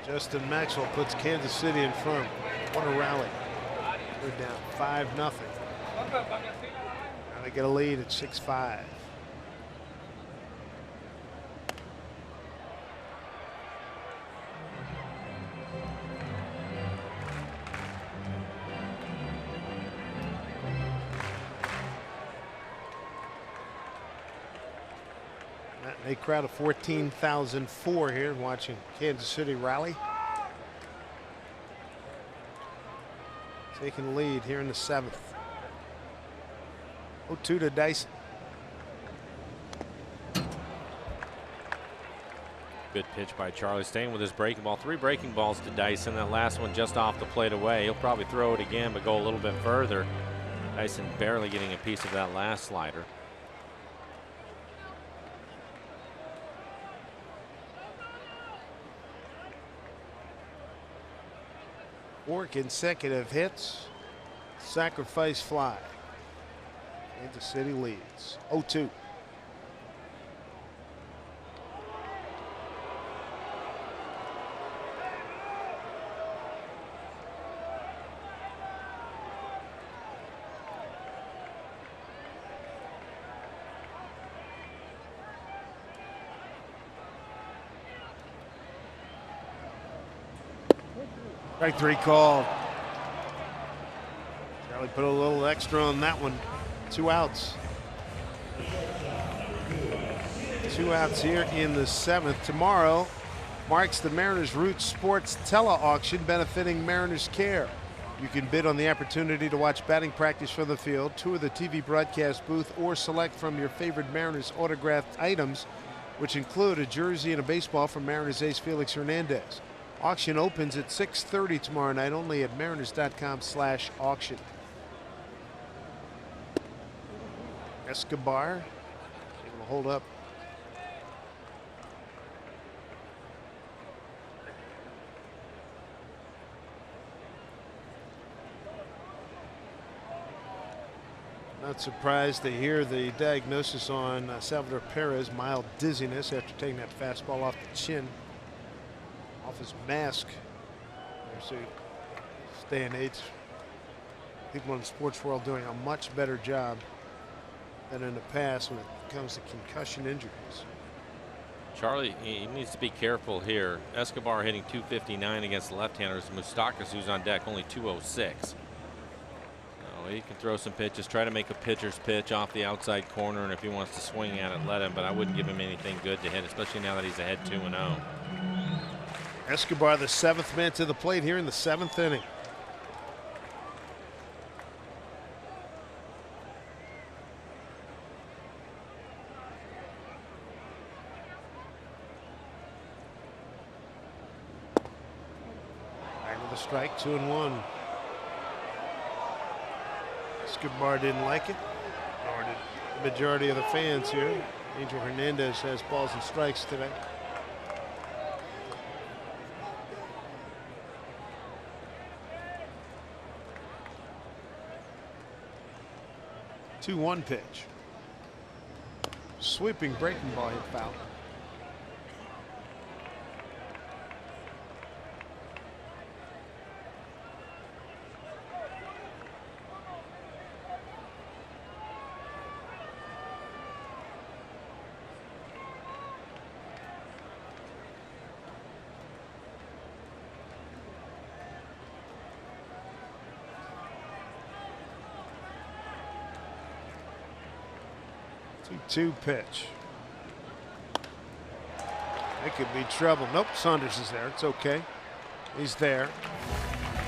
Justin Maxwell puts Kansas City in front. What a rally. They're down 5-0. Now they get a lead at 6-5. A crowd of 14,004 here watching Kansas City rally. Taking the lead here in the 7th. 0-2 to Dyson. Good pitch by Charlie, staying with his breaking ball. 3 breaking balls to Dyson. That last one just off the plate away. He'll probably throw it again, but go a little bit further. Dyson barely getting a piece of that last slider. 4 consecutive hits. Sacrifice fly. Kansas City leads 0-2. Strike 3 called. Charlie put a little extra on that one. 2 outs. 2 outs here in the 7th. Tomorrow marks the Mariners Roots Sports Tele-Auction benefiting Mariners Care. You can bid on the opportunity to watch batting practice from the field, tour the TV broadcast booth, or select from your favorite Mariners autographed items, which include a jersey and a baseball from Mariners ace Felix Hernandez. Auction opens at 6:30 tomorrow night only at mariners.com/auction. Escobar able to hold up. Not surprised to hear the diagnosis on Salvador Perez, mild dizziness after taking that fastball off the chin. Off his mask. There's a day and age. People in the sports world doing a much better job than in the past when it comes to concussion injuries. Charlie, he needs to be careful here. Escobar hitting 259 against the left-handers. Moustakas, who's on deck, only 206. He can throw some pitches, try to make a pitcher's pitch off the outside corner, and if he wants to swing at it, let him, but I wouldn't give him anything good to hit, especially now that he's ahead 2-0. Escobar, the 7th man to the plate here in the 7th inning. Back with a strike, 2-1. Escobar didn't like it, nor did the majority of the fans here. Angel Hernandez has balls and strikes today. Two 2-1 pitch. Sweeping breaking ball hit foul. Two pitch. It could be trouble. Nope, Saunders is there. It's okay. He's there.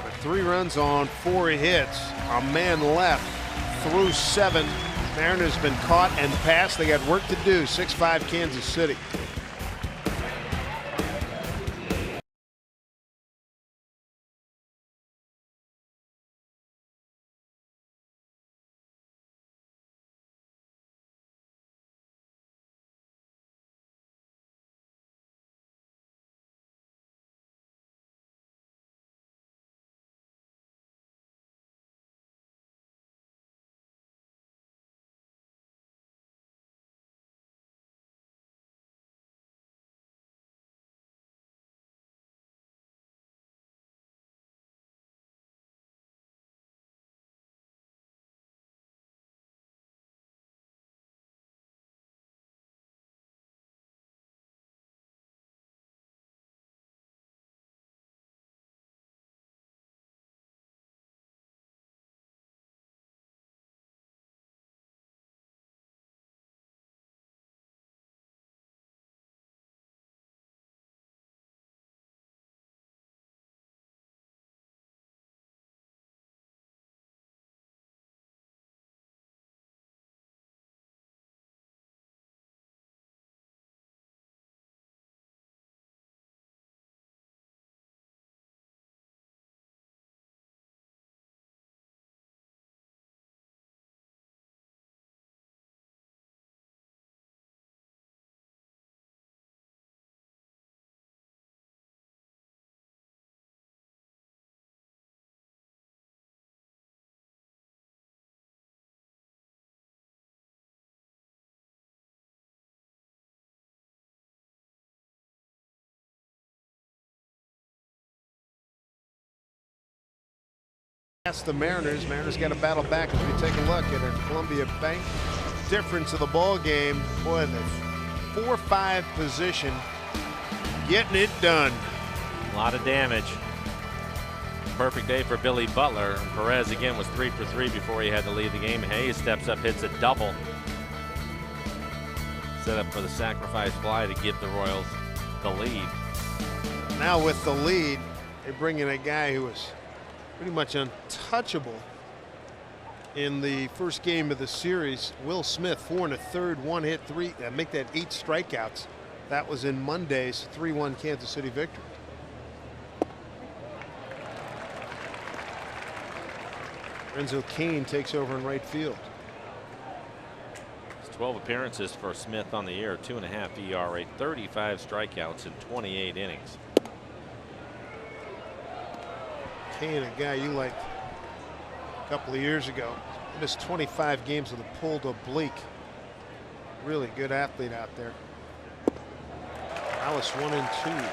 But 3 runs on 4 hits. A man left through 7. Mariners been caught and passed. They got work to do. 6-5 Kansas City. Past the Mariners. Mariners got to battle back as we take a look at our Columbia Bank difference of the ball game. Boy, the 4-5 position, getting it done. A lot of damage. Perfect day for Billy Butler. Perez again was 3 for 3 before he had to leave the game. Hayes steps up, hits a double. Set up for the sacrifice fly to give the Royals the lead. Now with the lead, they bring in a guy who was pretty much untouchable in the first game of the series. Will Smith, 4 1/3, 1 hit, 3, make that 8 strikeouts. That was in Monday's 3-1 Kansas City victory. Renzo Cain takes over in right field. 12 appearances for Smith on the year, 2.5 ERA, 35 strikeouts in 28 innings. Cain, a guy you liked a couple of years ago, missed 25 games with a pulled oblique. Really good athlete out there. Alice 1-2.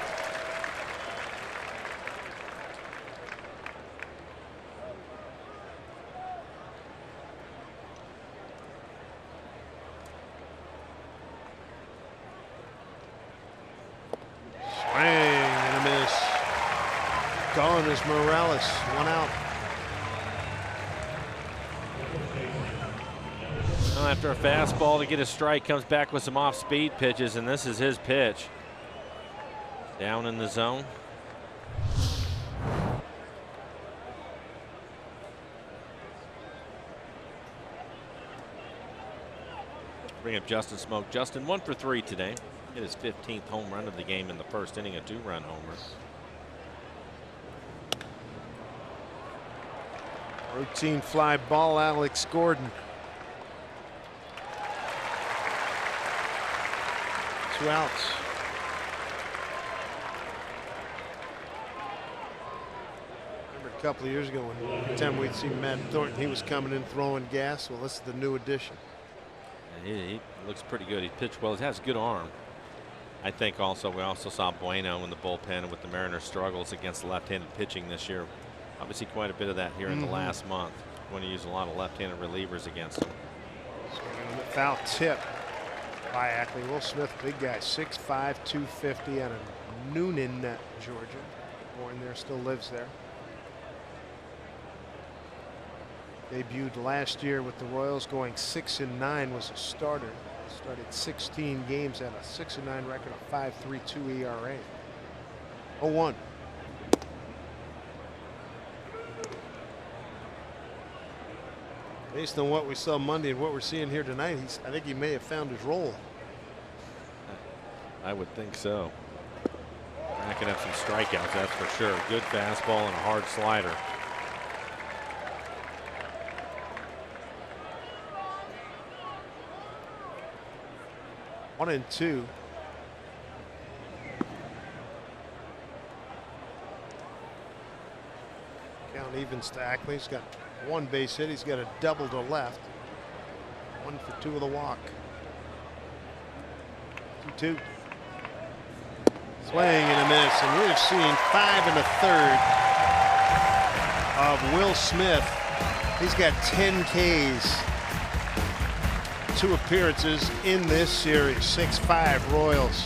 gone is Morales. 1 out. Well, after a fastball to get a strike, comes back with some off-speed pitches, and this is his pitch. Down in the zone. Bring up Justin Smoak. Justin 1 for 3 today. Hit his 15th home run of the game in the first inning, a 2-run homer. Routine fly ball, Alex Gordon. 2 outs. Remember a couple of years ago when every time we'd see Matt Thornton, he was coming in throwing gas. Well, this is the new addition. He looks pretty good. He pitched well. He has a good arm. I think also we also saw Bueno in the bullpen with the Mariners' struggles against left-handed pitching this year. Obviously quite a bit of that here in the last month when he used a lot of left-handed relievers against him. Foul tip by Ackley. Will Smith, big guy, 6'5", 250 out of Noonan, Georgia. Born there, still lives there. Debuted last year with the Royals, going 6-9, was a starter. Started 16 games, had a 6-9 record, a 5.32 ERA. 0-1. Based on what we saw Monday and what we're seeing here tonight, I think he may have found his role. I would think so. Racking up some strikeouts, that's for sure. Good fastball and a hard slider. One and two. Count evens to Ackley. He's got 1 base hit. He's got a double to left. 1 for 2 with a walk. 2-2. Swing and a miss, and we've seen 5 1/3 of Will Smith. He's got 10 Ks. 2 appearances in this series. 6-5 Royals.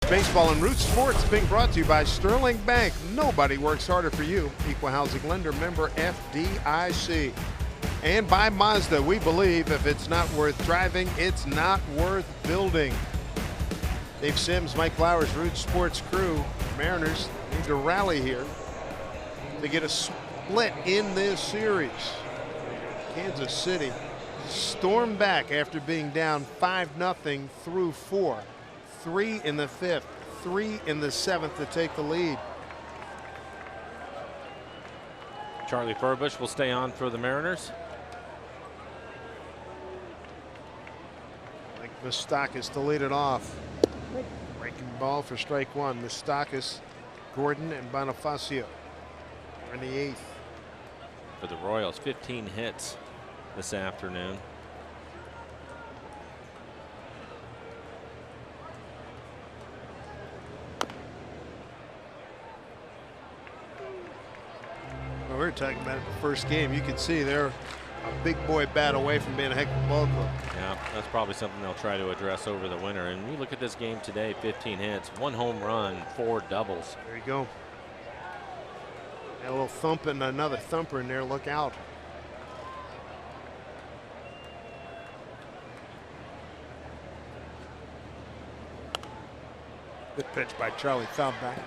Baseball and Root Sports being brought to you by Sterling Bank. Nobody works harder for you. Equal housing lender, member FDIC. And by Mazda, we believe if it's not worth driving, it's not worth building. Dave Sims, Mike Flowers, Root Sports crew. Mariners need to rally here to get a split in this series. Kansas City stormed back after being down 5-0 through 4. 3 in the 5th, 3 in the 7th to take the lead. Charlie Furbush will stay on for the Mariners. Like Moustakas to lead it off. Breaking ball for strike 1. Moustakas, Gordon, and Bonifacio are in the 8th. For the Royals, 15 hits this afternoon. Well, we were talking about it in the first game. You can see they're a big boy bat away from being a heck of a ball club. Yeah, that's probably something they'll try to address over the winter. And you look at this game today, 15 hits, 1 home run, 4 doubles. There you go. And a little thump and another thumper in there. Look out. Good pitch by Charlie Feldback.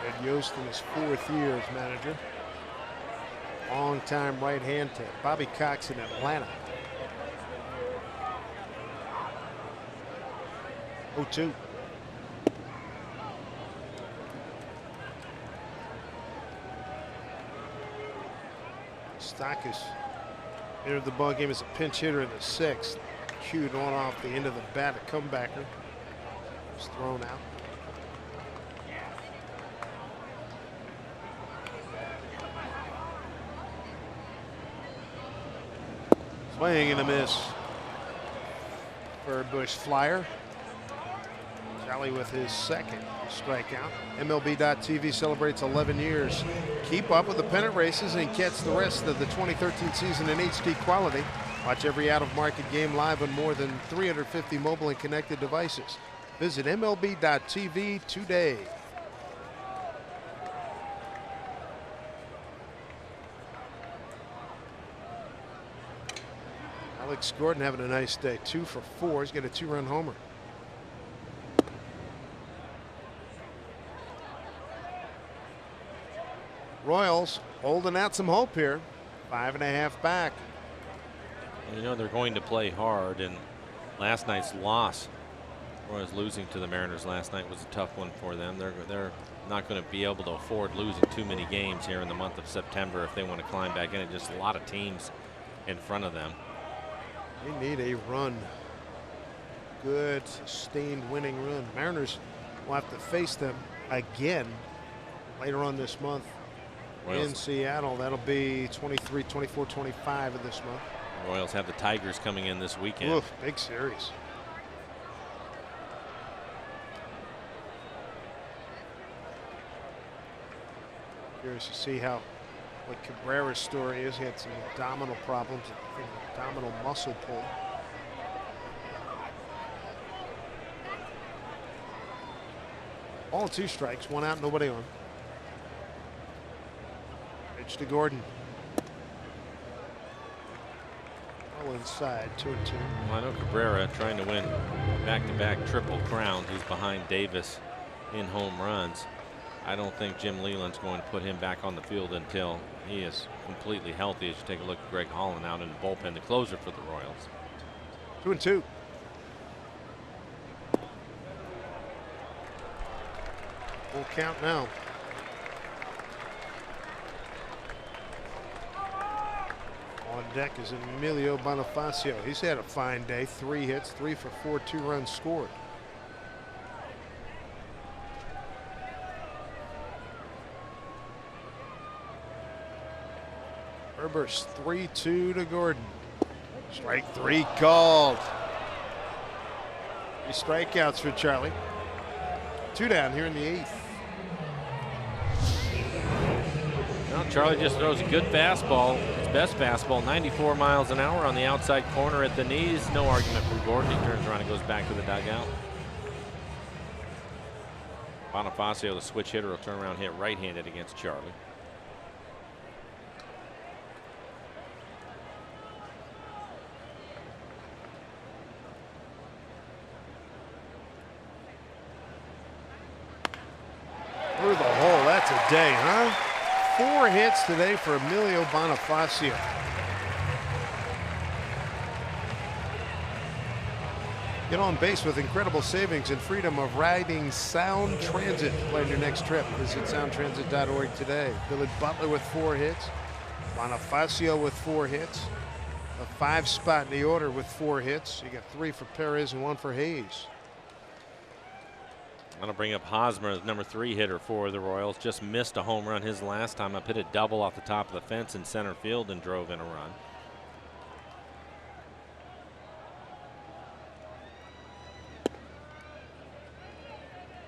Ed Yost in his 4th year as manager. Long-time right hand to Bobby Cox in Atlanta. 0-2. Stockus entered the ball game as a pinch hitter in the 6th. Cued on off the end of the bat, a comebacker. Was thrown out. Swing and a miss for a Busch flyer. Charlie with his 2nd strikeout. MLB.TV celebrates 11 years. Keep up with the pennant races and catch the rest of the 2013 season in HD quality. Watch every out-of-market game live on more than 350 mobile and connected devices. Visit MLB.TV today. Alex Gordon having a nice day. 2 for 4. He's got a 2-run homer. Royals holding out some hope here. 5.5 back. You know they're going to play hard, and last night's loss, Royals losing to the Mariners last night, was a tough one for them. They're not going to be able to afford losing too many games here in the month of September if they want to climb back in. It's just a lot of teams in front of them. They need a run. Good, sustained winning run. Mariners will have to face them again later on this month. Royals in Seattle. That'll be 23, 24, 25 of this month. Royals have the Tigers coming in this weekend. Oof, big series. Curious to see what Cabrera's story is. He had some abdominal problems, abdominal muscle pull. All 2 strikes, 1 out, nobody on. Pitch to Gordon. All inside, 2-2. Well, I know Cabrera trying to win back-to-back triple crowns. He's behind Davis in home runs. I don't think Jim Leyland's going to put him back on the field until he is completely healthy. As you take a look at Greg Holland out in the bullpen, the closer for the Royals. 2-2. Full count now. On deck is Emilio Bonifacio. He's had a fine day. 3 hits, 3 for 4, 2 runs scored. Herbers 3-2 to Gordon. Strike 3 called. 3 strikeouts for Charlie. 2 down here in the 8th. Well, Charlie just throws a good fastball, his best fastball, 94 miles an hour on the outside corner at the knees. No argument for Gordon. He turns around and goes back to the dugout. Bonifacio, the switch hitter, will turn around and hit right-handed against Charlie. Through the hole. That's a day, huh? 4 hits today for Emilio Bonifacio. Get on base with incredible savings and freedom of riding Sound Transit. Plan your next trip. Visit soundtransit.org today. Billy Butler with 4 hits. Bonifacio with 4 hits. the 5 spot in the order with 4 hits. You got 3 for Perez and 1 for Hayes. I'm going to bring up Hosmer as number 3 hitter for the Royals. Just missed a home run his last time up, hit a double off the top of the fence in center field and drove in a run.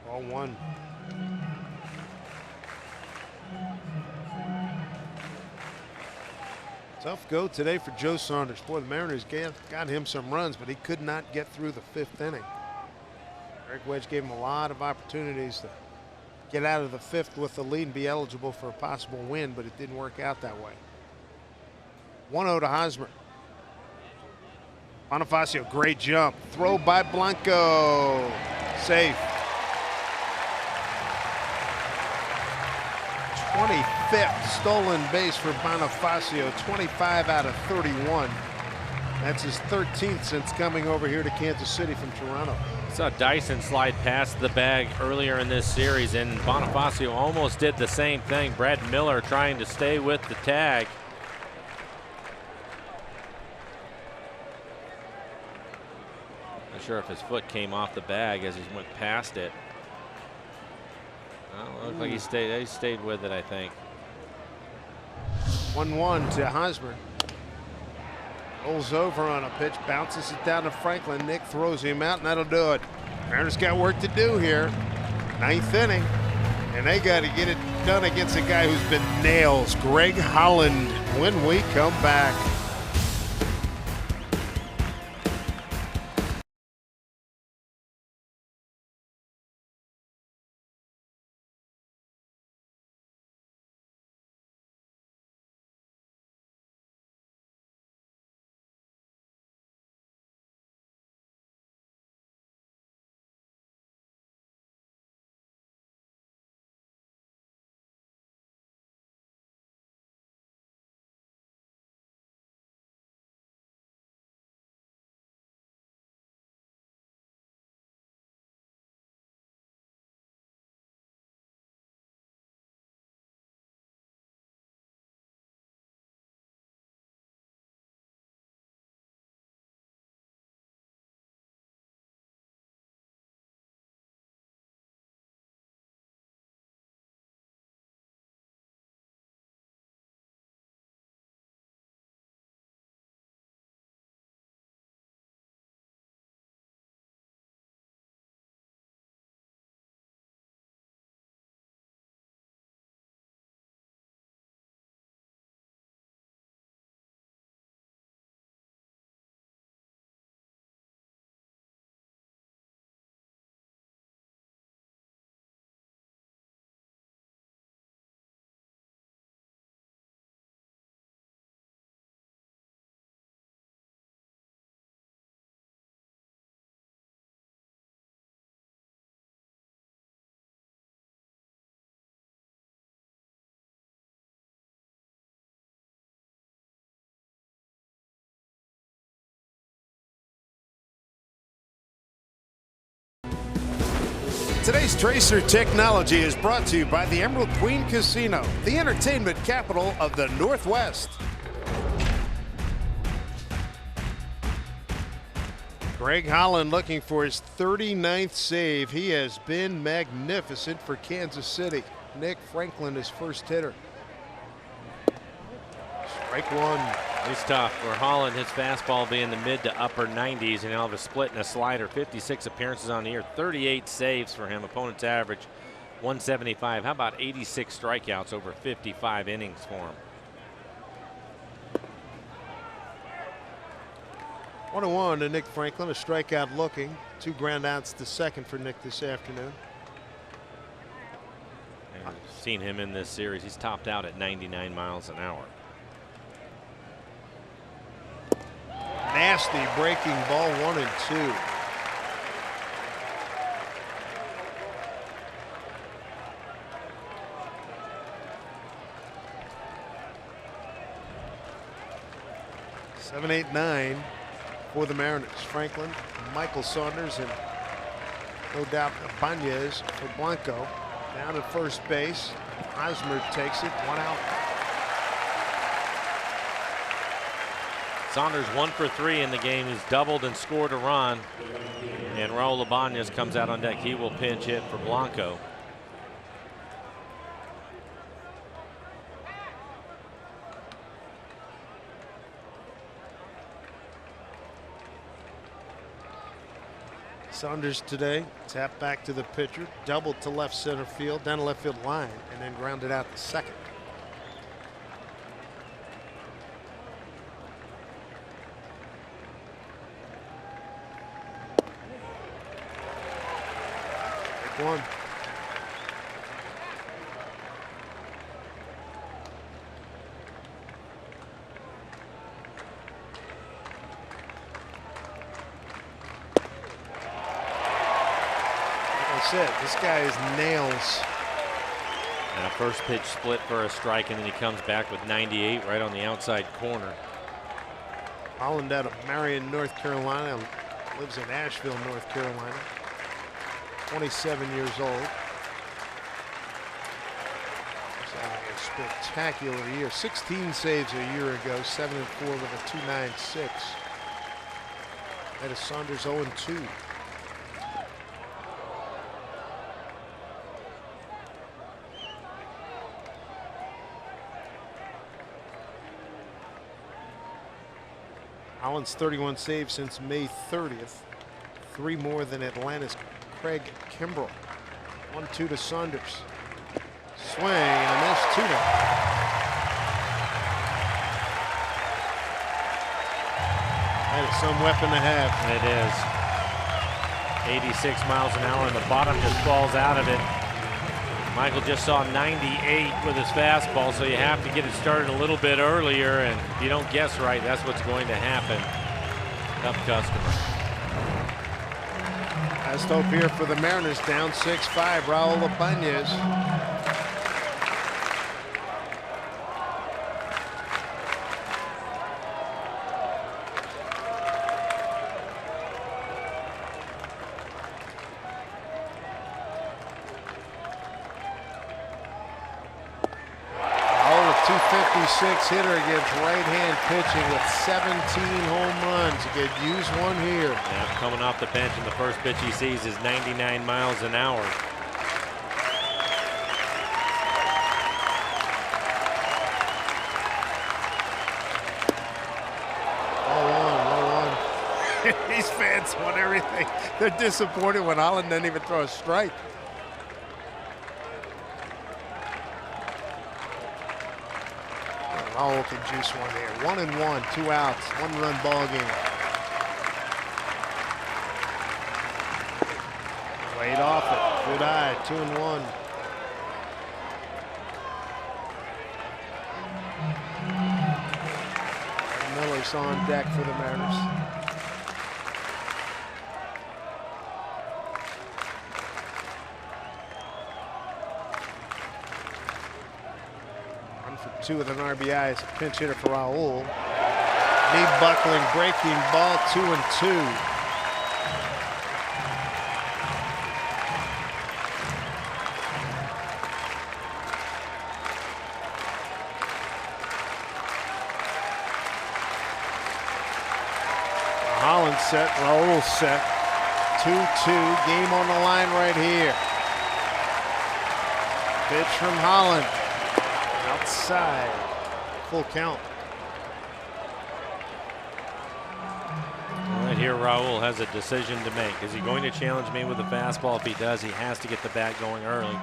Ball 1. Tough go today for Joe Saunders. Boy, the Mariners got him some runs, but he could not get through the 5th inning. Eric Wedge gave him a lot of opportunities to get out of the 5th with the lead and be eligible for a possible win, but it didn't work out that way. 1-0 to Hosmer. Bonifacio, great jump. Throw by Blanco. Safe. 25th stolen base for Bonifacio, 25 out of 31. That's his 13th since coming over here to Kansas City from Toronto. Saw Dyson slide past the bag earlier in this series, and Bonifacio almost did the same thing. Brad Miller trying to stay with the tag. Not sure if his foot came off the bag as he went past it. Well, it looked like he stayed with it, I think. 1-1 to Hosmer. Rolls over on a pitch, bounces it down to Franklin. Nick throws him out, and that'll do it. Mariners got work to do here. 9th inning, and they got to get it done against a guy who's been nails, Greg Holland, when we come back. Today's Tracer Technology is brought to you by the Emerald Queen Casino, the entertainment capital of the Northwest. Greg Holland looking for his 39th save. He has been magnificent for Kansas City. Nick Franklin, his first hitter. Strike 1. He's tough. For Holland, his fastball being the mid to upper 90s, and he'll have a split and a slider. 56 appearances on the year, 38 saves for him. Opponent's average 175. How about 86 strikeouts over 55 innings for him? 1-1 to Nick Franklin, a strikeout looking. 2 ground outs to second for Nick this afternoon. And we've seen him in this series. He's topped out at 99 miles an hour. Nasty breaking ball, 1-2. Seven, 8, 9 for the Mariners. Franklin, Michael Saunders, and no doubt Banez for Blanco. Down at first base. Hosmer takes it, 1 out. Saunders 1 for 3 in the game. He's doubled and scored a run. And Raul Ibanez comes out on deck. He will pinch hit for Blanco. Saunders today, tap back to the pitcher, doubled to left center field, down the left field line, and then grounded out to second. Take one. This guy is nails. And a first pitch split for a strike, and then he comes back with 98 right on the outside corner. Holland out of Marion, North Carolina, lives in Asheville, North Carolina. 27 years old. He's having a spectacular year. 16 saves a year ago, 7-4 with a 2.96. That is Saunders 0-2. Holland's 31 saves since May 30th. 3 more than Atlanta's Craig Kimbrell. 1-2 to Saunders. Swing and a miss, 2-0. That is some weapon to have. It is. 86 miles an hour, and the bottom just falls out of it. Michael just saw 98 with his fastball, so you have to get it started a little bit earlier, and if you don't guess right, that's what's going to happen. Tough customer. Last hope here for the Mariners, down 6-5, Raul Ibanez. Hitter against right-hand pitching with 17 home runs. He could use one here. Yeah, coming off the bench, and the first pitch he sees is 99 miles an hour. Low one. These fans want everything. They're disappointed when Holland didn't even throw a strike. Raul can juice one here. 1-1, 2 outs, 1-run ball game. Laid off it. Good eye. 2-1. Miller's on deck for the Mariners. Two with an RBI as a pinch hitter for Raul. Knee buckling, breaking ball, 2-2. Holland set, Raul set. 2-2, game on the line right here. Pitch from Holland. Outside, full count. Right here, Raul has a decision to make. Is he going to challenge me with a fastball? If he does, he has to get the bat going early.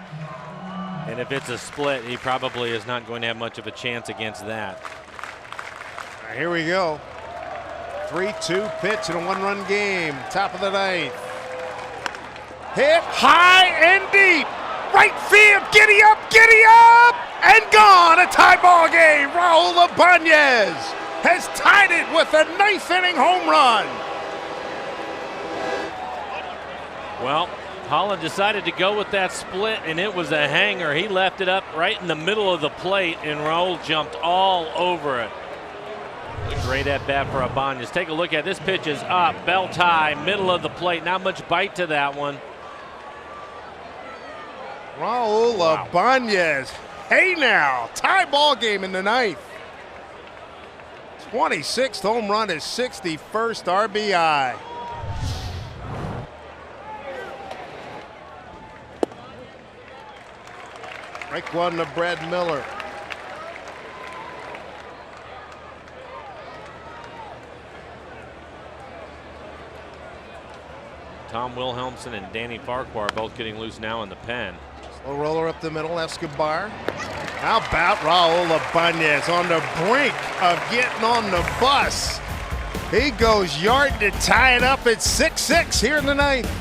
And if it's a split, he probably is not going to have much of a chance against that. Right, here we go. 3-2 pitch in a 1-run game. Top of the 9th. Hit high and deep. Right field, giddy up, and gone. A tie ball game. Raul Ibanez has tied it with a 9th inning home run. Well, Holland decided to go with that split, and it was a hanger. He left it up right in the middle of the plate, and Raul jumped all over it. A great at bat for Ibanez. Take a look at this. Pitch is up, belt high, middle of the plate. Not much bite to that one. Raul Ibanez. Hey now, tie ball game in the 9th. 26th home run, his 61st RBI. Break one to Brad Miller. Tom Wilhelmsen and Danny Farquhar both getting loose now in the pen. Slow roller up the middle, Escobar. How about Raul Ibanez on the brink of getting on the bus? He goes yard to tie it up at 6-6 here in the ninth.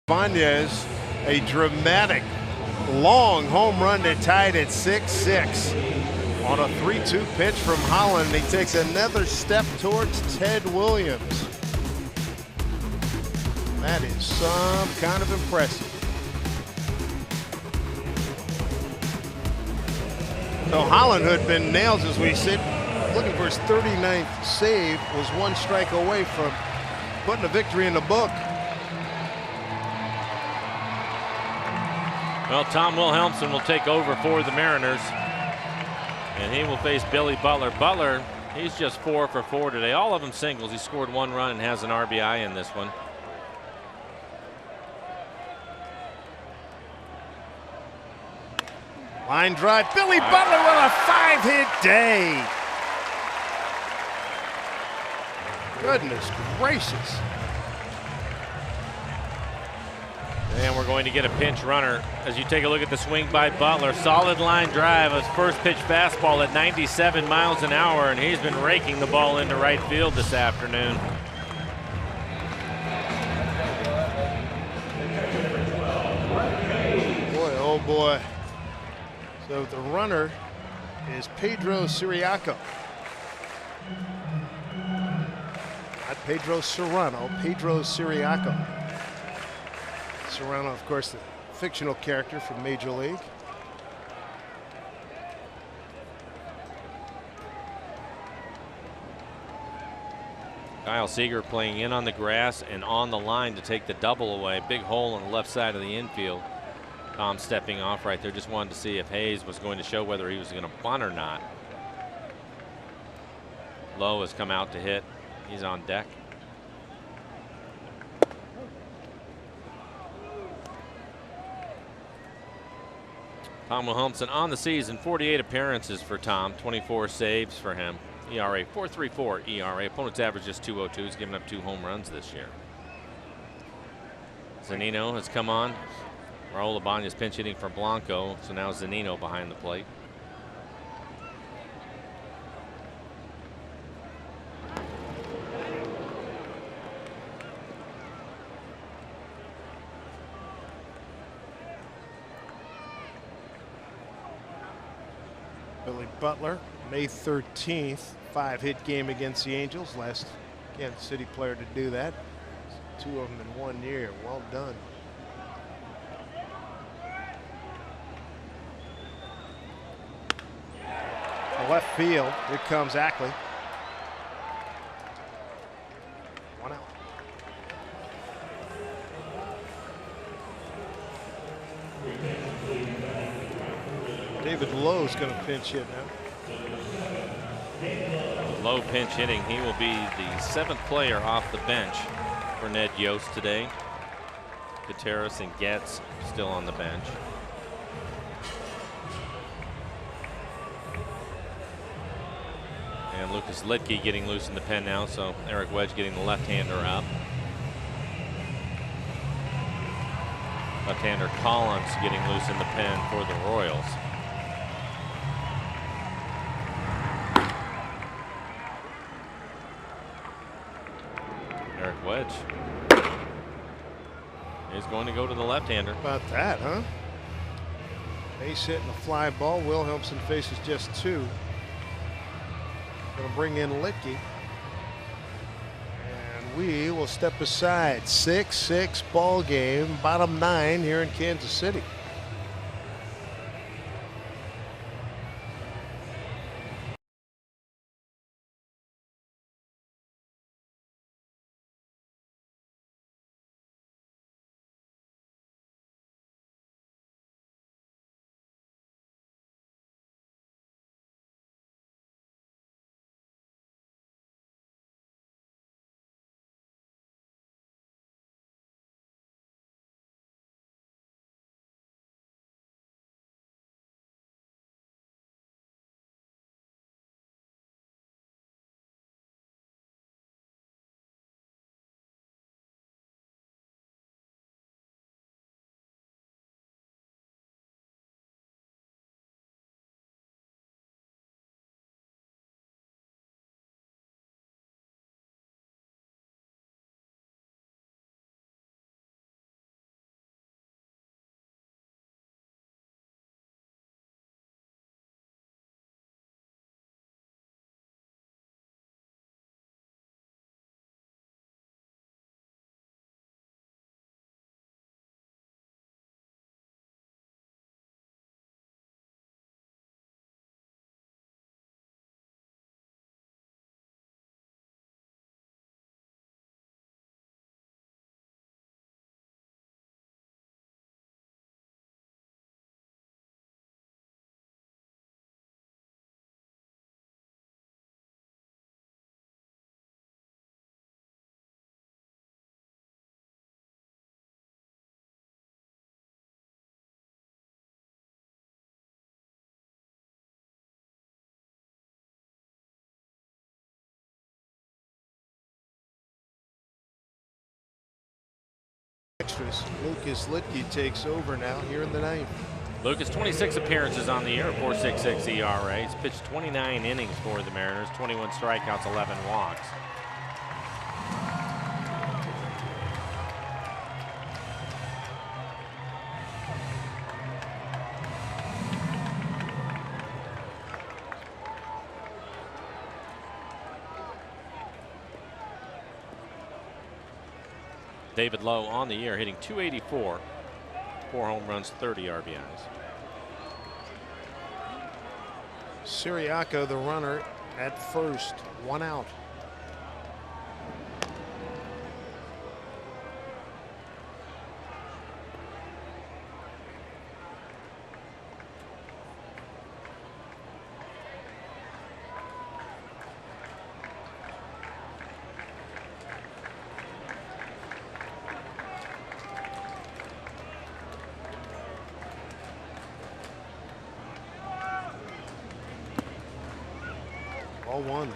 Ibanez, a dramatic long home run that tied at 6-6 on a 3-2 pitch from Holland. He takes another step towards Ted Williams. That is some kind of impressive. So Holland, who had been nails as we sit, looking for his 39th save, was one strike away from putting a victory in the book. Well, Tom Wilhelmsen will take over for the Mariners, and he will face Billy Butler. Butler, he's just 4 for 4 today. All of them singles. He scored 1 run and has an RBI in this one. Line drive. Billy Butler with a 5-hit day. Goodness gracious. And we're going to get a pinch runner as you take a look at the swing by Butler. Solid line drive, his first pitch fastball at 97 miles an hour, and he's been raking the ball into right field this afternoon. Boy, oh boy. So the runner is Pedro Siriaco. Not Pedro Serrano, Pedro Siriaco. Serrano, of course, the fictional character from Major League. Kyle Seager playing in on the grass and on the line to take the double away. Big hole on the left side of the infield. Tom stepping off right there. Just wanted to see if Hayes was going to show whether he was going to bunt or not. Lowe has come out to hit. He's on deck. Tom Wilhelmsen on the season, 48 appearances for Tom, 24 saves for him. ERA 4.34 ERA. Opponent's average is 2.02. He's given up 2 home runs this year. Zunino has come on. Raul Ibanez pinch hitting for Blanco, so now Zunino behind the plate. Billy Butler, May 13th, 5-hit game against the Angels. Last Kansas City player to do that. 2 of them in 1 year. Well done. Left field. Here comes Ackley. 1 out. David Lowe's going to pinch hit now. Low pinch hitting. He will be the 7th player off the bench for Ned Yost today. Gutierrez and Getz still on the bench. And Lucas Litke getting loose in the pen now, so Eric Wedge getting the left-hander up. Left-hander Collins getting loose in the pen for the Royals. Eric Wedge is going to go to the left-hander. About that, huh? Base hit and a fly ball. Wilhelmsen faces just 2. Going to bring in Litke. And we will step aside. 6-6 ball game, bottom 9 here in Kansas City. Extras. Lucas Litke takes over now here in the 9th. Lucas, 26 appearances on the year, 4.66 ERA. He's pitched 29 innings for the Mariners, 21 strikeouts, 11 walks. David Lowe on the year hitting .284, 4 home runs, 30 RBIs. Siriaco, the runner at first, 1 out. Ball 1.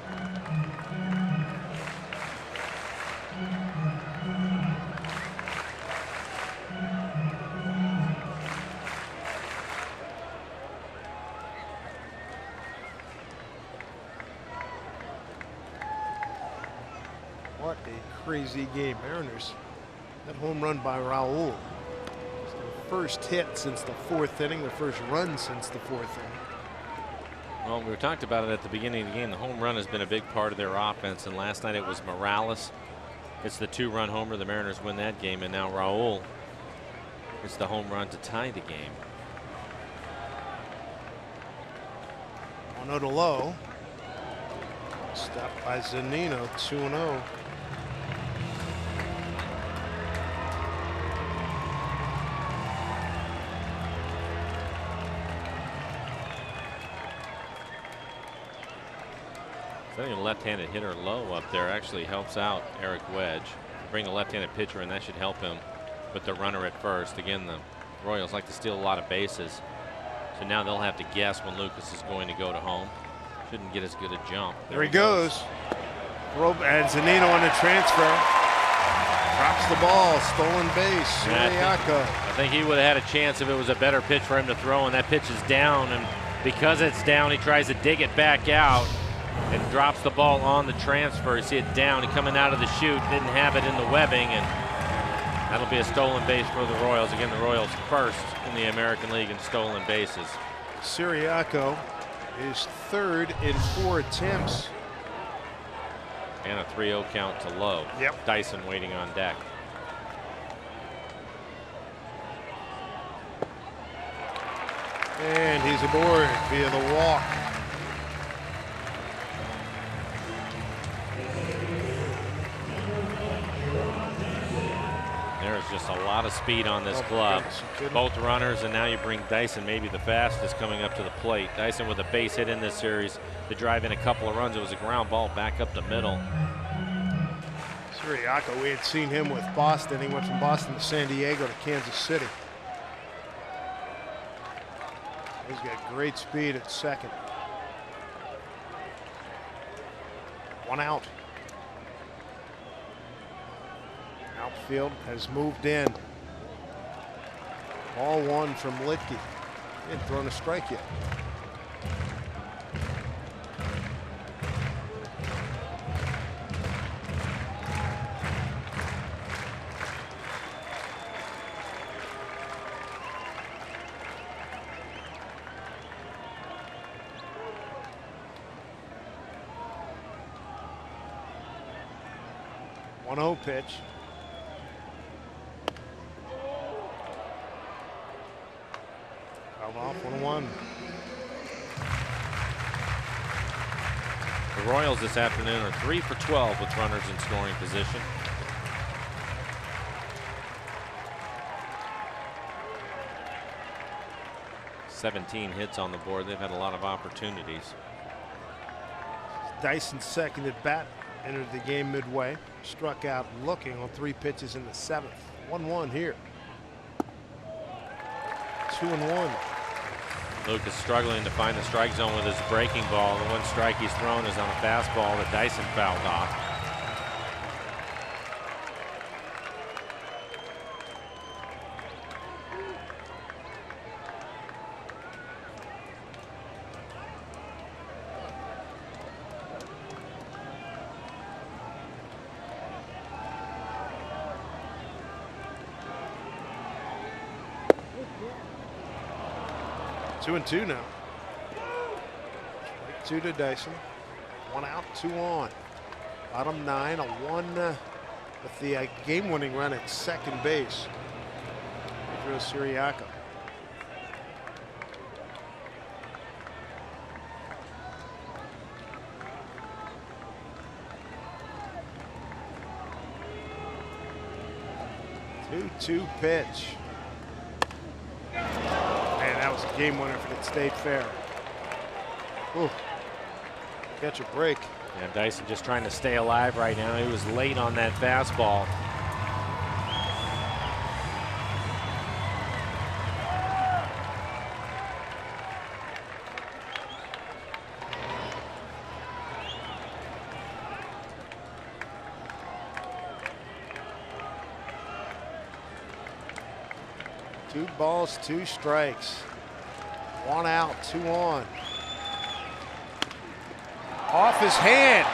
What a crazy game. Mariners. That home run by Raul. It's their first hit since the 4th inning, their first run since the 4th inning. Well, we talked about it at the beginning of the game. The home run has been a big part of their offense, and last night it was Morales It's the 2-run homer. The Mariners win that game, and now Raul gets the home run to tie the game. 1-0 to low. Stopped by Zunino, 2-0. Setting a left-handed hitter low up there actually helps out Eric Wedge. Bring a left-handed pitcher in, that should help him with the runner at first. Again, the Royals like to steal a lot of bases, so now they'll have to guess when Lucas is going to go to home. Shouldn't get as good a jump. There he goes. And Zunino on the transfer. Drops the ball, stolen base. Siriaco. I think he would have had a chance if it was a better pitch for him to throw, and that pitch is down, and because it's down, he tries to dig it back out and drops the ball on the transfer. You see it down and coming out of the chute, didn't have it in the webbing, and that'll be a stolen base for the Royals. Again, the Royals first in the American League in stolen bases. Siriaco is third in 4 attempts. And a 3-0 count to low. Yep. Dyson waiting on deck. And he's aboard via the walk. There's just a lot of speed on this glove. Both runners, and now you bring Dyson, maybe the fastest, coming up to the plate. Dyson with a base hit in this series to drive in a couple of runs. It was a ground ball back up the middle. Siriaco, we had seen him with Boston. He went from Boston to San Diego to Kansas City. He's got great speed at second. 1 out. Outfield has moved in. Ball 1 from Litke. He hadn't thrown a strike yet. One 1-0 pitch. Fouled off, 1-1. The Royals this afternoon are 3 for 12 with runners in scoring position. '17 hits on the board. They've had a lot of opportunities. Dyson's second at bat entered the game midway. Struck out looking on 3 pitches in the 7th. 1-1 here. 2-1. Lucas struggling to find the strike zone with his breaking ball. The 1 strike he's thrown is on a fastball that Dyson fouled off. 2-2 now. Strike 2 to Dyson. 1 out, 2 on. Bottom 9, a 1 with the game-winning run at second base. Pedro Siriaco. Two pitch. That was a game winner if it had stayed fair. Ooh, catch a break. Yeah, Dyson just trying to stay alive right now. He was late on that fastball. Two balls, 2 strikes. 1 out, 2 on. Off his hand.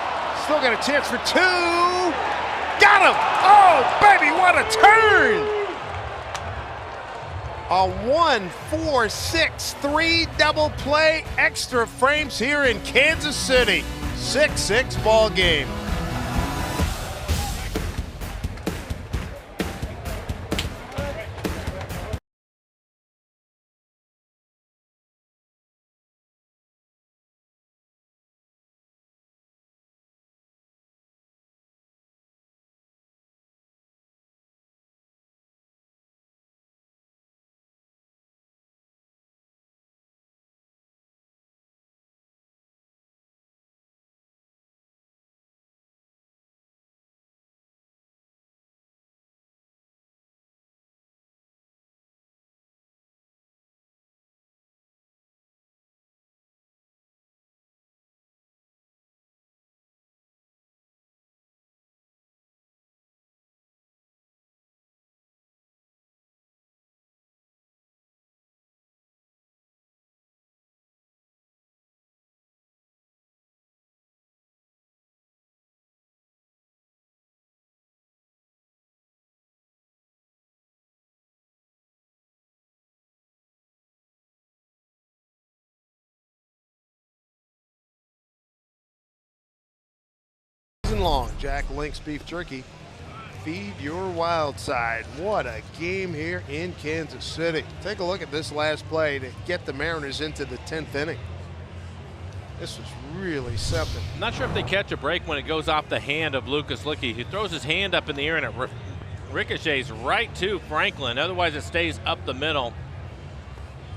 Still got a chance for 2. Got him! Oh, baby, what a turn! A 1-4-6-3 double play, extra frames here in Kansas City. 6-6 ball game. season long. Jack Link's Beef Jerky. Feed your wild side. What a game here in Kansas City. Take a look at this last play to get the Mariners into the 10th inning. This was really something. I'm not sure if they catch a break when it goes off the hand of Lucas Luetge. He throws his hand up in the air and it ricochets right to Franklin. Otherwise, it stays up the middle.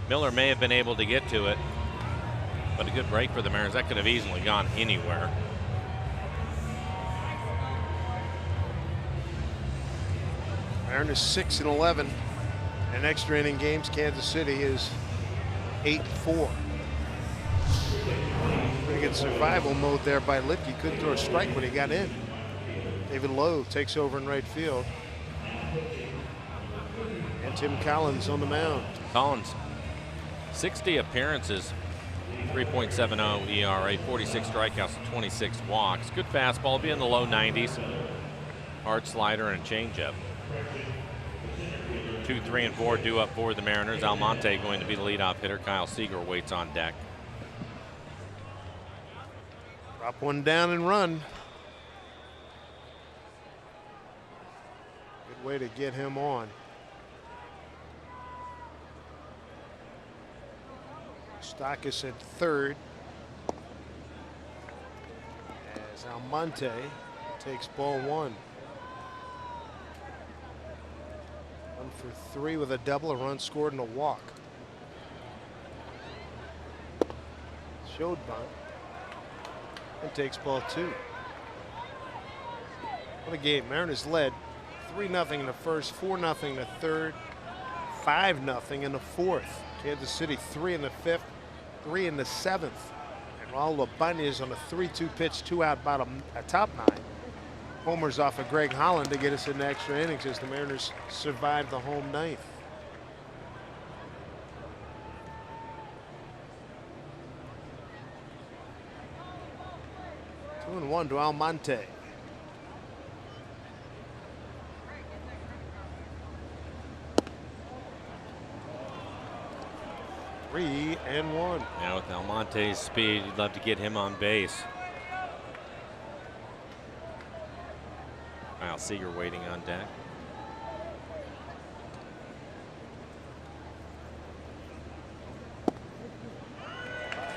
Miller may have been able to get to it, but a good break for the Mariners. That could have easily gone anywhere. Mariners 6-11 in extra inning games. Kansas City is 8-4. Pretty good survival mode there by Luetge. Couldn't throw a strike when he got in. David Lowe takes over in right field. And Tim Collins on the mound. Collins, 60 appearances, 3.70 ERA, 46 strikeouts, and 26 walks. Good fastball, be in the low 90s. Hard slider and changeup. 2, 3, and 4 due up for the Mariners. Almonte going to be the leadoff hitter. Kyle Seager waits on deck. Drop one down and run. Good way to get him on. Moustakas at third as Almonte takes ball one. 1 for 3 with a double, a run scored, and a walk. Showed bunt and takes ball two. What a game. Mariners led 3-0 in the first, 4-0 in the third, 5-0 in the fourth. Kansas City 3 in the fifth, 3 in the seventh. And Raul Ibanez on a 3-2 pitch, 2 out bottom, top 9. Homers off of Greg Holland to get us into extra innings as the Mariners survive the home ninth. Two and one to Almonte. Three and one. Now with Almonte's speed, you'd love to get him on base. Kyle Seager waiting on deck.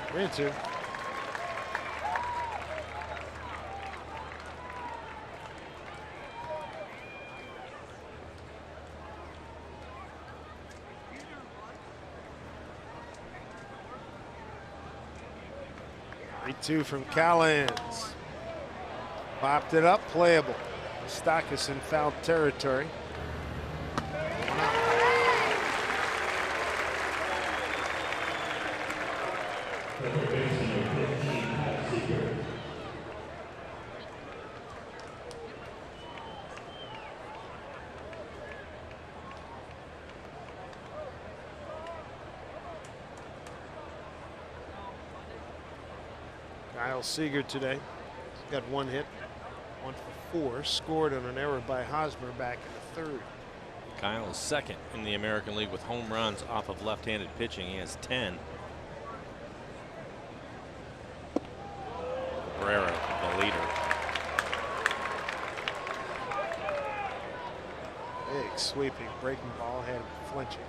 Three and two. Two from Collins. Popped it up, playable. Moustakas in foul territory. Kyle Seager today. He's got 1 hit, 1 for 4. Scored on an error by Hosmer back in the third. Kyle is second in the American League with home runs off of left-handed pitching. He has 10. Barrera, the leader. Big sweeping breaking ball, had him flinching.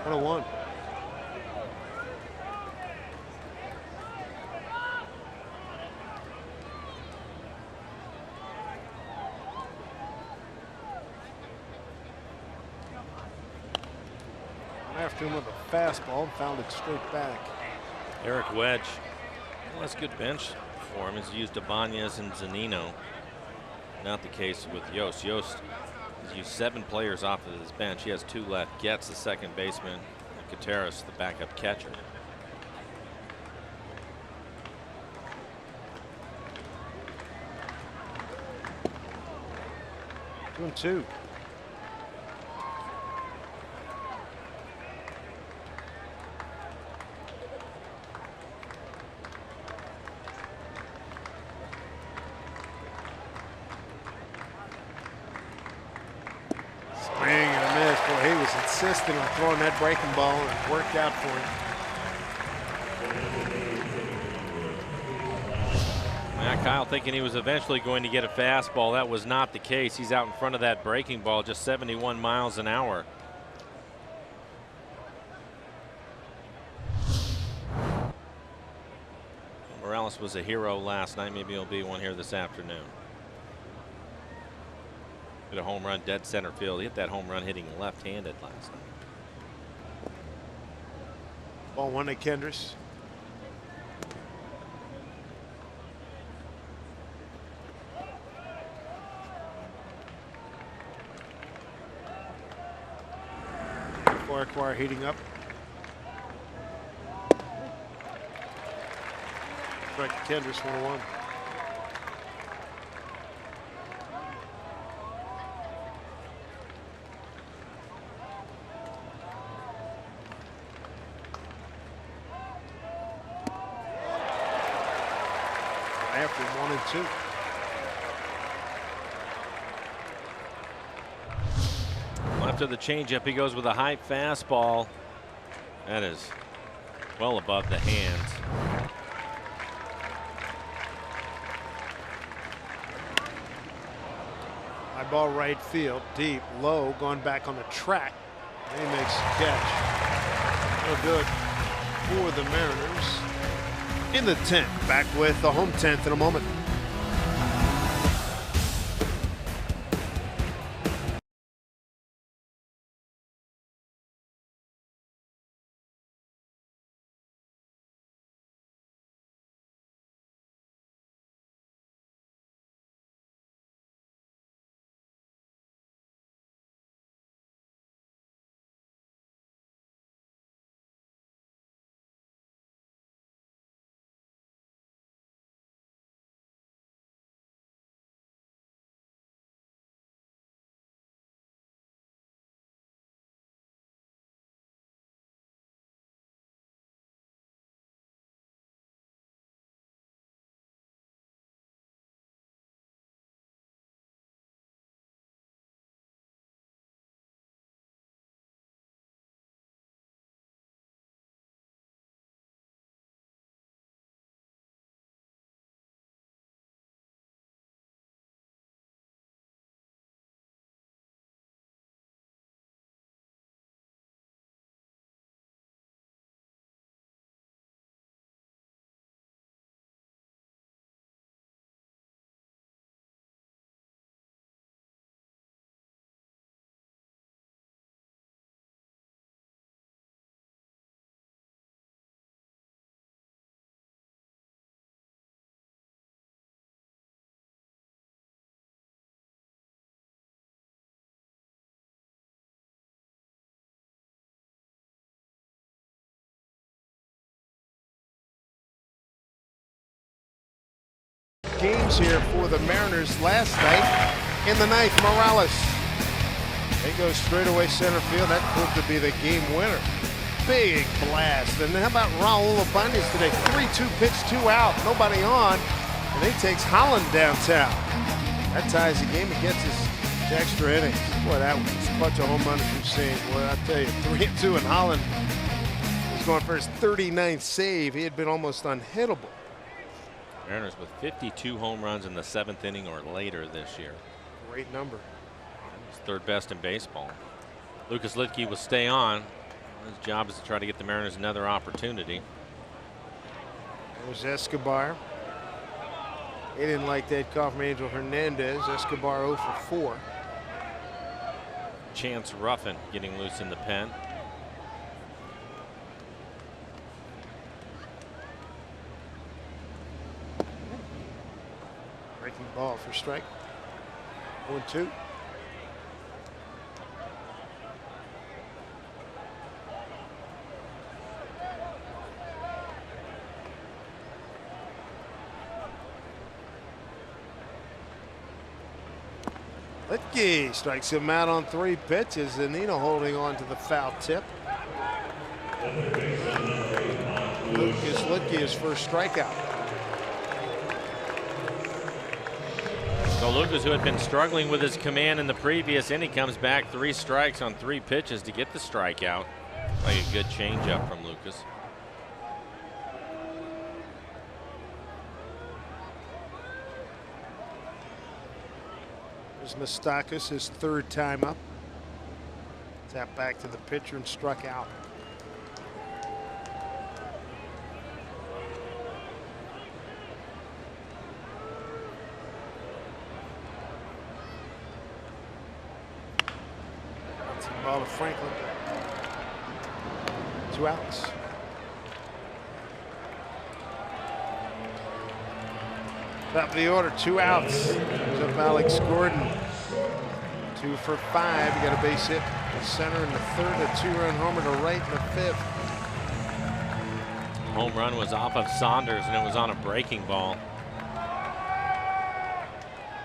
What a one. After him with a fastball, found it straight back. Eric Wedge, well, that's a good bench for him. He's used Ibanez and Zunino. Not the case with Yost. Yost has used 7 players off of his bench. He has 2 left. Getz, the second baseman, and Gutierrez, the backup catcher. Two and two. was insistent on throwing that breaking ball, and it worked out for him. Yeah, Kyle thinking he was eventually going to get a fastball. That was not the case. He's out in front of that breaking ball, just 71 miles an hour. Morales was a hero last night. Maybe he'll be one here this afternoon. Hit a home run dead center field. He hit that home run hitting left-handed last night. Ball one to Kendris. Farquhar heating up. Strike Kendris 1-1. After 1 and 2. After the changeup, he goes with a high fastball. That is well above the hands. High ball right field, deep, low, going back on the track. And he makes the catch. That'll do it for the Mariners in the 10th. Back with the home 10th in a moment. Games here for the Mariners last night. In the ninth, Morales. They go straight away center field. That proved to be the game winner. Big blast. And how about Raul Ibanez today? 3-2 pitch, 2 out, nobody on. And he takes Holland downtown. That ties the game and gets us to extra innings. Boy, that was a bunch of home runs we've seen. Boy, I tell you, 3-2, and Holland was going for his 39th save. He had been almost unhittable. Mariners with 52 home runs in the 7th inning or later this year. Great number. He's third best in baseball. Lucas Lidke will stay on. His job is to try to get the Mariners another opportunity. There's Escobar. He didn't like that call from Angel Hernandez. Escobar 0 for 4. Chance Ruffin getting loose in the pen. Breaking ball for strike. 1-2. Lidke strikes him out on 3 pitches. Zunino holding on to the foul tip. Lucas Lidke, his first strikeout. So Lucas, who had been struggling with his command in the previous inning, comes back 3 strikes on 3 pitches to get the strikeout. Like a good changeup from Lucas. There's Moustakas, his 3rd time up. Tapped back to the pitcher and struck out. Ball to Franklin. 2 outs. Top of the order, 2 outs. There's up Alex Gordon. 2 for 5. You got a base hit to center in the 3rd, a 2-run homer to right in the 5th. Home run was off of Saunders, and it was on a breaking ball.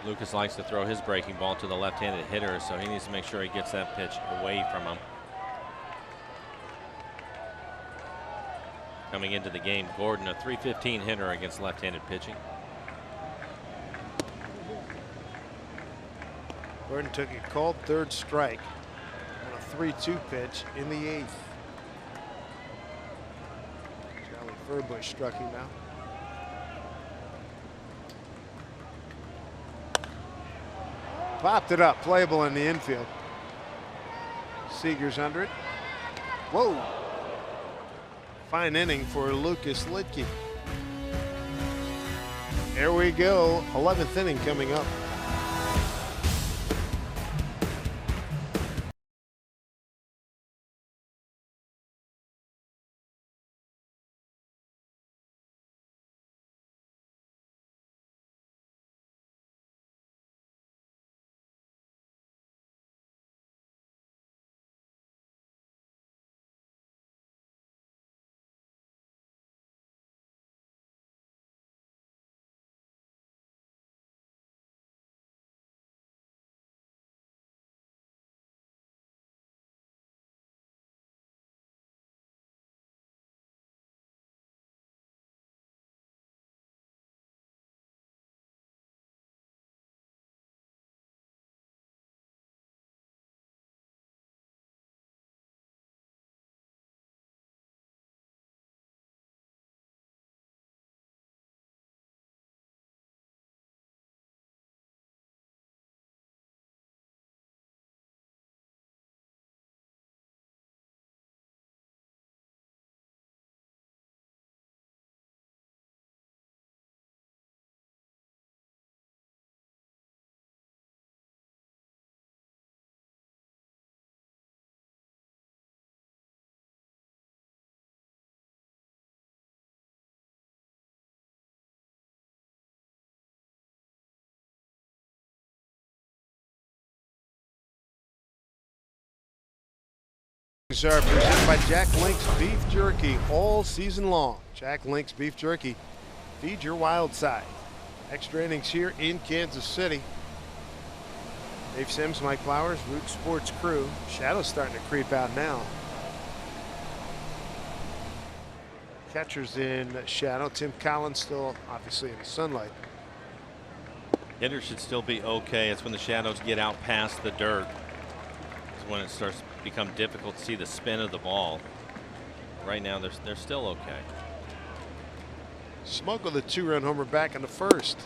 Lucas likes to throw his breaking ball to the left-handed hitter, so he needs to make sure he gets that pitch away from him. Coming into the game, Gordon, a .315 hitter against left-handed pitching. Gordon took a called 3rd strike on a 3-2 pitch in the 8th. Charlie Furbush struck him out. Popped it up, playable in the infield. Seager's under it. Whoa. Fine inning for Lucas Luetge. There we go, 11th inning coming up. Are presented by Jack Link's Beef Jerky all season long. Jack Link's Beef Jerky, feed your wild side. Extra innings here in Kansas City. Dave Sims, Mike Flowers, Root Sports crew. Shadow's starting to creep out now. Catcher's in shadow. Tim Collins still obviously in the sunlight. Hitter should still be okay. It's when the shadows get out past the dirt. It's when it starts to become difficult to see the spin of the ball. Right now, they're still okay. Smoke with a 2-run homer back in the 1st.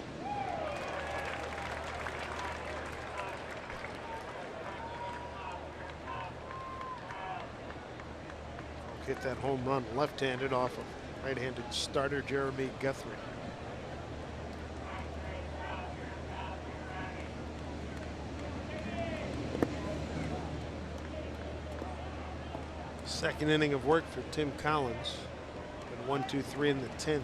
Hit that home run left-handed off of right-handed starter Jeremy Guthrie. Second inning of work for Tim Collins. Been 1, 2, 3 in the 10th.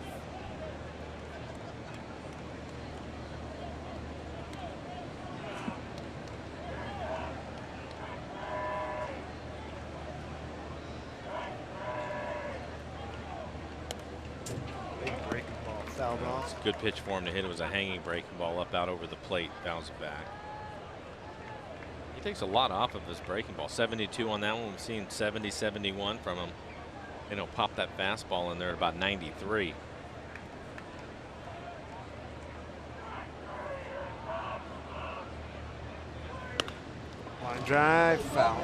Big breaking ball fouled off. Good pitch for him to hit. It was a hanging breaking ball up out over the plate. Bounce back. He takes a lot off of his breaking ball. 72 on that one. We've seen 70, 71 from him. And he'll pop that fastball in there at about 93. drive, foul.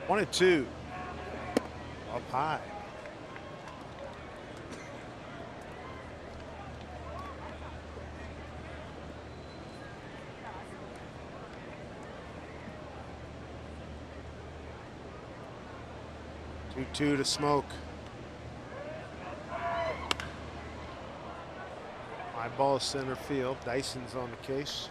One and two. Up high. Two to Smoke. High ball center field. Dyson's on the case.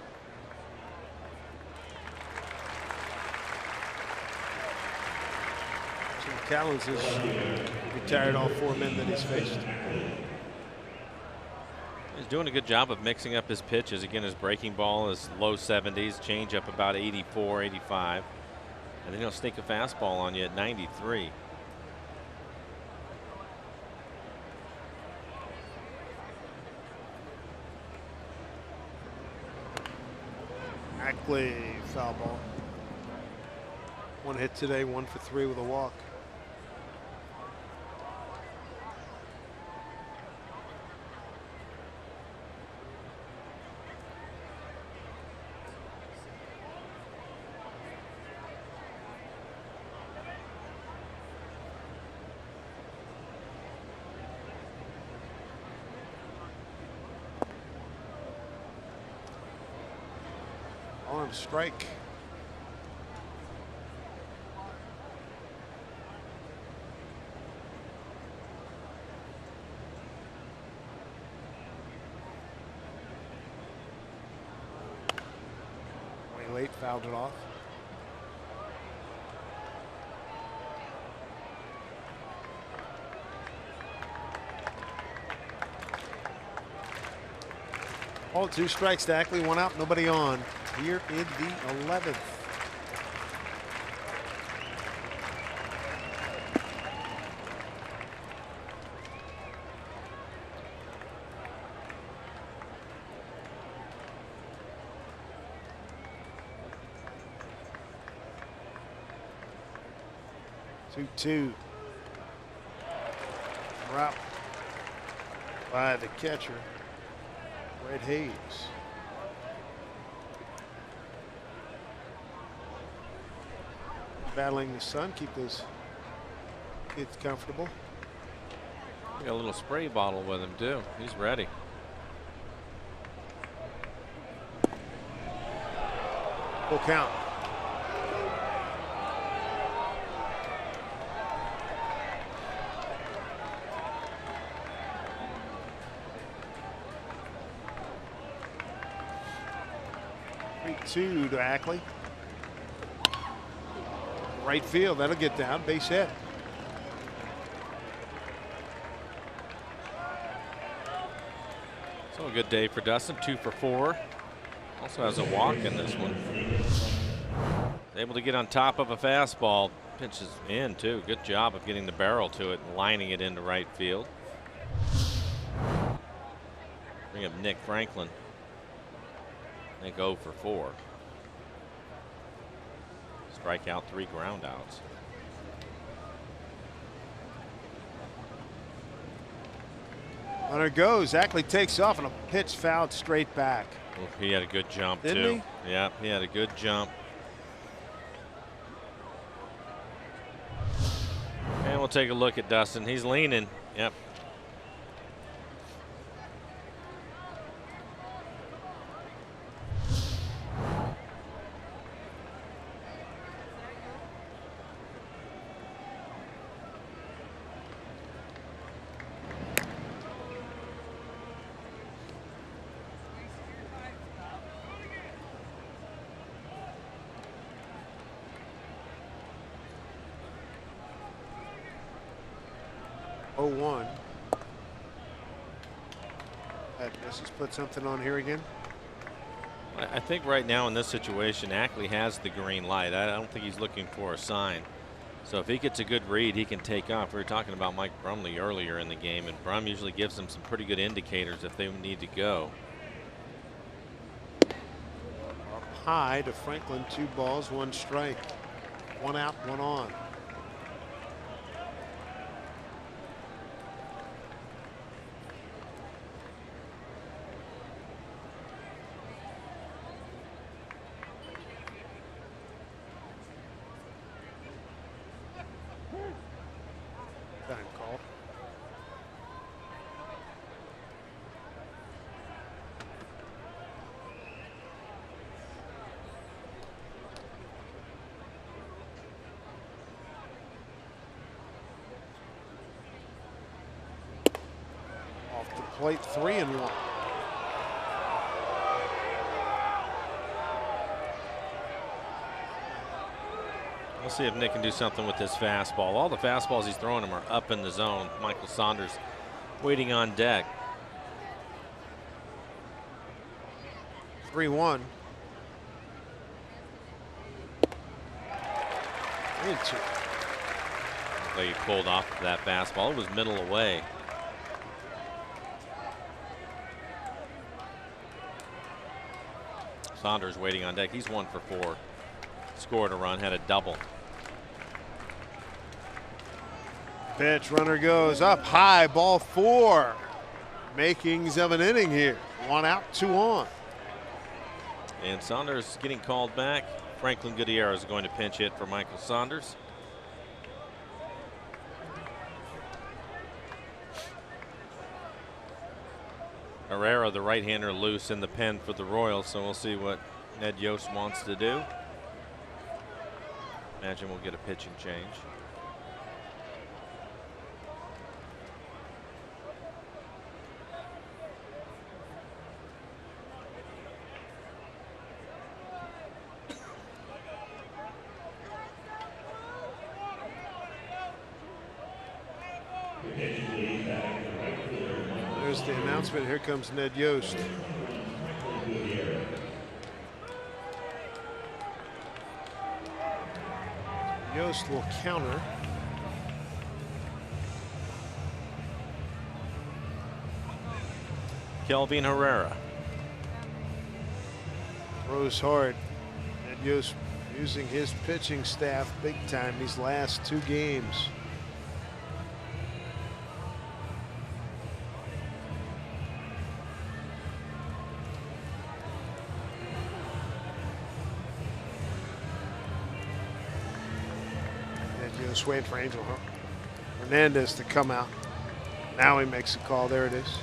Jim Callens has retired all 4 men that he's faced. He's doing a good job of mixing up his pitches. Again, his breaking ball is low 70s, change up about 84, 85. And then he'll sneak a fastball on you at 93. Ackley, foul ball. 1 hit today, 1 for 3 with a walk. Arm strike. Way late, fouled it off. All 2 strikes to Ackley, 1 out, nobody on. Here in the 11th. Two. Route by the catcher, Red Hayes. Battling the sun, keep those kids comfortable. Got a little spray bottle with him too. He's ready. Full count. Two to Ackley. Right field, that'll get down, base hit. So a good day for Dustin, 2 for 4. Also has a walk in this one. Able to get on top of a fastball. Pitches in too. Good job of getting the barrel to it and lining it into right field. Bring up Nick Franklin. Nick 0 for 4. Strike out, 3 ground outs. Runner goes. Ackley takes off and a pitch fouled straight back. Ooh, he had a good jump Didn't too. he? Yeah, he had a good jump. And we'll take a look at Dustin. He's leaning. Yep. Let's just put something on here again. I think right now in this situation, Ackley has the green light. I don't think he's looking for a sign. So if he gets a good read, he can take off. We were talking about Mike Brumley earlier in the game, and Brum usually gives them some pretty good indicators if they need to go. Up high to Franklin, 2 balls, 1 strike. 1 out, 1 on. Time call. Off the plate, 3-1. We'll see if Nick can do something with this fastball. All the fastballs he's throwing him are up in the zone. Michael Saunders waiting on deck. 3-1. 3-2. So he pulled off that fastball. It was middle away. Saunders waiting on deck. He's 1 for 4. Scored a run, had a double. Pitch, runner goes up high, ball 4. Makings of an inning here. 1 out, 2 on. And Saunders getting called back. Franklin Gutierrez is going to pinch hit for Michael Saunders. Herrera, the right-hander, loose in the pen for the Royals, so we'll see what Ned Yost wants to do. Imagine we'll get a pitching change. There's the announcement. Here comes Ned Yost. Yost will counter. Kelvin Herrera. Throws hard. Ned Yost using his pitching staff big time these last 2 games. Just waiting for Angel Hernandez to come out. Now he makes a call. There it is.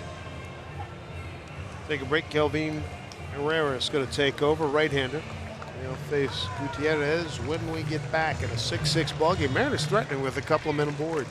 Take a break. Kelvin Herrera is going to take over, right-hander. They'll face Gutierrez when we get back in a 6-6 ball game. Mariners threatening with a couple of men aboard.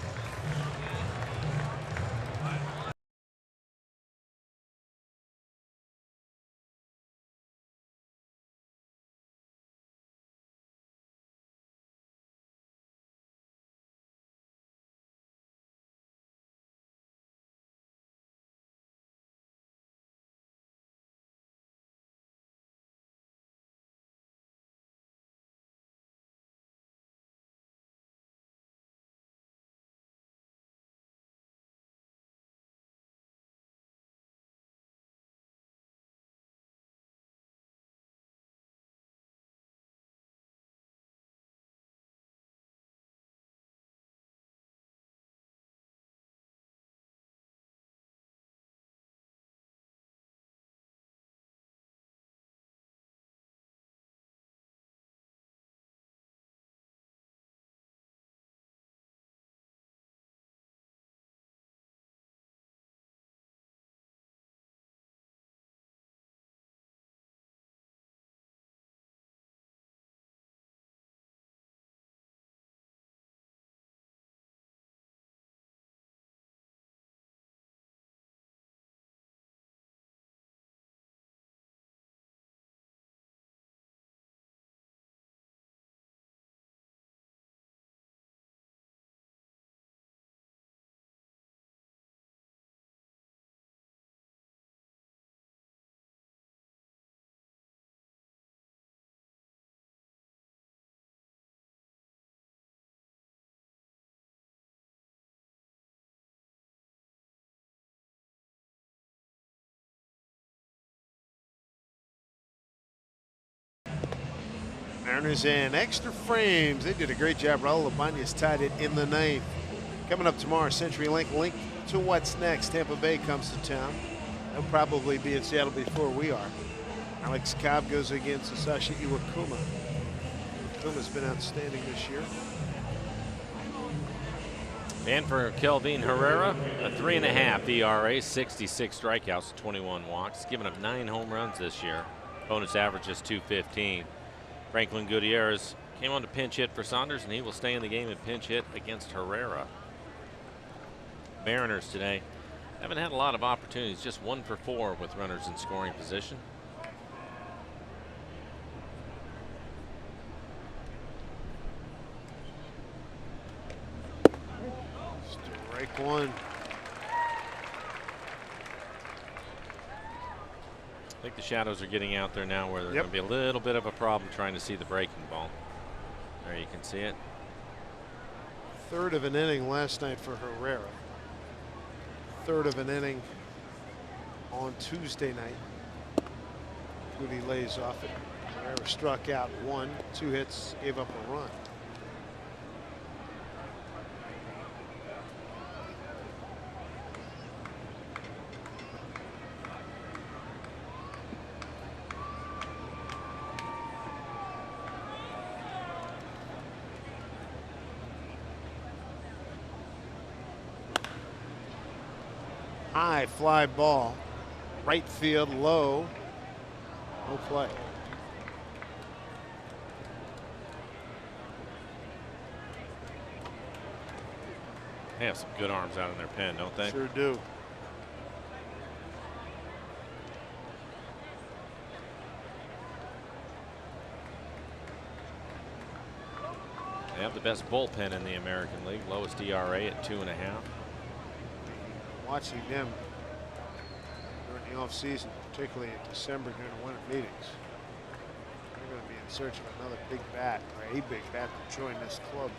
Mariners in extra frames. They did a great job. Raul Ibanez tied it in the ninth. Coming up tomorrow, CenturyLink link to what's next. Tampa Bay comes to town. They'll probably be in Seattle before we are. Alex Cobb goes against Sashi Iwakuma. Iwakuma's been outstanding this year. And for Kelvin Herrera, a 3.5 ERA, 66 strikeouts, 21 walks, giving up 9 home runs this year. Bonus average is .215. Franklin Gutierrez came on to pinch hit for Saunders, and he will stay in the game and pinch hit against Herrera. Mariners today haven't had a lot of opportunities, just 1 for 4 with runners in scoring position. Strike one. I think the shadows are getting out there now where there's going to be a little bit of a problem trying to see the breaking ball. There you can see it. Third of an inning last night for Herrera. Third of an inning on Tuesday night. Goody lays off it. Herrera struck out 1, 2 hits, gave up a run. High fly ball, right field low, no play. They have some good arms out in their pen, don't they? Sure do. They have the best bullpen in the American League, lowest ERA at 2.5. Watching them during the offseason, particularly in December during the winter meetings. They're going to be in search of another big bat, or a big bat to join this club.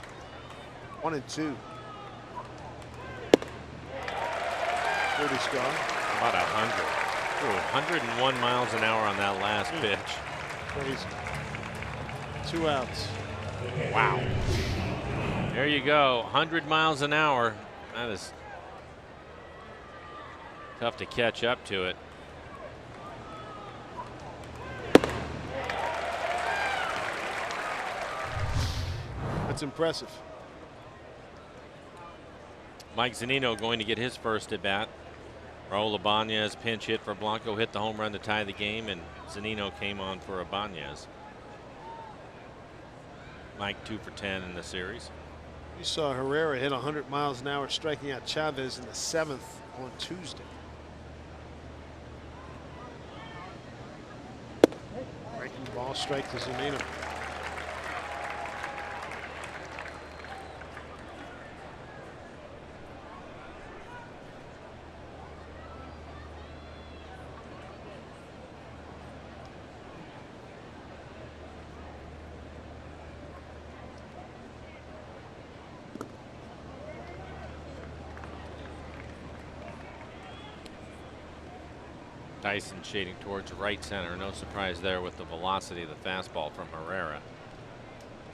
1 and 2. Goody's gone. About 100. Ooh, 101 miles an hour on that last pitch. Goody's 2 outs. Wow. There you go, 100 miles an hour. That is tough to catch up to it. That's impressive. Mike Zunino going to get his first at bat. Raul Ibanez pinch hit for Blanco, hit the home run to tie the game, and Zunino came on for Ibanez. Mike 2 for 10 in the series. You saw Herrera hit 100 miles an hour, striking out Chavez in the 7th on Tuesday. Breaking ball, strike to Zunino. Dyson shading towards right center. No surprise there with the velocity of the fastball from Herrera.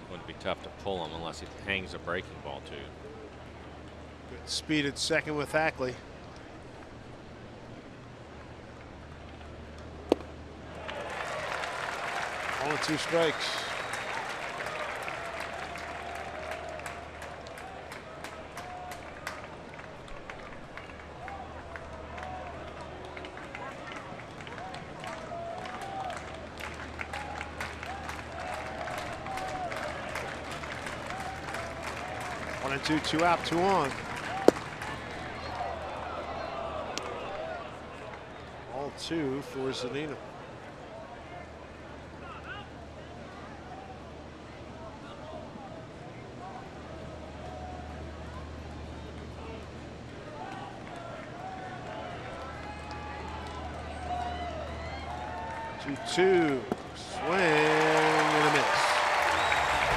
Wouldn't be tough to pull him unless he hangs a breaking ball too. Good speed at second with Ackley. All 2 strikes. One and two, 2 out, 2 on. All 2 for Zunino. Two, swing and a miss.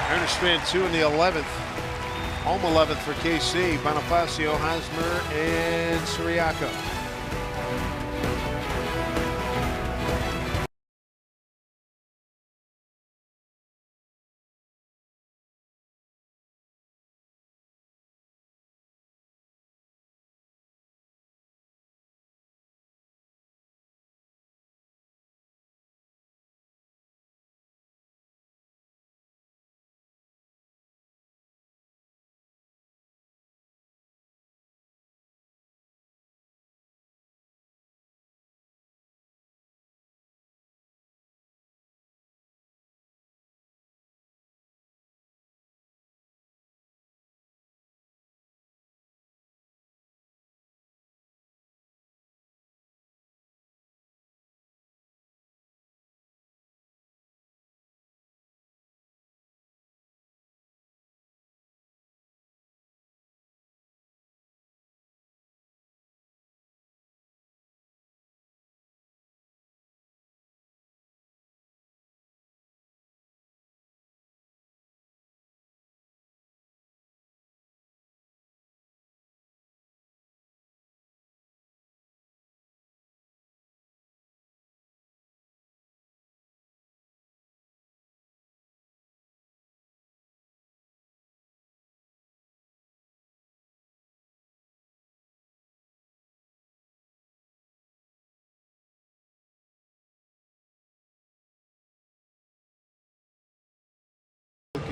Mariners strand 2 in the 11th. Home 11th for KC. Bonifacio, Hosmer, and Siriaco.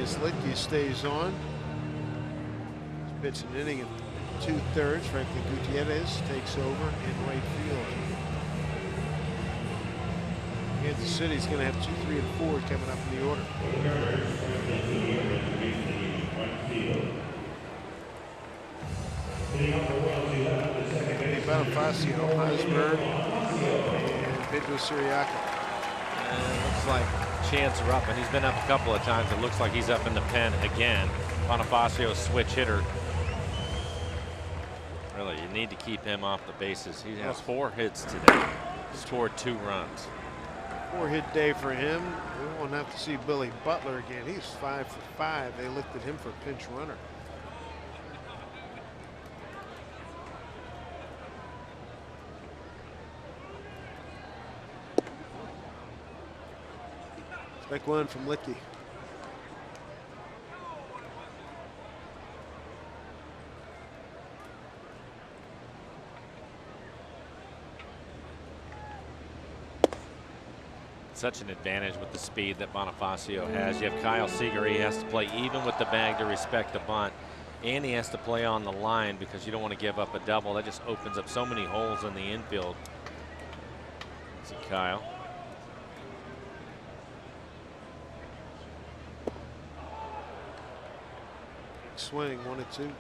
Lucas Litke stays on. He's pitched an inning and 2/3. Franklin Gutierrez takes over in right field. Kansas City's going to have 2, 3, and 4 coming up in the order. Bonifacio, Hosmer, and Pedro Siriaco. Looks like Chance are up, and he's been up a couple of times. It looks like he's up in the pen again. Bonifacio, switch hitter. Really, you need to keep him off the bases. He has 4 hits today. Scored 2 runs. 4-hit day for him. We won't have to see Billy Butler again. He's 5 for 5. They looked at him for pinch runner. Strike one from Litke. Such an advantage with the speed that Bonifacio has. You have Kyle Seager. He has to play even with the bag to respect the bunt. And he has to play on the line because you don't want to give up a double. That just opens up so many holes in the infield. See Kyle. Swing 1-2.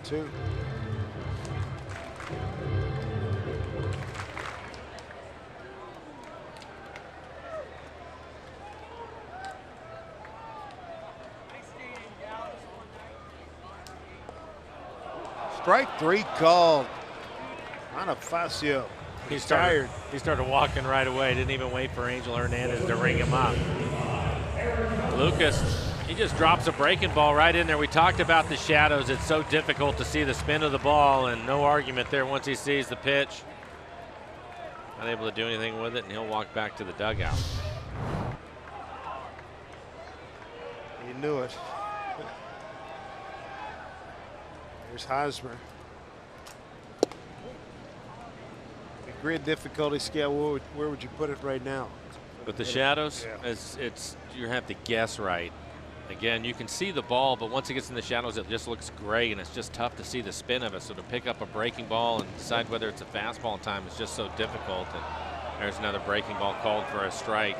Two. Strike 3 called. Bonifacio. He's tired. He started walking right away. Didn't even wait for Angel Hernandez to ring him up. Lucas, he just drops a breaking ball right in there. We talked about the shadows. It's so difficult to see the spin of the ball, and no argument there once he sees the pitch. Not able to do anything with it, and he'll walk back to the dugout. You knew it. Here's Hosmer. The grid difficulty scale, where would you put it right now? With the shadows, yeah. it's you have to guess right. Again, you can see the ball, but once it gets in the shadows, it just looks gray, and it's just tough to see the spin of it. So to pick up a breaking ball and decide whether it's a fastball in time is just so difficult. And there's another breaking ball called for a strike.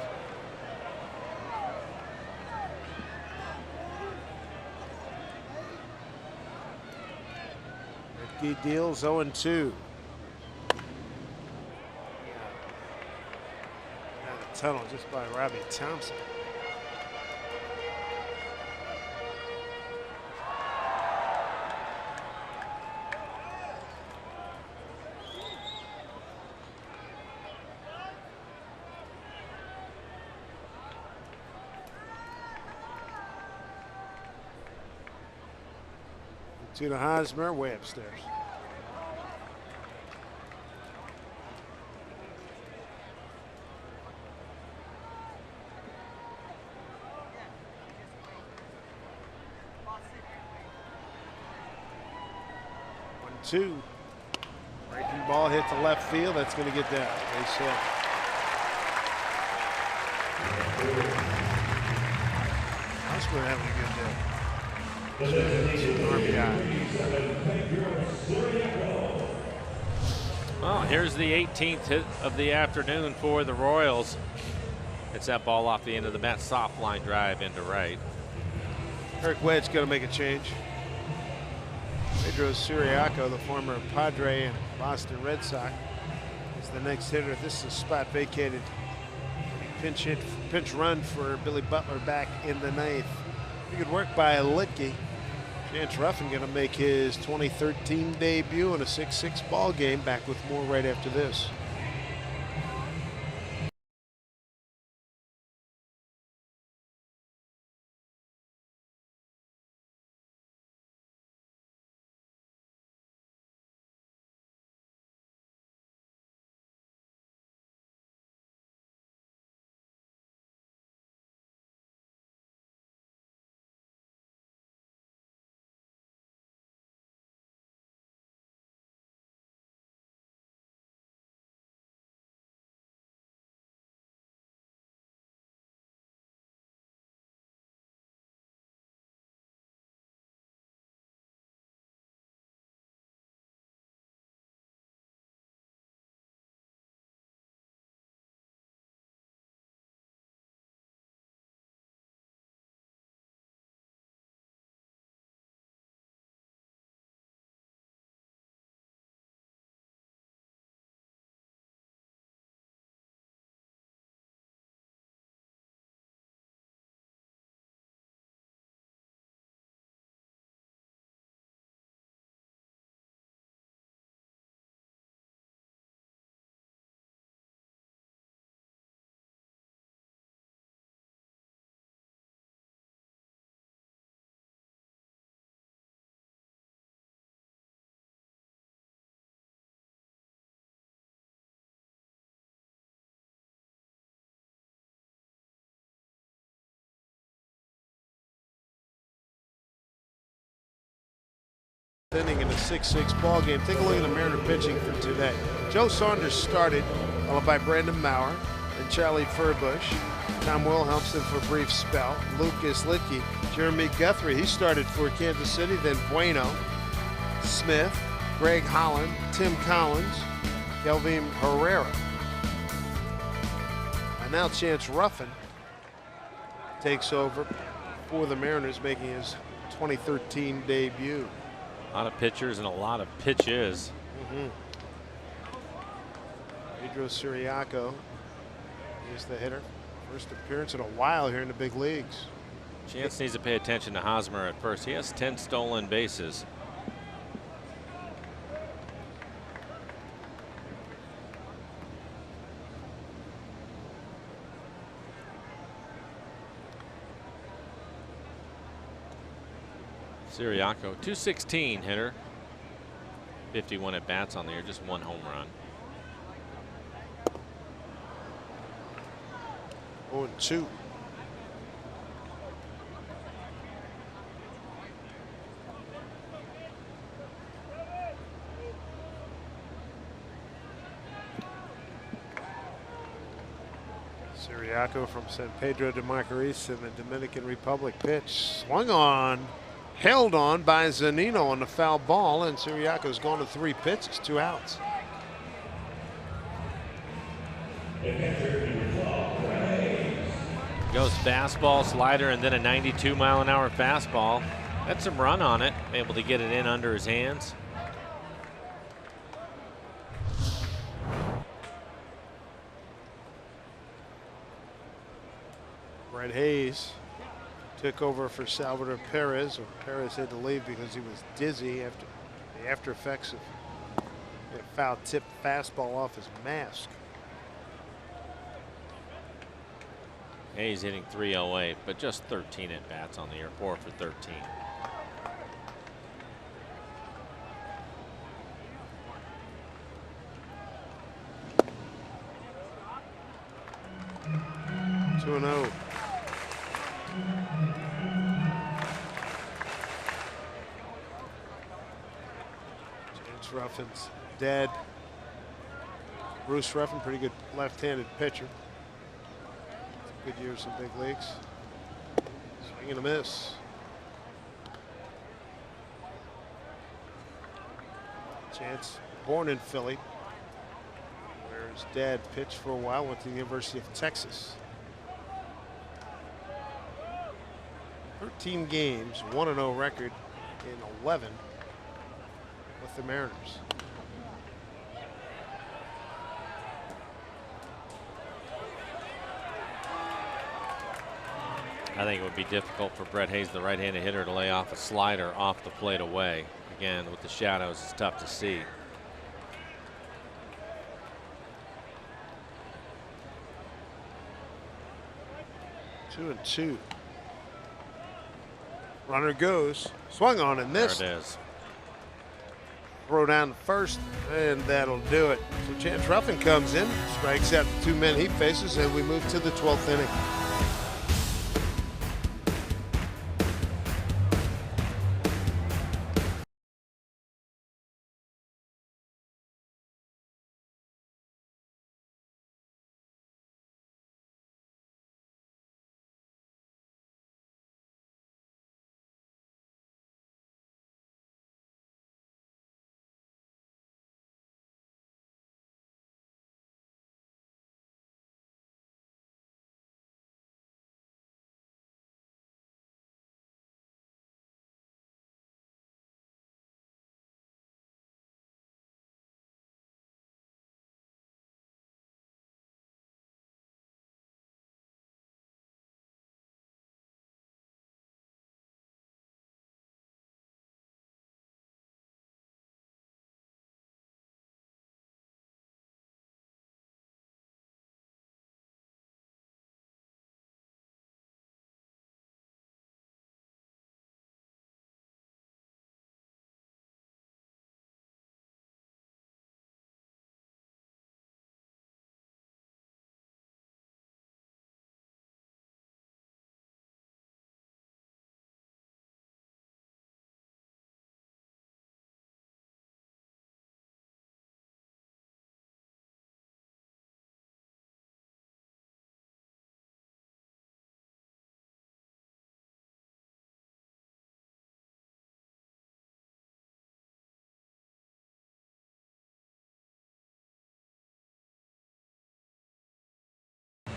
He deals 0-2. The tunnel just by Robbie Thompson. To the Hosmer, way upstairs. Two. Breaking ball hit to left field. That's going to get down. Base hit. Hosmer having a good day. Well, here's the 18th hit of the afternoon for the Royals. It's that ball off the end of the bat, soft line drive into right. Kirk Wedge going to make a change. Pedro Siriaco, the former Padre and Boston Red Sox, is the next hitter. This is a spot vacated. Pinch run for Billy Butler back in the 9th. Pretty good work by Litke. Chance Ruffin going to make his 2013 debut in a 6-6 ball game. Back with more right after this. inning in a 6-6 ball game. Take a look at the Mariner pitching for today. Joe Saunders started, followed by Brandon Maurer and Charlie Furbush. Tom Wilhelmsen for a brief spell. Lucas Litke, Jeremy Guthrie, he started for Kansas City, then Bueno, Smith, Greg Holland, Tim Collins, Kelvin Herrera. And now Chance Ruffin takes over for the Mariners, making his 2013 debut. A lot of pitchers and a lot of pitches. Pedro Siriaco is the hitter. First appearance in a while here in the big leagues. Chance needs to pay attention to Hosmer at first. He has 10 stolen bases. Siriaco, 216 hitter. 51 at bats on the year, just 1 home run. 0-2. Siriaco from San Pedro de Macorís in the Dominican Republic. Pitch swung on, held on by Zunino on the foul ball, and Siriaco's gone to 3 pitches, 2 outs. Goes fastball, slider, and then a 92-mile-an-hour fastball. Had some run on it, able to get it in under his hands. Brett Hayes took over for Salvador Perez, or Perez had to leave because he was dizzy after the after effects of a foul tip fastball off his mask. Hayes hitting .308, but just 13 at bats on the year, 4 for 13. Two and 0. James Ruffin's dead. Bruce Ruffin, pretty good left-handed pitcher. Good years in big leagues. Swing and a miss. Chance, born in Philly, where his dad pitched for a while, went to the University of Texas. 13 games, 1-0 record in 11 with the Mariners. I think it would be difficult for Brett Hayes, the right-handed hitter, to lay off a slider off the plate away. Again, with the shadows, it's tough to see. Two and 2. Runner goes, swung on and missed. There it is. Throw down the first, and that'll do it. So Chance Ruffin comes in, strikes out the 2 men he faces, and we move to the 12th inning.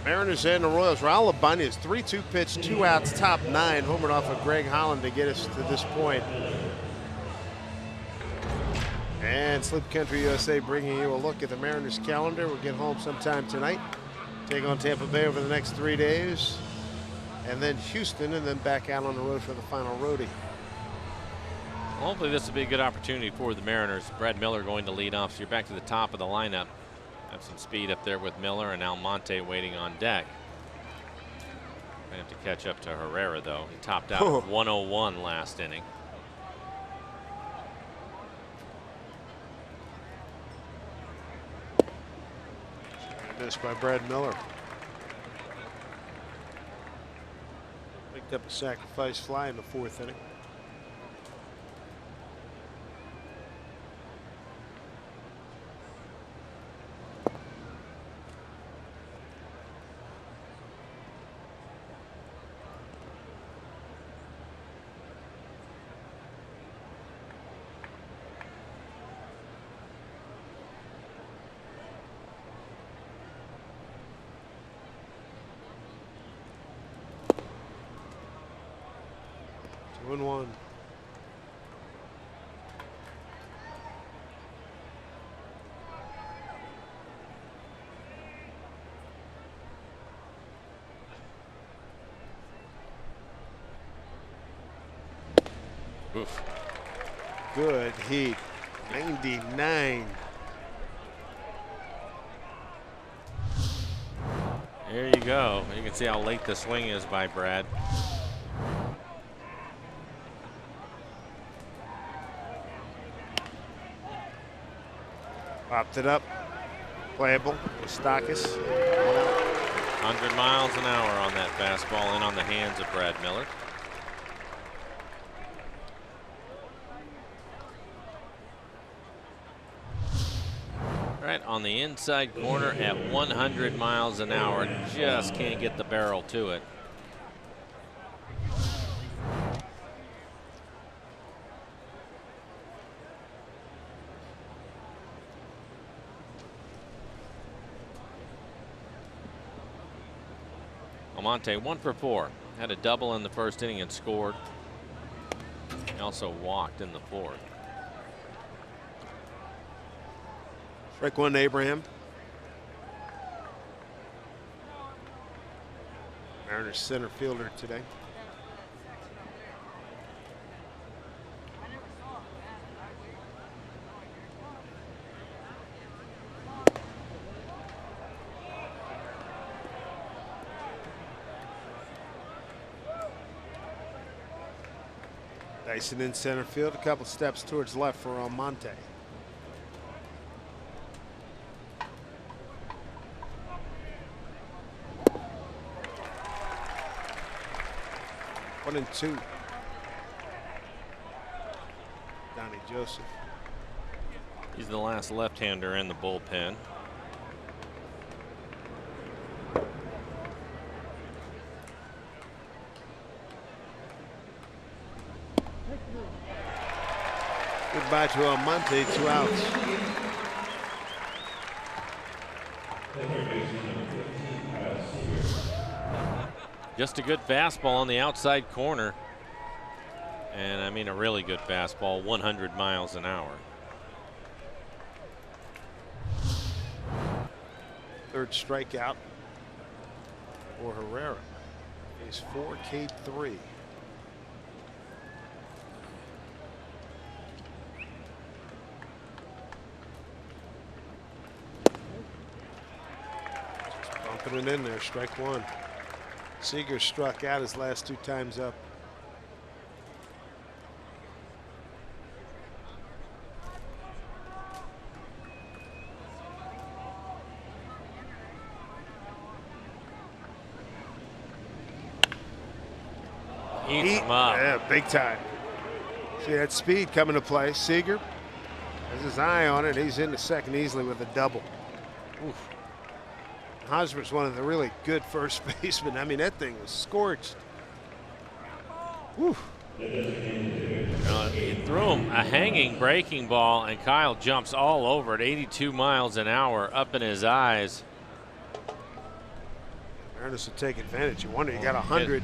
Mariners and the Royals. Raul Ibanez, 3-2 pitch, 2 outs, top 9, homered off of Greg Holland to get us to this point. And Sleep Country USA bringing you a look at the Mariners calendar. We'll get home sometime tonight. Take on Tampa Bay over the next 3 days. And then Houston, and then back out on the road for the final roadie. Hopefully this will be a good opportunity for the Mariners. Brad Miller going to lead off, so you're back to the top of the lineup. Have some speed up there with Miller and Almonte waiting on deck. Might have to catch up to Herrera, though. He topped out at 101 last inning. Missed by Brad Miller. Picked up a sacrifice fly in the 4th inning. One. Oof. Good heat. 99. There you go. You can see how late the swing is by Brad. Popped it up. Playable. Moustakas. 100 miles an hour on that fastball in on the hands of Brad Miller. Right on the inside corner at 100 miles an hour. Just can't get the barrel to it. Almonte 1 for 4. Had a double in the 1st inning and scored. He also walked in the 4th. Strike 1 to Abraham. Mariners center fielder today. Dyson in center field, a couple steps towards left for Almonte. One and 2. Donnie Joseph. He's the last left-hander in the bullpen. Goodbye to Almonte, 2 outs. Just a good fastball on the outside corner. And I mean a really good fastball, 100 miles an hour. 3rd strikeout for Herrera. He's 4K3. Bumping it in there, strike 1. Seager struck out his last 2 times up. Eats him up. Yeah, big time. See that speed coming to play. Seager has his eye on it. He's into second easily with a double. Oof. Hosmer's one of the really good first basemen. I mean, that thing was scorched. Whew. He threw him a hanging breaking ball, and Kyle jumps all over it, 82 miles an hour, up in his eyes. Mariners will take advantage. You wonder, you got 100.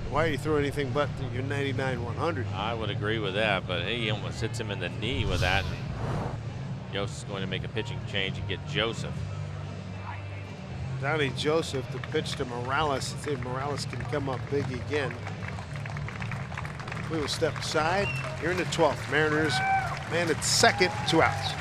Why are you throwing anything but your 99-100? I would agree with that, but he almost hits him in the knee with that. And Yost is going to make a pitching change and get Joseph. Donnie Joseph to pitch to Morales. See if Morales can come up big again. We will step aside here in the 12th. Mariners man at second, 2 outs.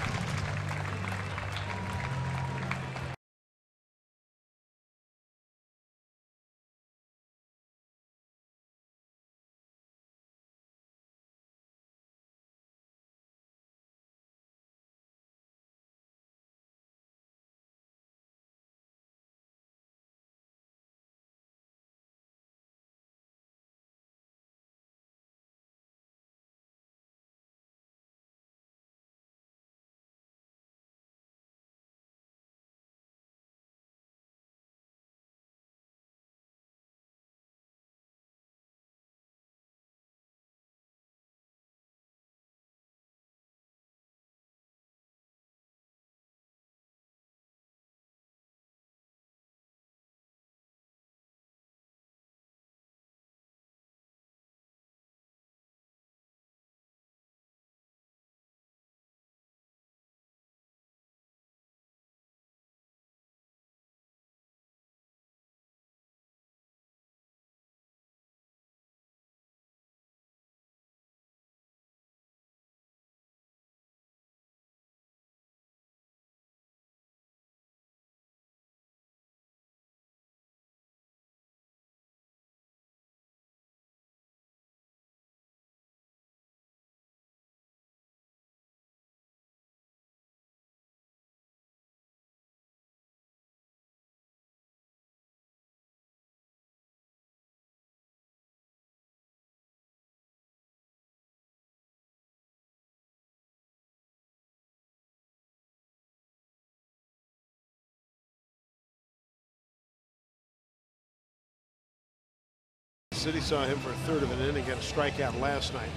City saw him for a third of an inning, got a strikeout last night.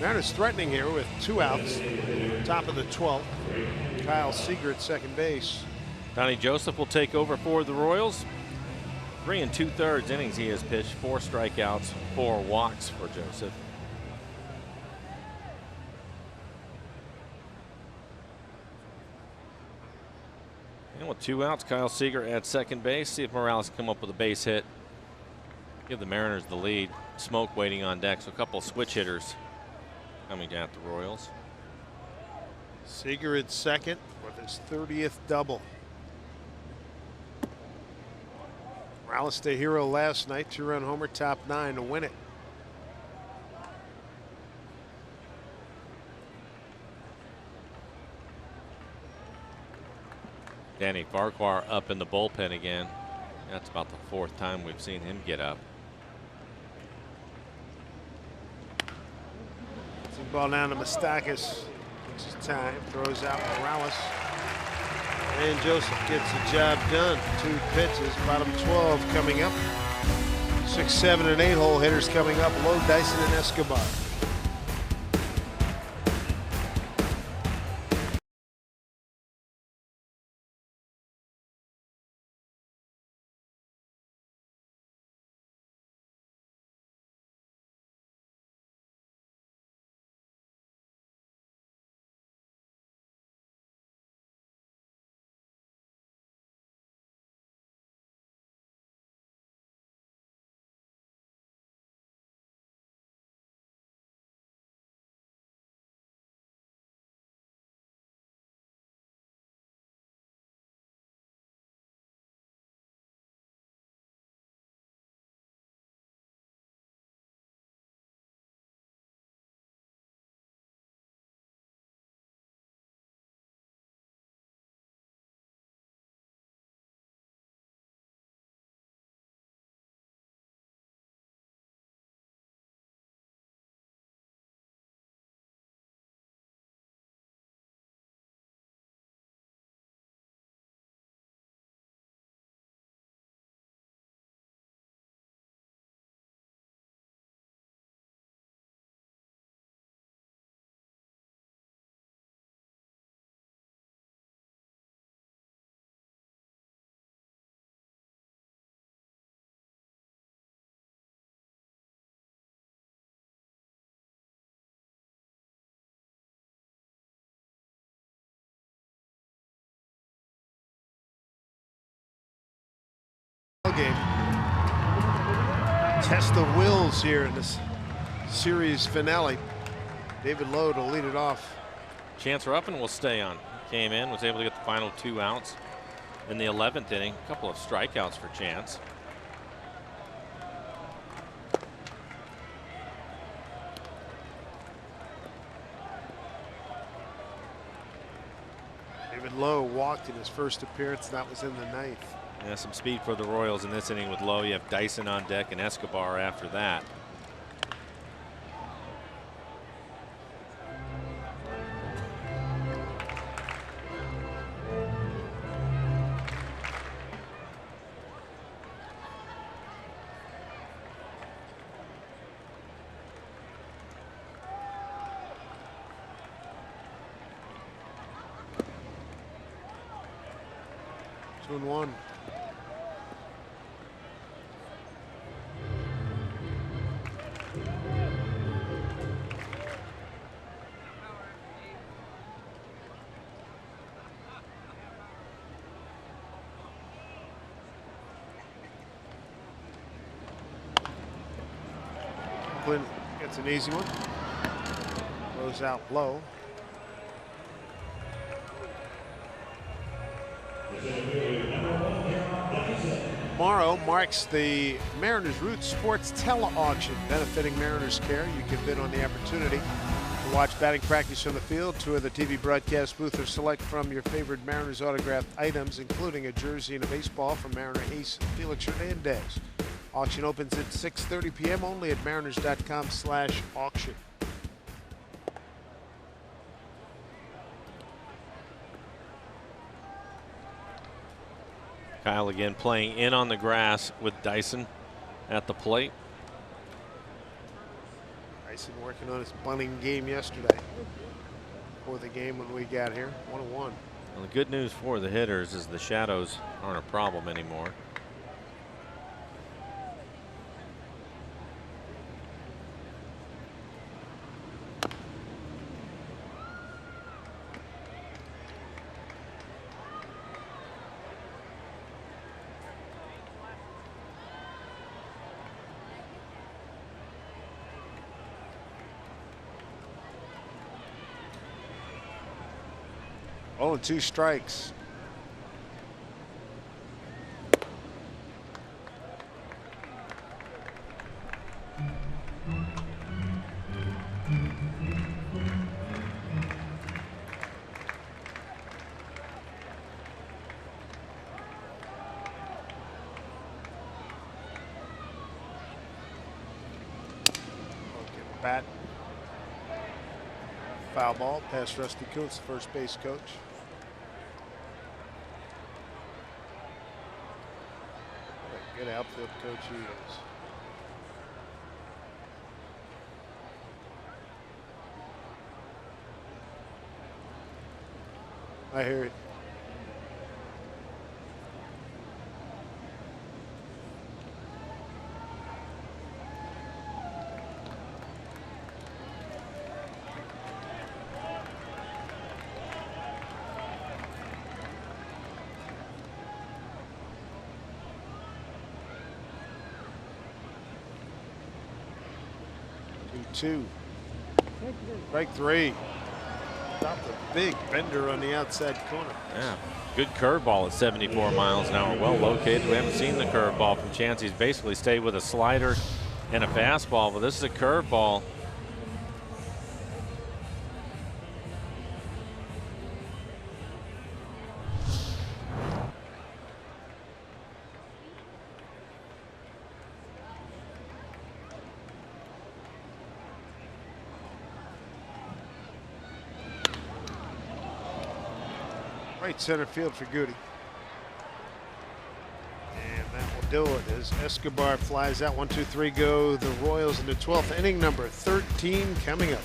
Mariners threatening here with 2 outs. Top of the 12th. Kyle Seager at second base. Donnie Joseph will take over for the Royals. 3 2/3 innings he has pitched, 4 strikeouts, 4 walks for Joseph. And with 2 outs, Kyle Seager at second base. See if Morales can come up with a base hit. Give the Mariners the lead. Smoke waiting on deck, so a couple of switch hitters coming down at the Royals. Seager at second with his 30th double. Morales the hero last night, 2-run homer, top 9 to win it. Danny Farquhar up in the bullpen again. That's about the 4th time we've seen him get up. Ball down to Moustakas. Takes his time, throws out Morales. And Joseph gets the job done. 2 pitches, bottom 12 coming up. 6, 7, and 8 hole hitters coming up. Lowe, Dyson, and Escobar. game. Test of wills here in this series finale. David Lowe to lead it off. Chance Ruffin will stay on. Came in, was able to get the final 2 outs in the 11th inning. A couple of strikeouts for Chance. David Lowe walked in his first appearance. That was in the 9th. Yeah, some speed for the Royals in this inning with Lowe. You have Dyson on deck and Escobar after that. Two and one. Quinn gets an easy one. Goes out low. Tomorrow marks the Mariners Roots Sports Tele-Auction benefiting Mariners Care. You can bid on the opportunity to watch batting practice on the field, tour the TV broadcast booth, or select from your favorite Mariners autographed items, including a jersey and a baseball from Mariner ace Felix Hernandez. Auction opens at 6:30 p.m. only at mariners.com/auction. Kyle again playing in on the grass with Dyson at the plate. Dyson working on his bunting game yesterday before the game when we got here. 1-1. Well, the good news for the hitters is the shadows aren't a problem anymore. Oh, and 2 strikes. Bat. Foul ball past Rusty Kuntz, the first base coach. What a good outfield coach he is. I hear it. Two. Strike 3. Stopped a big bender on the outside corner. Yeah, good curveball at 74 miles an hour. Well located. We haven't seen the curveball from Chance. He's basically stayed with a slider and a fastball, but this is a curveball. Right center field for Goody. And that will do it as Escobar flies out. 1, 2, 3 go. The Royals in the 12th inning, number 13 coming up.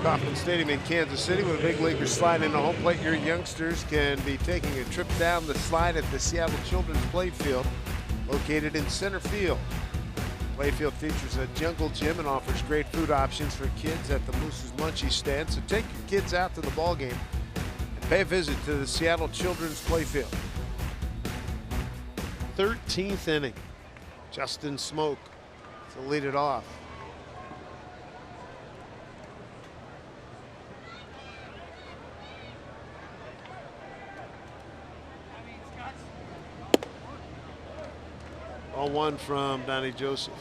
Kauffman Stadium in Kansas City with a big leaguer slide into home plate. Your youngsters can be taking a trip down the slide at the Seattle Children's Playfield, located in center field. Playfield features a jungle gym and offers great food options for kids at the Moose's Munchies stand. So take your kids out to the ball game and pay a visit to the Seattle Children's Playfield. 13th inning. Justin Smoak to lead it off. All one from Donnie Joseph.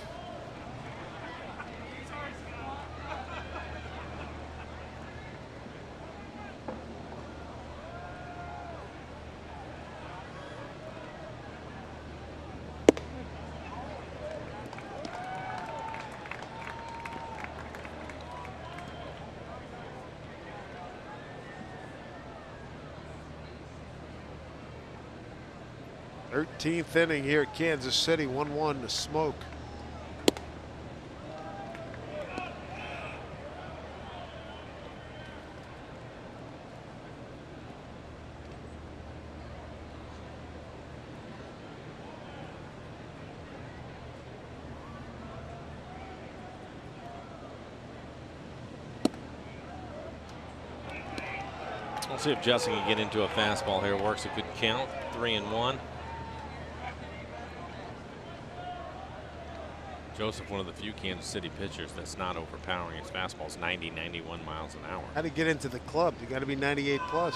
Thirteenth inning here at Kansas City, 1-1 to Smoak. We'll see if Justin can get into a fastball here. Works a good count, 3-1. Joseph, one of the few Kansas City pitchers that's not overpowering. His fastball's 90, 91 miles an hour. How to get into the club? You got to be 98 plus.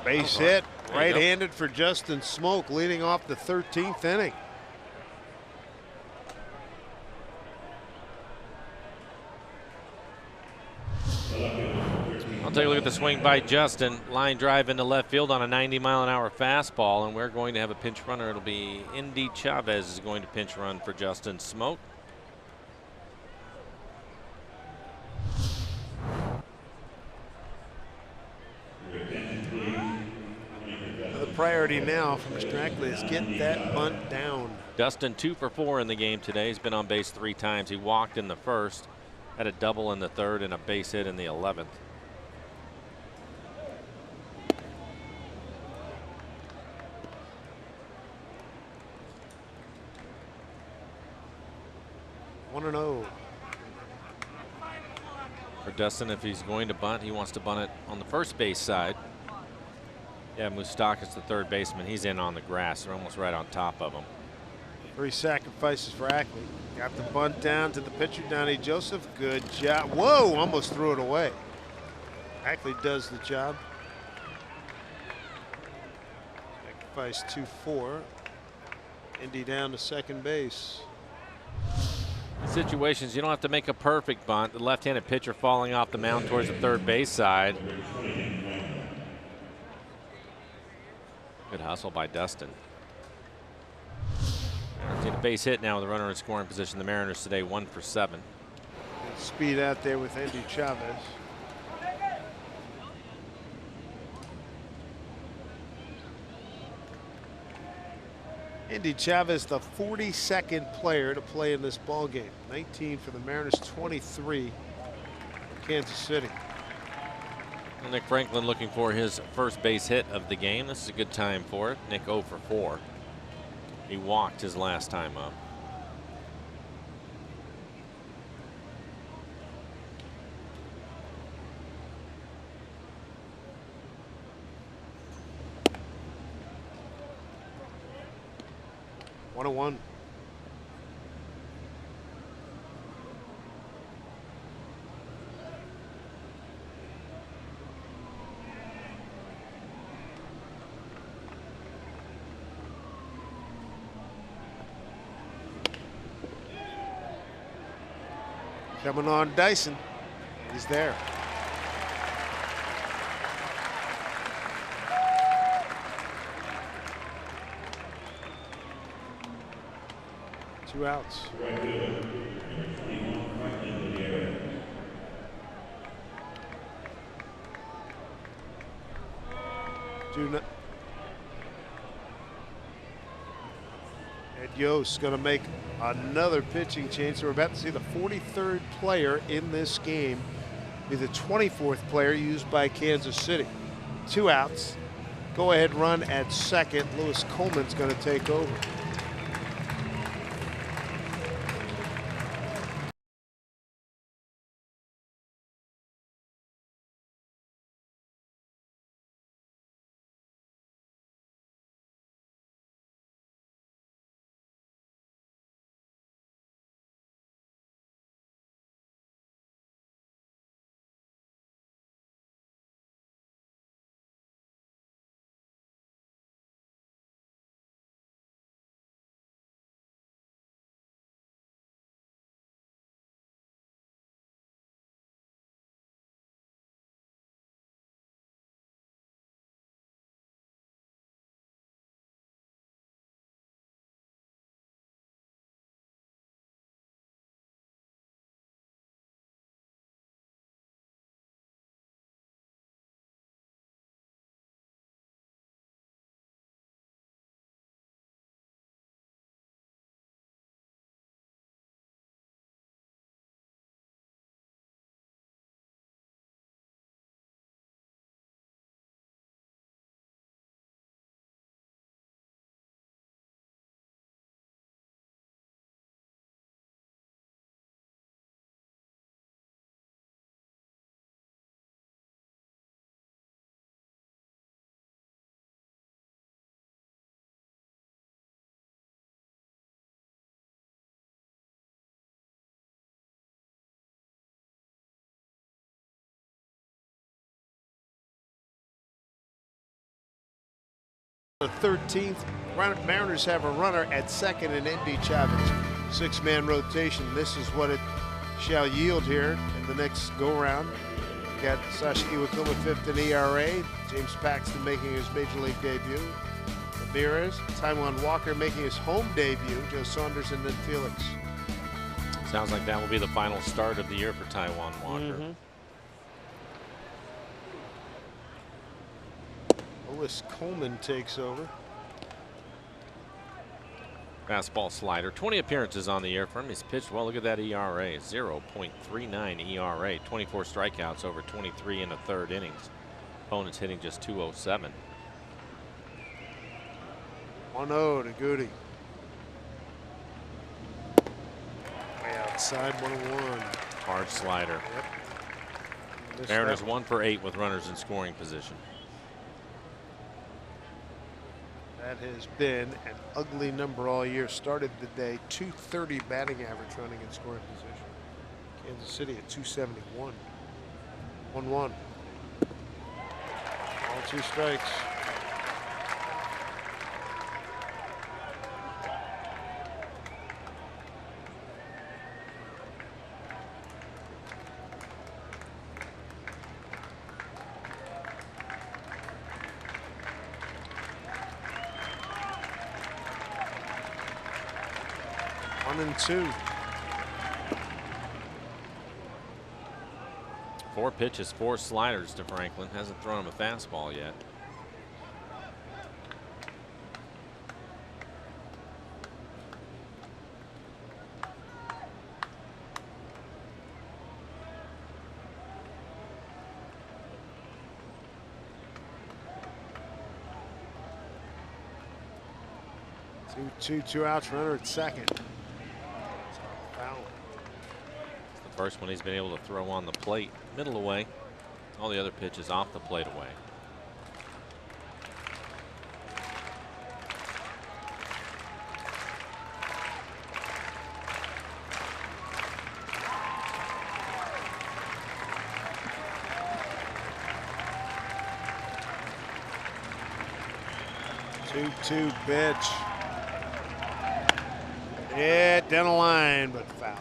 Base hit, right-handed for Justin Smoak, leading off the 13th inning. I'll take a look at the swing by Justin. Line drive into left field on a 90-mile-an-hour fastball, and we're going to have a pinch runner. It'll be Indy Chavez is going to pinch run for Justin Smoak. The priority now for Mr. Ackley is get that bunt down. Dustin 2 for 4 in the game today. He's been on base 3 times. He walked in the first, had a double in the third, and a base hit in the 11th. For Dustin, if he's going to bunt, he wants to bunt it on the first base side. Yeah, Moustakas, the third baseman, he's in on the grass. They're almost right on top of him. 3 sacrifices for Ackley. Got the bunt down to the pitcher, Donnie Joseph. Good job. Whoa, almost threw it away. Ackley does the job. Sacrifice 2-4. Indy down to second base. Situations, you don't have to make a perfect bunt. The left-handed pitcher falling off the mound towards the third base side. Good hustle by Dustin. Get a base hit now with a runner in scoring position. The Mariners today 1 for 7. Good speed out there with Indy Chavez. Indy Chavez, the 42nd player to play in this ball game. 19 for the Mariners, 23 for Kansas City. Nick Franklin looking for his first base hit of the game. This is a good time for it. Nick 0 for 4. He walked his last time up. One. Coming on Dyson. He's there. Two outs. Ed Yost going to make another pitching change. So we're about to see the 43rd player in this game be the 24th player used by Kansas City. 2 outs. Go ahead run at second. Lewis Coleman's going to take over. The 13th, Mariners have a runner at second and Endy Chavez. 6-man rotation. This is what it shall yield here in the next go-round. Got Sasha Iwakuma 5th in ERA. James Paxton making his major league debut. Ramirez, Taijuan Walker making his home debut. Joe Saunders and then Felix. Sounds like that will be the final start of the year for Taijuan Walker. Lewis Coleman takes over. Fastball slider. 20 appearances on the year for him. He's pitched well. Look at that ERA. 0.39 ERA. 24 strikeouts over 23 and a third innings. Opponent's hitting just 207. 1-0 to Goody. Way outside 1-1. Hard slider. Yep. Mariners 1 for 8 with runners in scoring position. That has been an ugly number all year. Started the day .230 batting average running in scoring position. Kansas City at .271. 1-1. All 2 strikes. And 2. 4 pitches, 4 sliders to Franklin. Hasn't thrown him a fastball yet. Two outs, runner at second. First one he's been able to throw on the plate, middle away. All the other pitches off the plate away. Two pitch. Yeah, down the line, but foul.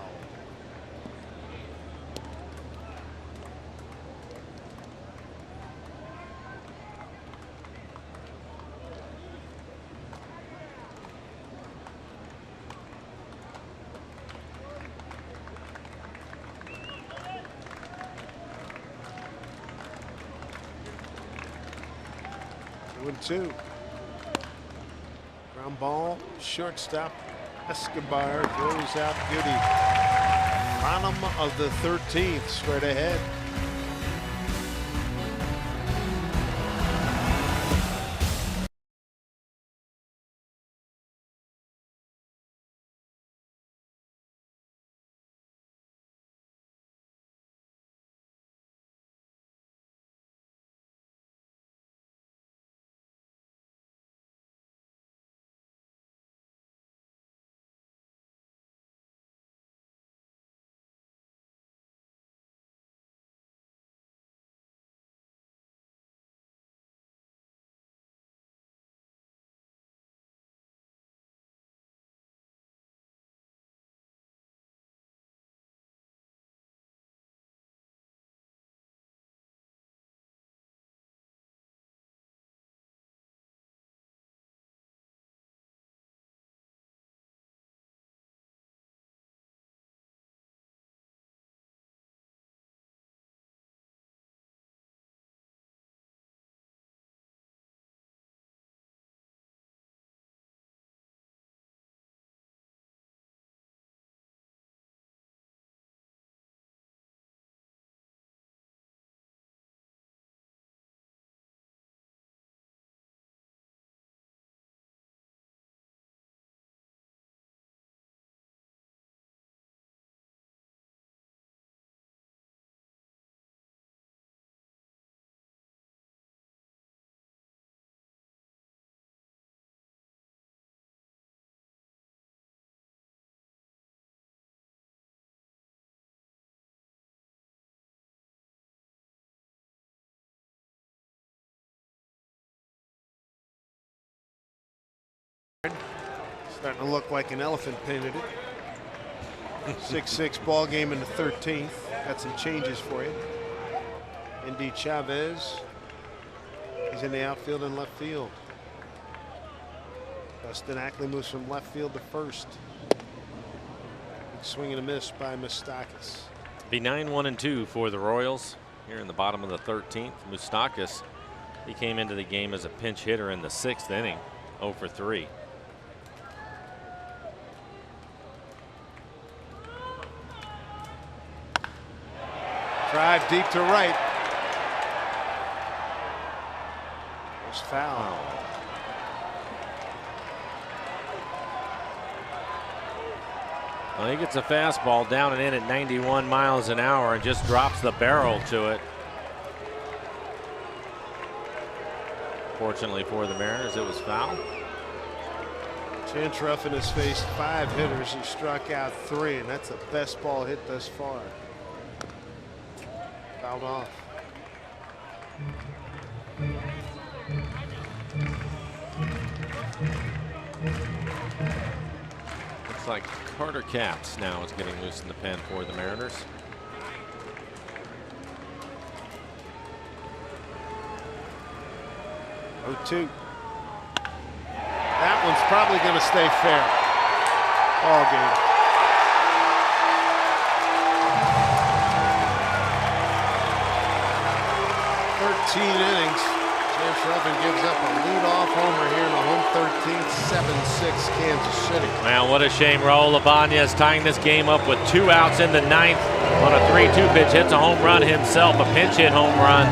Two. Ground ball, shortstop Escobar throws out Goody. Bottom of the 13th, straight ahead. Starting to look like an elephant painted it. 6-6 ball game in the 13th. Got some changes for you. Indy Chavez is in the outfield and left field. Dustin Ackley moves from left field to first. Big swing and a miss by Moustakas. Be 9-1-2 for the Royals here in the bottom of the 13th. Moustakas, he came into the game as a pinch hitter in the 6th inning, 0 for 3. Drive deep to right. Was foul. Well, he gets a fastball down and in at 91 miles an hour and just drops the barrel to it. Fortunately for the Mariners, it was foul. Chance Ruffin has faced 5 hitters. He struck out 3, and that's the best ball hit thus far. Fouled off. Looks like Carter Capps now is getting loose in the pen for the Mariners. Oh, 2. That one's probably going to stay fair all game. 13 innings. Chance Ruffin gives up a leadoff homer here in the home 13th, 7-6 Kansas City. Man, what a shame. Raul Ibanez tying this game up with 2 outs in the 9th on a 3-2 pitch. Hits a home run himself, a pinch hit home run.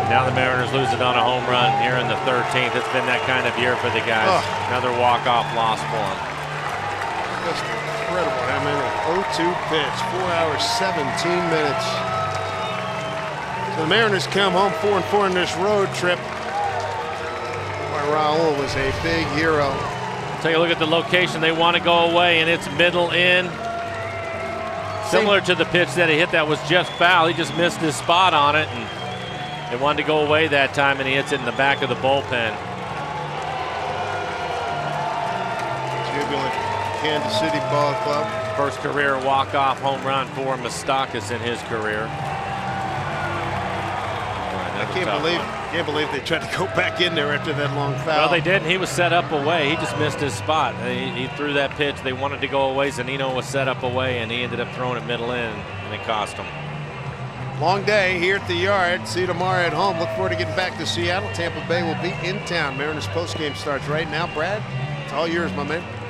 Now the Mariners lose it on a home run here in the 13th. It's been that kind of year for the guys. Another walk-off loss for them. Just incredible how many 0-2 pitch, 4 hours, 17 minutes. So the Mariners come home 4-4 in this road trip. Boy, Raul was a big hero. Take a look at the location. They want to go away, and it's middle in. Similar to the pitch that he hit that was just foul. He just missed his spot on it, and they wanted to go away that time, and he hits it in the back of the bullpen. Jubilant Kansas City Ball Club. First career walk-off home run for Moustakas in his career. I can't believe they tried to go back in there after that long foul. Well, they didn't. He was set up away. He just missed his spot. He threw that pitch. They wanted to go away. Zanino was set up away, and he ended up throwing it middle in, and it cost him. Long day here at the Yard. See you tomorrow at home. Look forward to getting back to Seattle. Tampa Bay will be in town. Mariners postgame starts right now. Brad? It's all yours, my man.